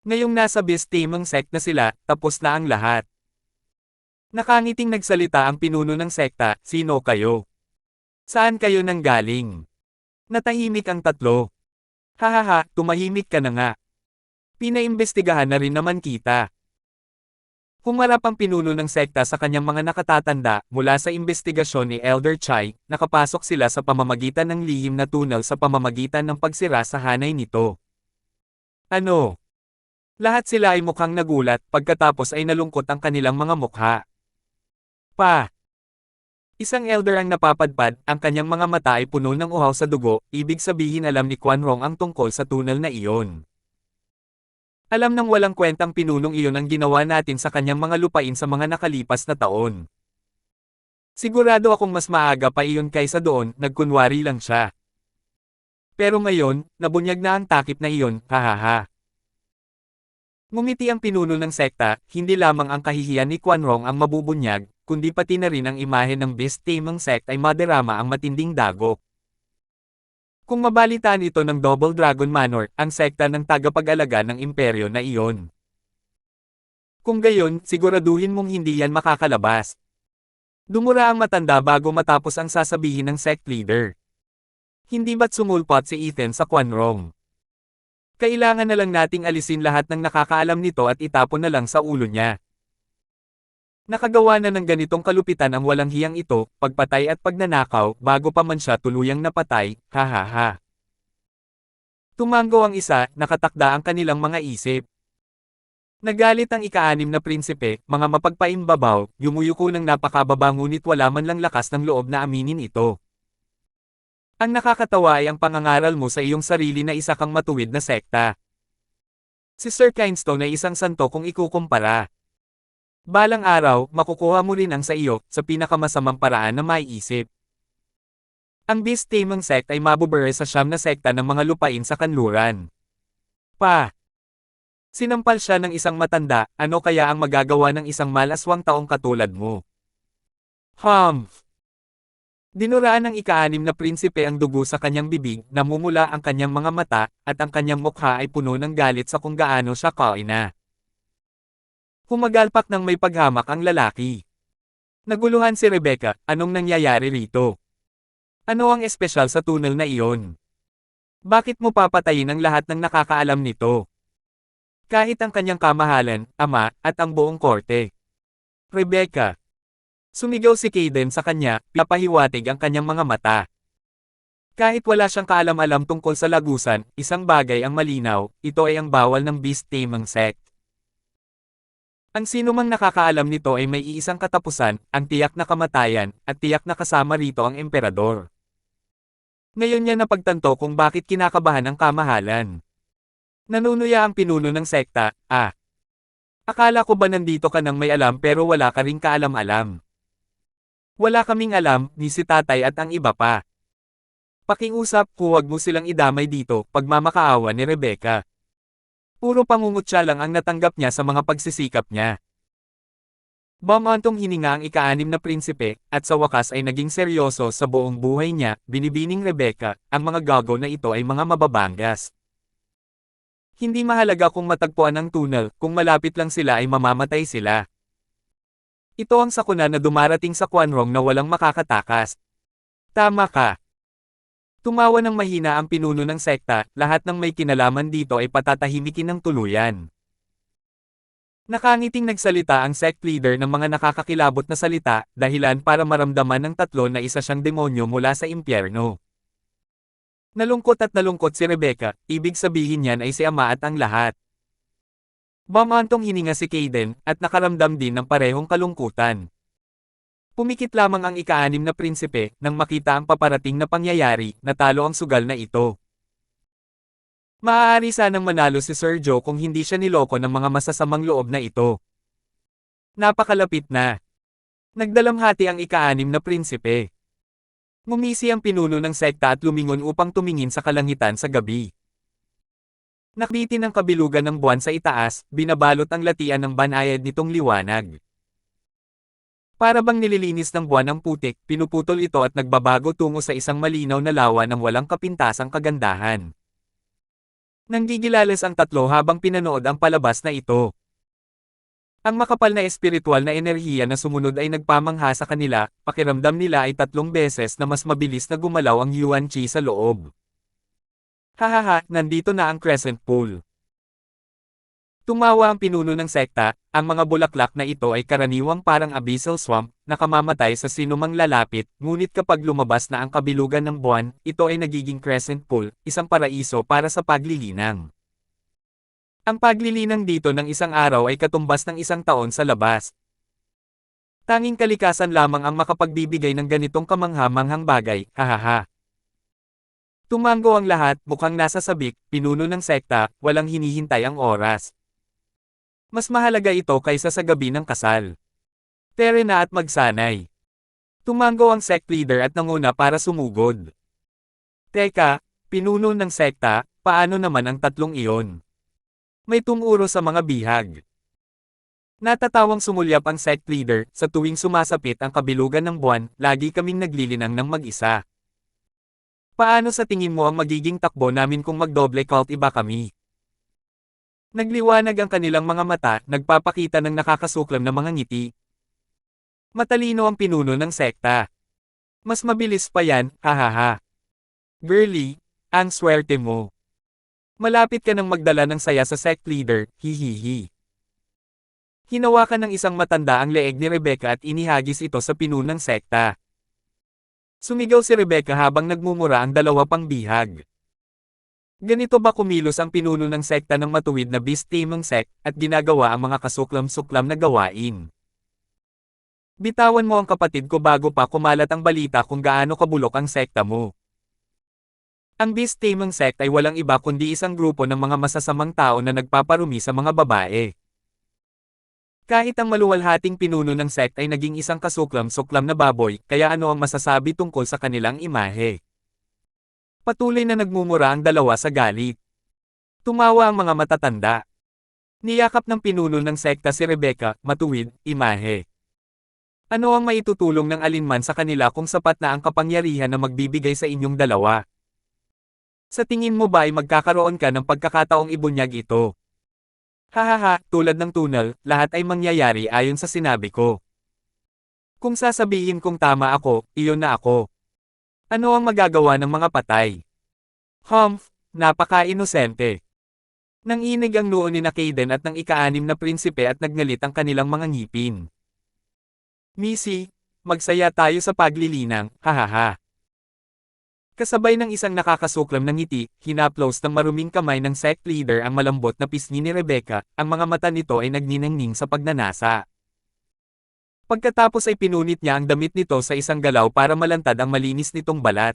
Ngayong nasa Beast Taming Sect na sila, tapos na ang lahat. Nakangiting nagsalita ang pinuno ng sekta, sino kayo? Saan kayo nanggaling? Natahimik ang 3. Hahaha, tumahimik ka na nga. Pinaimbestigahan na rin naman kita. Humarap ang pinuno ng sekta sa kanyang mga nakatatanda, mula sa imbestigasyon ni Elder Chai, nakapasok sila sa pamamagitan ng lihim na tunnel sa pamamagitan ng pagsira sa hanay nito. Ano? Lahat sila ay mukhang nagulat, pagkatapos ay nalungkot ang kanilang mga mukha. Isang elder ang napapadpad, ang kanyang mga mata ay puno ng uhaw sa dugo, ibig sabihin alam ni Quan Rong ang tungkol sa tunnel na iyon. Alam ng walang kwentang pinunong iyon ang ginawa natin sa kanyang mga lupain sa mga nakalipas na taon. Sigurado akong mas maaga pa iyon kaysa doon, nagkunwari lang siya. Pero ngayon, nabunyag na ang takip na iyon, hahaha. Ngumiti ang pinuno ng sekta, hindi lamang ang kahihiyan ni Quan Rong ang mabubunyag, kundi pati na rin ang imahe ng Beast Taming Sect ay madarama ang matinding dagok. Kung mabalitaan ito ng Double Dragon Manor, ang sekta ng tagapag-alaga ng imperyo na iyon. Kung gayon, siguraduhin mong hindi yan makakalabas. Dumura ang matanda bago matapos ang sasabihin ng sect leader. Hindi ba't sumulpot si Ethan sa Quanrong? Kailangan na lang nating alisin lahat ng nakakaalam nito at itapon na lang sa ulo niya. Nakagawa na ng ganitong kalupitan ang walang hiyang ito, pagpatay at pagnanakaw, bago pa man siya tuluyang napatay, hahaha. Tumango ang isa, nakatakda ang kanilang mga isip. Nagalit ang ika-6 na prinsipe, mga mapagpaimbabaw, yumuyuko ng napakababa ngunit wala man lang lakas ng loob na aminin ito. Ang nakakatawa ay ang pangangaral mo sa iyong sarili na isa kang matuwid na sekta. Si Sir Kinestone ay isang santo kung ikukumpara. Balang araw, makukuha mo rin ang sa iyo, sa pinakamasamang paraan na maiisip. Ang Beast Taming Sect ay mabubure sa 9 na sekta ng mga lupain sa kanluran. Sinampal siya ng isang matanda, ano kaya ang magagawa ng isang malaswang taong katulad mo? Dinuraan ng ika-6 na prinsipe ang dugo sa kanyang bibig, namumula ang kanyang mga mata, at ang kanyang mukha ay puno ng galit sa kung gaano siya kaina. Humagalpak ng may paghamak ang lalaki. Naguluhan si Rebecca, anong nangyayari rito? Ano ang espesyal sa tunnel na iyon? Bakit mo papatayin ang lahat ng nakakaalam nito? Kahit ang kanyang kamahalan, ama, at ang buong korte. Rebecca. Sumigaw si Caden sa kanya, pinapahiwatig ang kanyang mga mata. Kahit wala siyang kaalam-alam tungkol sa lagusan, isang bagay ang malinaw, ito ay ang bawal ng Beast Taming Sect. Ang sinumang nakakaalam nito ay may iisang katapusan, ang tiyak na kamatayan, at tiyak na kasama rito ang emperador. Ngayon niya napagtanto kung bakit kinakabahan ang kamahalan. Nanunuya ang pinuno ng sekta, Akala ko ba nandito ka nang may alam pero wala ka ring kaalam-alam? Wala kaming alam, ni si tatay at ang iba pa. Pakiusap, huwag mo silang idamay dito, pagmamakaawa ni Rebecca. Puro pangungutya lang ang natanggap niya sa mga pagsisikap niya. Bumantong hininga ang ika-6 na prinsipe, at sa wakas ay naging seryoso sa buong buhay niya, binibining Rebecca, ang mga gago na ito ay mga mababangas. Hindi mahalaga kung matagpuan ang tunnel, kung malapit lang sila ay mamamatay sila. Ito ang sakuna na dumarating sa Quanrong na walang makakatakas. Tama ka. Tumawa ng mahina ang pinuno ng sekta, lahat ng may kinalaman dito ay patatahimikin ng tuluyan. Nakangiting nagsalita ang sect leader ng mga nakakakilabot na salita, dahilan para maramdaman ng tatlo na isa siyang demonyo mula sa impyerno. Nalungkot si Rebecca, ibig sabihin niyan ay si ama at ang lahat. Bumantong hininga si Caden, at nakaramdam din ng parehong kalungkutan. Pumikit lamang ang ika-6 na prinsipe, nang makita ang paparating na pangyayari, natalo ang sugal na ito. Maaari sanang manalo si Sir Joe kung hindi siya niloko ng mga masasamang loob na ito. Napakalapit na. Nagdalamhati ang ika-6 na prinsipe. Ngumisi ang pinuno ng sekta at lumingon upang tumingin sa kalangitan sa gabi. Nakbitin ang kabilugan ng buwan sa itaas, binabalot ang latian ng banayad nitong liwanag. Para bang nililinis ng buwan ang putik, pinuputol ito at nagbabago tungo sa isang malinaw na lawa ng walang kapintasang kagandahan. Nanggigilales ang tatlo habang pinanood ang palabas na ito. Ang makapal na espiritual na enerhiya na sumunod ay nagpamangha sa kanila, pakiramdam nila ay 3 beses na mas mabilis na gumalaw ang Yuan Qi sa loob. Hahaha, nandito na ang Crescent Pool. Tumawa ang pinuno ng sekta, ang mga bulaklak na ito ay karaniwang parang abyssal swamp, nakamamatay sa sinumang lalapit, ngunit kapag lumabas na ang kabilugan ng buwan, ito ay nagiging Crescent Pool, isang paraiso para sa paglilinang. Ang paglilinang dito ng isang araw ay katumbas ng 1 taon sa labas. Tanging kalikasan lamang ang makapagbibigay ng ganitong kamangha-manghang bagay, hahaha. Tumango ang lahat, mukhang nasa sabik, pinuno ng sekta, walang hinihintay ang oras. Mas mahalaga ito kaysa sa gabi ng kasal. Tere na at magsanay. Tumango ang sect leader at nanguna para sumugod. Teka, pinuno ng sekta, paano naman ang tatlong iyon? May tumuro sa mga bihag. Natatawang sumulyap ang sect leader, sa tuwing sumasapit ang kabilugan ng buwan, lagi kaming naglilinang ng mag-isa. Paano sa tingin mo ang magiging takbo namin kung magdoble cult iba kami? Nagliwanag ang kanilang mga mata, nagpapakita ng nakakasuklam na mga ngiti. Matalino ang pinuno ng sekta. Mas mabilis pa yan, hahaha. Girly, ang swerte mo. Malapit ka nang magdala ng saya sa sect leader, hihihi. Hinawakan ng isang matanda ang leeg ni Rebecca at inihagis ito sa pinunong sekta. Sumigaw si Rebecca habang nagmumura ang dalawa pang bihag. Ganito ba kumilos ang pinuno ng sekta ng matuwid na Beast Taming Sect at ginagawa ang mga kasuklam-suklam na gawain? Bitawan mo ang kapatid ko bago pa kumalat ang balita kung gaano kabulok ang sekta mo. Ang Beast Taming Sect ay walang iba kundi isang grupo ng mga masasamang tao na nagpaparumi sa mga babae. Kahit ang maluwalhating pinuno ng sect ay naging isang kasuklam-suklam na baboy, kaya ano ang masasabi tungkol sa kanilang imahe? Patuloy na nagmumura ang dalawa sa galit. Tumawa ang mga matatanda. Niyakap ng pinuno ng sekta si Rebecca, matuwid, imahe. Ano ang maitutulong ng alinman sa kanila kung sapat na ang kapangyarihan na magbibigay sa inyong dalawa? Sa tingin mo ba ay magkakaroon ka ng pagkakataong ibunyag ito? Hahaha, tulad ng tunnel, lahat ay mangyayari ayon sa sinabi ko. Kung sasabihin kong tama ako, iyon na ako. Ano ang magagawa ng mga patay? Humph, napaka-inosente. Nanginig ang noo ni Kaden at ng ika-6 na prinsipe at nagngalit ang kanilang mga ngipin. Missy, magsaya tayo sa paglilinang, hahaha. Kasabay ng isang nakakasuklam na ngiti, hinaplos ng maruming kamay ng sect leader ang malambot na pisngi ni Rebecca, ang mga mata nito ay nagniningning sa pagnanasa. Pagkatapos ay pinunit niya ang damit nito sa isang galaw para malantad ang malinis nitong balat.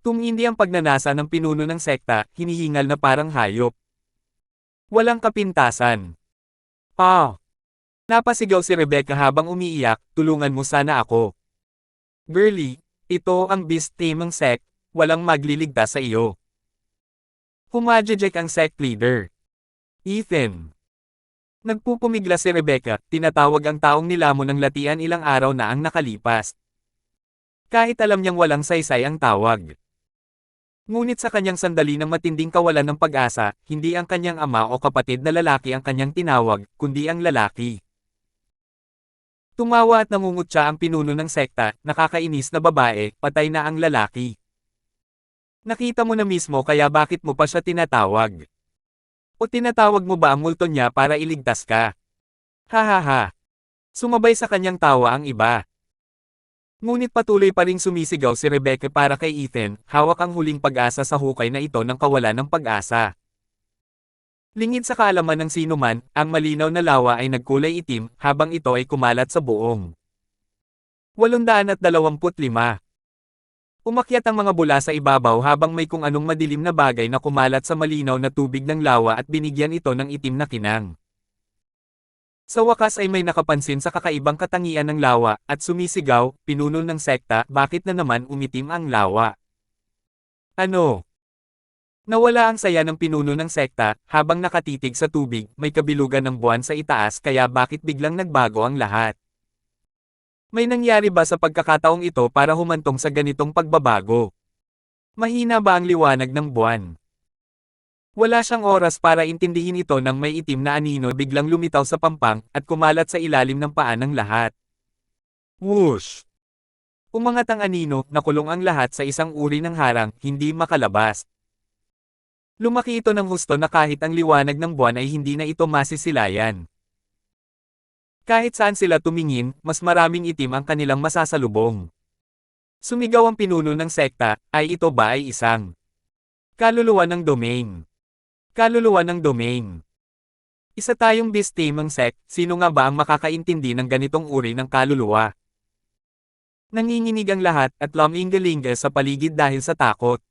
Tumindi ang pagnanasa ng pinuno ng sekta, hinihingal na parang hayop. Walang kapintasan. Ah! Napasigaw si Rebecca habang umiiyak, tulungan mo sana ako. Girly, ito ang Beast Taming Sect, walang magliligtas sa iyo. Humajejek ang sect leader. Ethan. Nagpupumigla si Rebecca, tinatawag ang taong nilamon ng latian ilang araw na ang nakalipas. Kahit alam niyang walang saysay ang tawag. Ngunit sa kanyang sandali ng matinding kawalan ng pag-asa, hindi ang kanyang ama o kapatid na lalaki ang kanyang tinawag, kundi ang lalaki. Tumawa at nangungutya ang pinuno ng sekta, nakakainis na babae, patay na ang lalaki. Nakita mo na mismo kaya bakit mo pa siya tinatawag? O tinatawag mo ba ang multo niya para iligtas ka? Hahaha. Sumabay sa kanyang tawa ang iba. Ngunit patuloy pa ring sumisigaw si Rebecca para kay Ethan, hawak ang huling pag-asa sa hukay na ito ng kawalan ng pag-asa. Lingid sa kaalaman ng sinuman, ang malinaw na lawa ay nagkulay itim, habang ito ay kumalat sa buong 825. Umakyat ang mga bula sa ibabaw habang may kung anong madilim na bagay na kumalat sa malinaw na tubig ng lawa at binigyan ito ng itim na kinang. Sa wakas ay may nakapansin sa kakaibang katangian ng lawa, at sumisigaw, pinuno ng sekta, bakit na naman umitim ang lawa? Ano? Nawala ang saya ng pinuno ng sekta, habang nakatitig sa tubig, may kabilugan ng buwan sa itaas kaya bakit biglang nagbago ang lahat? May nangyari ba sa pagkakataong ito para humantong sa ganitong pagbabago? Mahina ba ang liwanag ng buwan? Wala siyang oras para intindihin ito nang may itim na anino biglang lumitaw sa pampang, at kumalat sa ilalim ng paa ng lahat. Whoosh! Umangat ang anino, nakulong ang lahat sa isang uri ng harang, hindi makalabas. Lumaki ito ng husto na kahit ang liwanag ng buwan ay hindi na ito masisilayan. Kahit saan sila tumingin, mas maraming itim ang kanilang masasalubong. Sumigaw ang pinuno ng sekta, ay ito ba ay isang kaluluwa ng domain? Kaluluwa ng domain. Isa tayong Beast Taming Sect, sino nga ba ang makakaintindi ng ganitong uri ng kaluluwa? Nanginginig ang lahat at luminggalinga sa paligid dahil sa takot.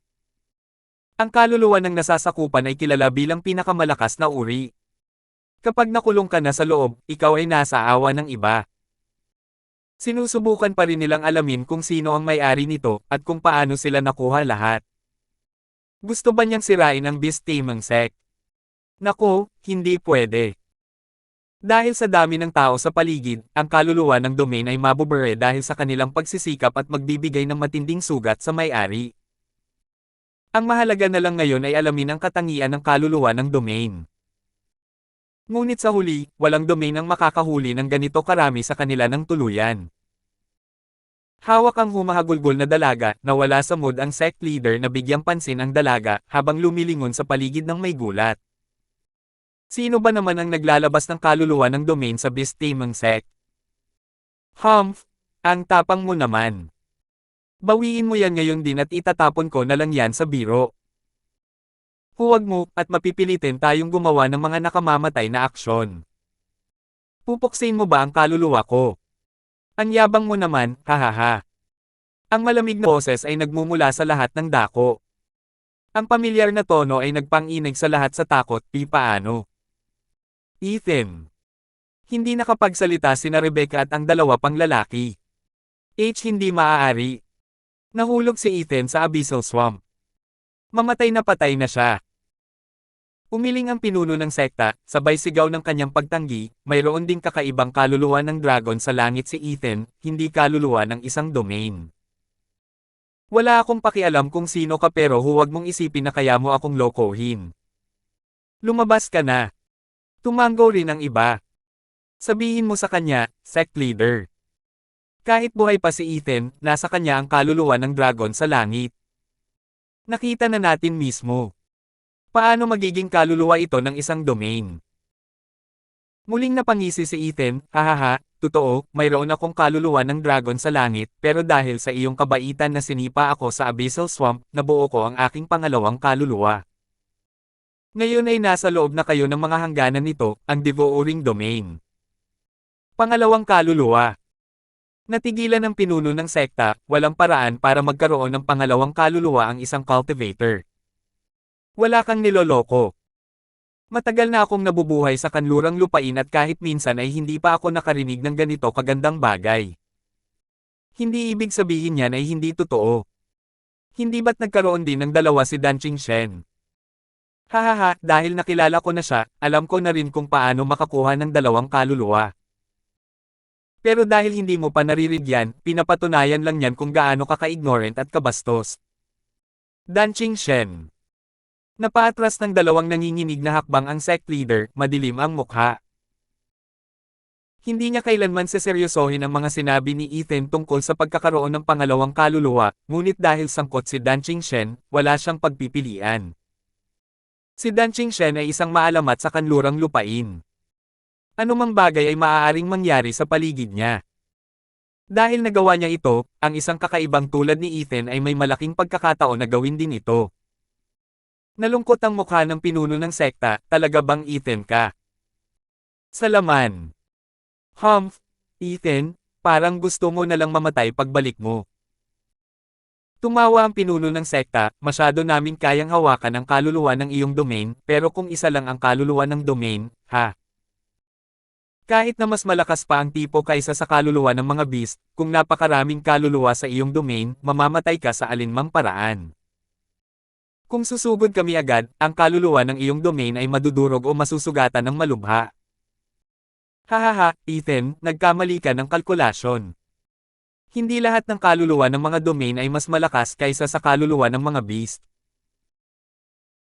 Ang kaluluwa ng nasasakupan ay kilala bilang pinakamalakas na uri. Kapag nakulong ka na sa loob, ikaw ay nasa awa ng iba. Sinusubukan pa rin nilang alamin kung sino ang may-ari nito, at kung paano sila nakuha lahat. Gusto ba niyang sirain ang Beast Taming Sect? Naku, hindi pwede. Dahil sa dami ng tao sa paligid, ang kaluluwa ng domain ay mabubure dahil sa kanilang pagsisikap at magbibigay ng matinding sugat sa may-ari. Ang mahalaga na lang ngayon ay alamin ang katangian ng kaluluwa ng domain. Ngunit sa huli, walang domain ang makakahuli ng ganito karami sa kanila ng tuluyan. Hawak ang humahagulgol na dalaga, nawala sa mood ang sect leader na bigyang pansin ang dalaga, habang lumilingon sa paligid ng may gulat. Sino ba naman ang naglalabas ng kaluluwa ng domain sa Beast Taming Sect? Humph! Ang tapang mo naman. Bawiin mo yan ngayon din at itatapon ko na lang yan sa biro. Huwag mo, at mapipilitin tayong gumawa ng mga nakamamatay na aksyon. Pupuksin mo ba ang kaluluwa ko? Ang yabang mo naman, hahaha. Ang malamig na boses ay nagmumula sa lahat ng dako. Ang pamilyar na tono ay nagpanginig sa lahat sa takot, paano? Ethan. Hindi nakapagsalita sina Rebecca at ang dalawa pang lalaki. Hindi maaari. Nahulog si Ethan sa Abyssal Swamp. Mamatay na patay na siya. Umiling ang pinuno ng sekta, sabay sigaw ng kanyang pagtanggi, mayroon ding kakaibang kaluluwa ng dragon sa langit si Ethan, hindi kaluluwa ng isang domain. Wala akong pakialam kung sino ka pero huwag mong isipin na kaya mo akong lokohin. Lumabas ka na. Tumango rin ang iba. Sabihin mo sa kanya, sect leader. Kahit buhay pa si Ethan, nasa kanya ang kaluluwa ng dragon sa langit. Nakita na natin mismo. Paano magiging kaluluwa ito ng isang domain? Muling napangisi si Ethan, hahaha, totoo, mayroon akong kaluluwa ng dragon sa langit, pero dahil sa iyong kabaitan na sinipa ako sa Abyssal Swamp, nabuo ko ang aking pangalawang kaluluwa. Ngayon ay nasa loob na kayo ng mga hangganan nito, ang Devouring Domain. Pangalawang kaluluwa. Natigilan ng pinuno ng sekta, walang paraan para magkaroon ng pangalawang kaluluwa ang isang cultivator. Wala kang niloloko. Matagal na akong nabubuhay sa kanlurang lupain at kahit minsan ay hindi pa ako nakarinig ng ganito kagandang bagay. Hindi ibig sabihin yan ay hindi totoo. Hindi ba't nagkaroon din ng dalawa si Danqing Shen? Hahaha, dahil nakilala ko na siya, alam ko na rin kung paano makakuha ng dalawang kaluluwa. Pero dahil hindi mo pa naririnig yan, pinapatunayan lang yan kung gaano ka ka-ignorant at kabastos. Danqing Shen. Napaatras ng dalawang nanginginig na hakbang ang sect leader, madilim ang mukha. Hindi niya kailanman seseryosohin ang mga sinabi ni Ethan tungkol sa pagkakaroon ng pangalawang kaluluwa, ngunit dahil sangkot si Danqing Shen, wala siyang pagpipilian. Si Danqing Shen ay isang maalamat sa kanlurang lupain. Anumang bagay ay maaaring mangyari sa paligid niya. Dahil nagawa niya ito, ang isang kakaibang tulad ni Ethan ay may malaking pagkakataon na gawin din ito. Nalungkot ang mukha ng pinuno ng sekta, talaga bang Ethan ka? Sa laman. Humph, Ethan, parang gusto mo na lang mamatay pagbalik mo. Tumawa ang pinuno ng sekta, masyado namin kayang hawakan ang kaluluwa ng iyong domain, pero kung isa lang ang kaluluwa ng domain, ha? Kahit na mas malakas pa ang tipo kaysa sa kaluluwa ng mga beast, kung napakaraming kaluluwa sa iyong domain, mamamatay ka sa alinmang paraan. Kung susugod kami agad, ang kaluluwa ng iyong domain ay madudurog o masusugatan ng malubha. Hahaha, Ethan, nagkamali ka ng kalkulasyon. Hindi lahat ng kaluluwa ng mga domain ay mas malakas kaysa sa kaluluwa ng mga beast.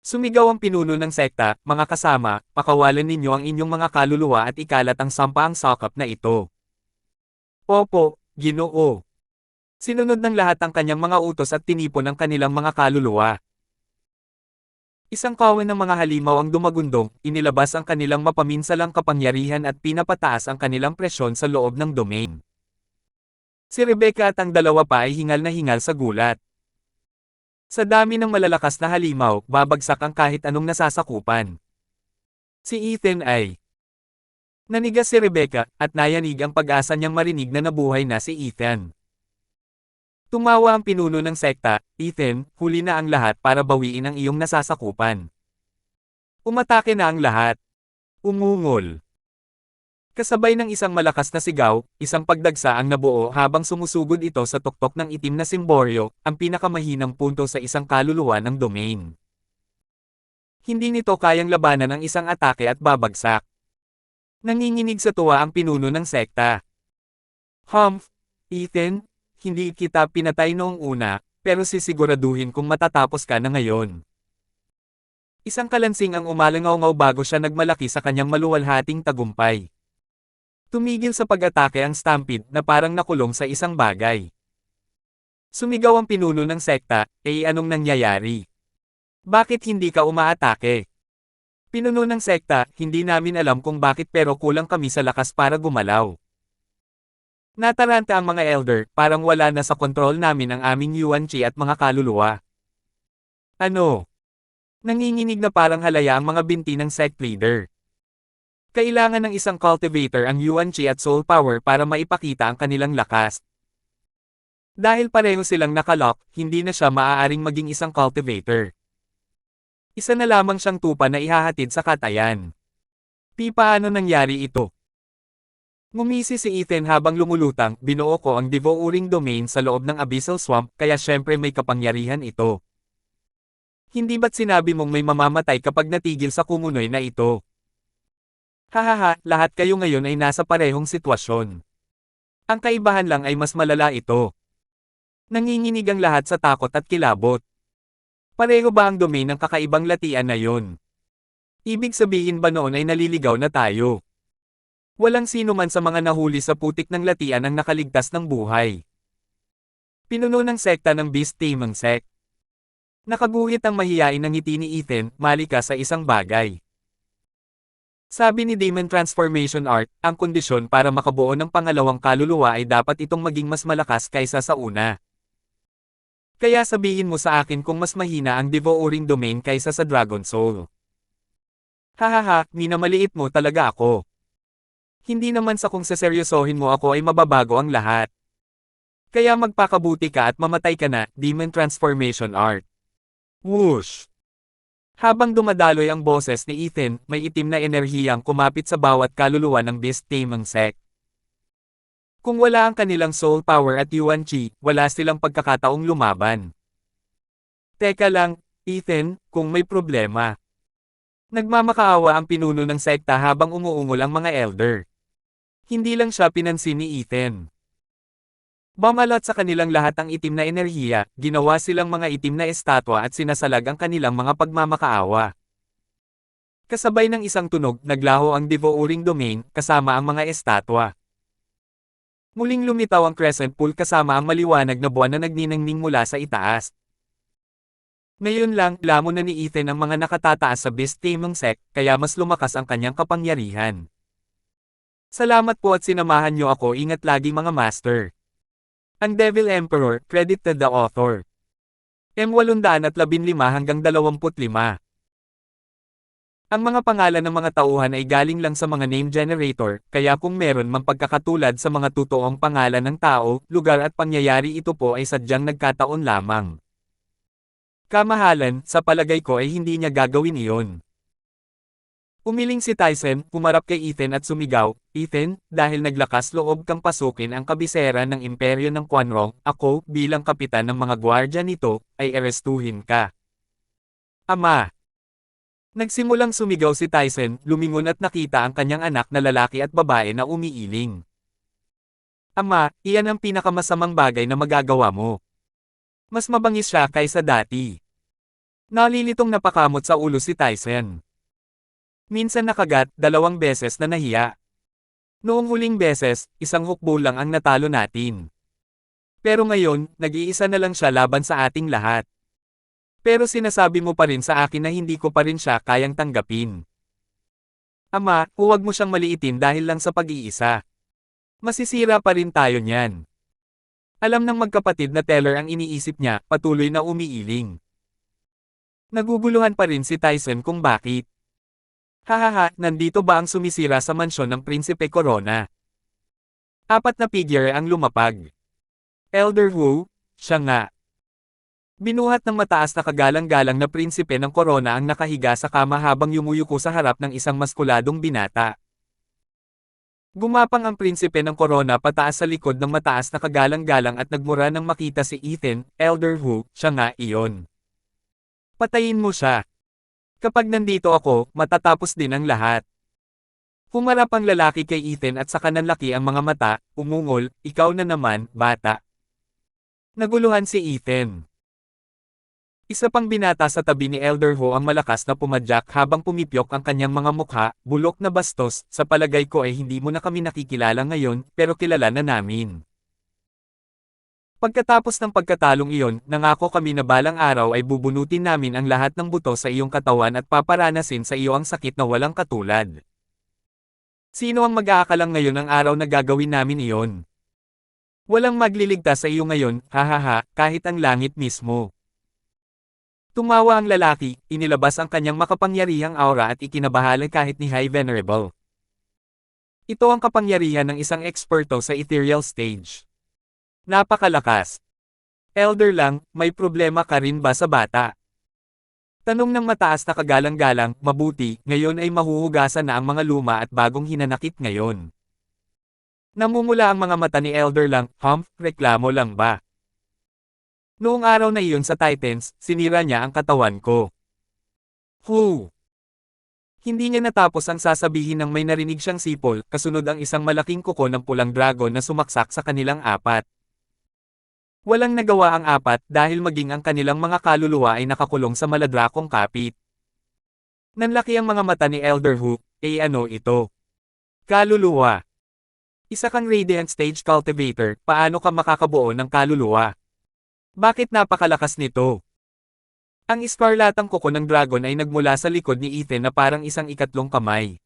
Sumigaw ang pinuno ng sekta, mga kasama, pakawalan ninyo ang inyong mga kaluluwa at ikalat ang sampaang sakap na ito. Opo, Ginoo. Sinunod ng lahat ang kanyang mga utos at tinipon ang kanilang mga kaluluwa. Isang kawan ng mga halimaw ang dumagundong, inilabas ang kanilang mapaminsalang kapangyarihan at pinapataas ang kanilang presyon sa loob ng domain. Si Rebecca at ang dalawa pa ay hingal na hingal sa gulat. Sa dami ng malalakas na halimaw, babagsak ang kahit anong nasasakupan. Si Ethan ay nanigas si Rebecca, at nayanig ang pag-asa niyang marinig na nabuhay na si Ethan. Tumawa ang pinuno ng sekta, Ethan, huli na ang lahat para bawiin ang iyong nasasakupan. Umatake na ang lahat. Umungol. Kasabay ng isang malakas na sigaw, isang pagdagsa ang nabuo habang sumusugod ito sa tuktok ng itim na simboryo, ang pinakamahinang punto sa isang kaluluwa ng domain. Hindi nito kayang labanan ang isang atake at babagsak. Nanginginig sa tuwa ang pinuno ng sekta. Ethan, hindi kita pinatay noong una, pero sisiguraduhin kung matatapos ka na ngayon. Isang kalansing ang umalangaw-ngaw bago siya nagmalaki sa kanyang maluwalhating tagumpay. Tumigil sa pag-atake ang Stampede na parang nakulong sa isang bagay. Sumigaw ang pinuno ng sekta, anong nangyayari? Bakit hindi ka umaatake? Pinuno ng sekta, hindi namin alam kung bakit pero kulang kami sa lakas para gumalaw. Nataranta ang mga elder, parang wala na sa kontrol namin ang aming Yuan Chi at mga kaluluwa. Ano? Nanginginig na parang halaya ang mga binti ng sect leader. Kailangan ng isang cultivator ang Yuan Chi at soul power para maipakita ang kanilang lakas. Dahil pareho silang nakalock, hindi na siya maaaring maging isang cultivator. Isa na lamang siyang tupa na ihahatid sa katayan. Paano nangyari ito? Ngumisi si Ethan habang lumulutang, binuo ko ang devouring domain sa loob ng abyssal swamp, kaya syempre may kapangyarihan ito. Hindi ba't sinabi mong may mamamatay kapag natigil sa kumunoy na ito? Hahaha, lahat kayo ngayon ay nasa parehong sitwasyon. Ang kaibahan lang ay mas malala ito. Nanginginig ang lahat sa takot at kilabot. Pareho ba ang domain ng kakaibang latian na yon? Ibig sabihin ba noon ay naliligaw na tayo? Walang sino man sa mga nahuli sa putik ng latian ang nakaligtas ng buhay. Pinuno ng sekta ng Beast Taming Sect. Nakaguhit ang mahiyain ng ngiti ni Ethan, malika sa isang bagay. Sabi ni Demon Transformation Art, ang kondisyon para makabuo ng pangalawang kaluluwa ay dapat itong maging mas malakas kaysa sa una. Kaya sabihin mo sa akin kung mas mahina ang devouring domain kaysa sa Dragon Soul. Hahaha, minamaliit mo talaga ako. Hindi naman sa kung seseryosohin mo ako ay mababago ang lahat. Kaya magpakabuti ka at mamatay ka na, Demon Transformation Art. Whoosh! Habang dumadaloy ang boses ni Ethan, may itim na enerhiyang kumapit sa bawat kaluluwa ng Beast Taming Sect. Kung wala ang kanilang soul power at Yuan Chi, wala silang pagkakataong lumaban. Teka lang, Ethan, kung may problema. Nagmamakaawa ang pinuno ng sekta habang umuungol ang mga elder. Hindi lang siya pinansin ni Ethan. Bumalot sa kanilang lahat ang itim na enerhiya, ginawa silang mga itim na estatwa at sinasalag ang kanilang mga pagmamakaawa. Kasabay ng isang tunog, naglaho ang devouring domain, kasama ang mga estatwa. Muling lumitaw ang crescent pool kasama ang maliwanag na buwan na nagniningning mula sa itaas. Ngayon lang, lamon na ni Ethan ang mga nakatataas sa Beast Taming Sect, kaya mas lumakas ang kanyang kapangyarihan. Salamat po at sinamahan niyo ako, ingat lagi mga master. Ang Devil Emperor, credited the author. M815 hanggang 25. Ang mga pangalan ng mga tauhan ay galing lang sa mga name generator, kaya kung meron mang pagkakatulad sa mga totoong pangalan ng tao, lugar at pangyayari, ito po ay sadyang nagkataon lamang. Kamahalan, sa palagay ko ay hindi niya gagawin iyon. Umiling si Tyson, humarap kay Ethan at sumigaw, Ethan, dahil naglakas loob kang pasukin ang kabisera ng imperyo ng Quanrong, ako, bilang kapitan ng mga gwardya nito, ay arestuhin ka. Ama! Nagsimulang sumigaw si Tyson, lumingon at nakita ang kanyang anak na lalaki at babae na umiiling. Ama, iyan ang pinakamasamang bagay na magagawa mo. Mas mabangis siya kaysa dati. Nalilitong napakamot sa ulo si Tyson. Minsan nakagat, 2 beses na nahiya. Noong huling beses, isang hukbo lang ang natalo natin. Pero ngayon, nag-iisa na lang siya laban sa ating lahat. Pero sinasabi mo pa rin sa akin na hindi ko pa rin siya kayang tanggapin. Ama, huwag mo siyang maliitin dahil lang sa pag-iisa. Masisira pa rin tayo niyan. Alam ng magkapatid na teller ang iniisip niya, patuloy na umiiling. Naguguluhan pa rin si Tyson kung bakit. Hahaha, nandito ba ang sumisira sa mansyon ng Prinsipe Corona? 4 na figure ang lumapag. Elder Wu, siya nga. Binuhat ng mataas na kagalang-galang na prinsipe ng Corona ang nakahiga sa kama habang yumuyuko sa harap ng isang maskuladong binata. Gumapang ang prinsipe ng Corona pataas sa likod ng mataas na kagalang-galang at nagmura nang makita si Ethan, Elder Wu, siya nga iyon. Patayin mo siya. Kapag nandito ako, matatapos din ang lahat. Humarap ang lalaki kay Ethan at saka nanlaki ang mga mata, umungol, ikaw na naman, bata. Naguluhan si Ethan. Isa pang binata sa tabi ni Elder Ho ang malakas na pumadyak habang pumipyok ang kanyang mga mukha, bulok na bastos, sa palagay ko ay hindi mo na kami nakikilala ngayon, pero kilala na namin. Pagkatapos ng pagkatalong iyon, nangako kami na balang araw ay bubunutin namin ang lahat ng buto sa iyong katawan at paparanasin sa iyo ang sakit na walang katulad. Sino ang mag-aakalang ngayon ang araw na gagawin namin iyon? Walang magliligtas sa iyo ngayon, hahaha, kahit ang langit mismo. Tumawa ang lalaki, inilabas ang kanyang makapangyarihang aura at ikinabahala kahit ni High Venerable. Ito ang kapangyarihan ng isang eksperto sa ethereal stage. Napakalakas. Elder lang, may problema ka rin ba sa bata? Tanong ng mataas na kagalang-galang, mabuti, ngayon ay mahuhugasan na ang mga luma at bagong hinanakit ngayon. Namumula ang mga mata ni Elder lang, reklamo lang ba? Noong araw na iyon sa Titans, sinira niya ang katawan ko. Hindi niya natapos ang sasabihin nang may narinig siyang sipol, kasunod ang isang malaking kuko ng pulang dragon na sumaksak sa kanilang apat. Walang nagawa ang apat dahil maging ang kanilang mga kaluluwa ay nakakulong sa maladrakong kapit. Nanlaki ang mga mata ni Elder Hook, ano ito? Kaluluwa. Isa kang Radiant Stage Cultivator, paano ka makakabuo ng kaluluwa? Bakit napakalakas nito? Ang iskarlatang kuko ng dragon ay nagmula sa likod ni Ethan na parang isang ikatlong kamay.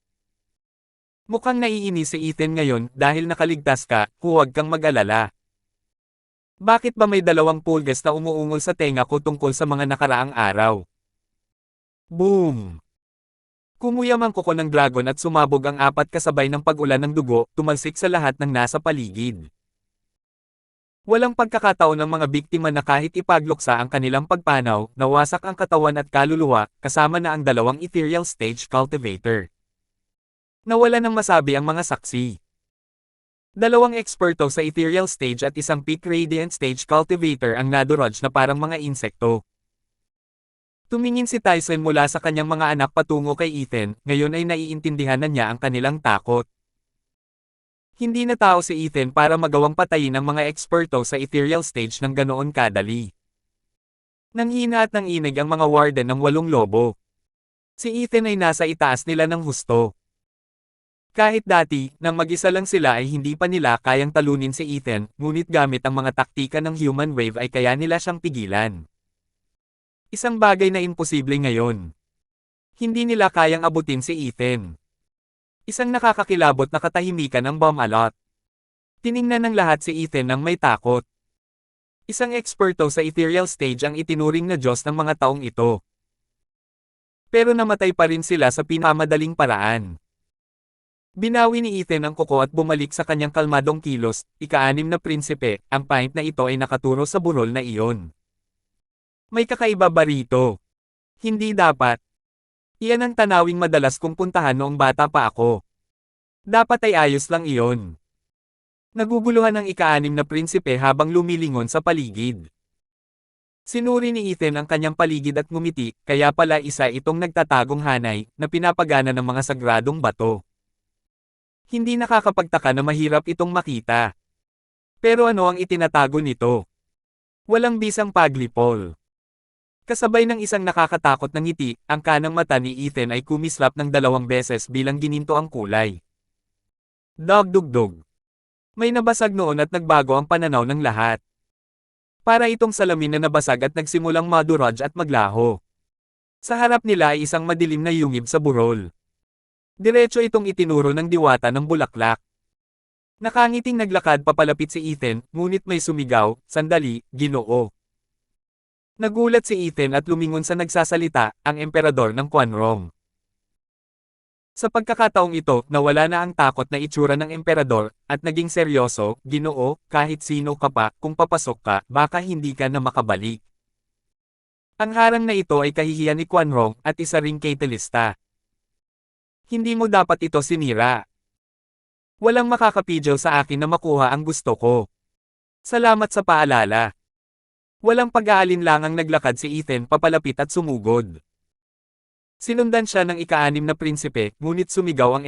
Mukhang naiinis si Ethan ngayon dahil nakaligtas ka, huwag kang mag-alala. Bakit ba may dalawang pulgas na umuungol sa tenga ko tungkol sa mga nakaraang araw? Boom! Kumuyam ang kuko ng dragon at sumabog ang apat kasabay ng pag-ulan ng dugo, tumalsik sa lahat ng nasa paligid. Walang pagkakataon ng mga biktima na kahit ipagluksa ang kanilang pagpanaw, nawasak ang katawan at kaluluwa, kasama na ang dalawang ethereal stage cultivator. Nawala ng masabi ang mga saksi. Dalawang eksperto sa ethereal stage at isang peak radiant stage cultivator ang nadurog na parang mga insekto. Tumingin si Tyson mula sa kanyang mga anak patungo kay Ethan, ngayon ay naiintindihan na niya ang kanilang takot. Hindi na tao si Ethan para magawang patayin ang mga eksperto sa ethereal stage ng ganoon kadali. Nanghina at nanginig ang mga warden ng 8 lobo. Si Ethan ay nasa itaas nila ng husto. Kahit dati, nang mag-isa lang sila ay hindi pa nila kayang talunin si Ethan, ngunit gamit ang mga taktika ng human wave ay kaya nila siyang pigilan. Isang bagay na imposible ngayon. Hindi nila kayang abutin si Ethan. Isang nakakakilabot na katahimikan ng bomb alot. Tiningnan ng lahat si Ethan nang may takot. Isang eksperto sa ethereal stage ang itinuring na Diyos ng mga taong ito. Pero namatay pa rin sila sa pinamadaling paraan. Binawi ni Ethan ang kuko at bumalik sa kanyang kalmadong kilos, ika-6 na prinsipe, ang pint na ito ay nakaturo sa burol na iyon. May kakaiba ba rito? Hindi dapat. Iyan ang tanawing madalas kong puntahan noong bata pa ako. Dapat ay ayos lang iyon. Naguguluhan ang ika-6 na prinsipe habang lumilingon sa paligid. Sinuri ni Ethan ang kanyang paligid at ngumiti, kaya pala isa itong nagtatagong hanay, na pinapagana ng mga sagradong bato. Hindi nakakapagtaka na mahirap itong makita. Pero ano ang itinatago nito? Walang bisang paglipol. Kasabay ng isang nakakatakot na ngiti, ang kanang mata ni Ethan ay kumislap ng 2 beses bilang gininto ang kulay. Dagdugdog. May nabasag noon at nagbago ang pananaw ng lahat. Para itong salamin na nabasag at nagsimulang madurog at maglaho. Sa harap nila ay isang madilim na yungib sa burol. Diretso itong itinuro ng diwata ng bulaklak. Nakangiting naglakad papalapit si Ethan, ngunit may sumigaw, "Sandali, Ginoo." Nagulat si Ethan at lumingon sa nagsasalita, ang emperador ng Quanrong. Sa pagkakataong ito, nawala na ang takot na itsura ng emperador, at naging seryoso, "Ginoo, kahit sino ka pa, kung papasok ka, baka hindi ka na makabalik." Ang harang na ito ay kahihiyan ni Quanrong, at isa ring catalysta. Hindi mo dapat ito sinira. Walang makakapidyo sa akin na makuha ang gusto ko. Salamat sa paalala. Walang pag-aalinlangang naglakad si Ethan papalapit at sumugod. Sinundan siya ng ika-6 na prinsipe, ngunit sumigaw ang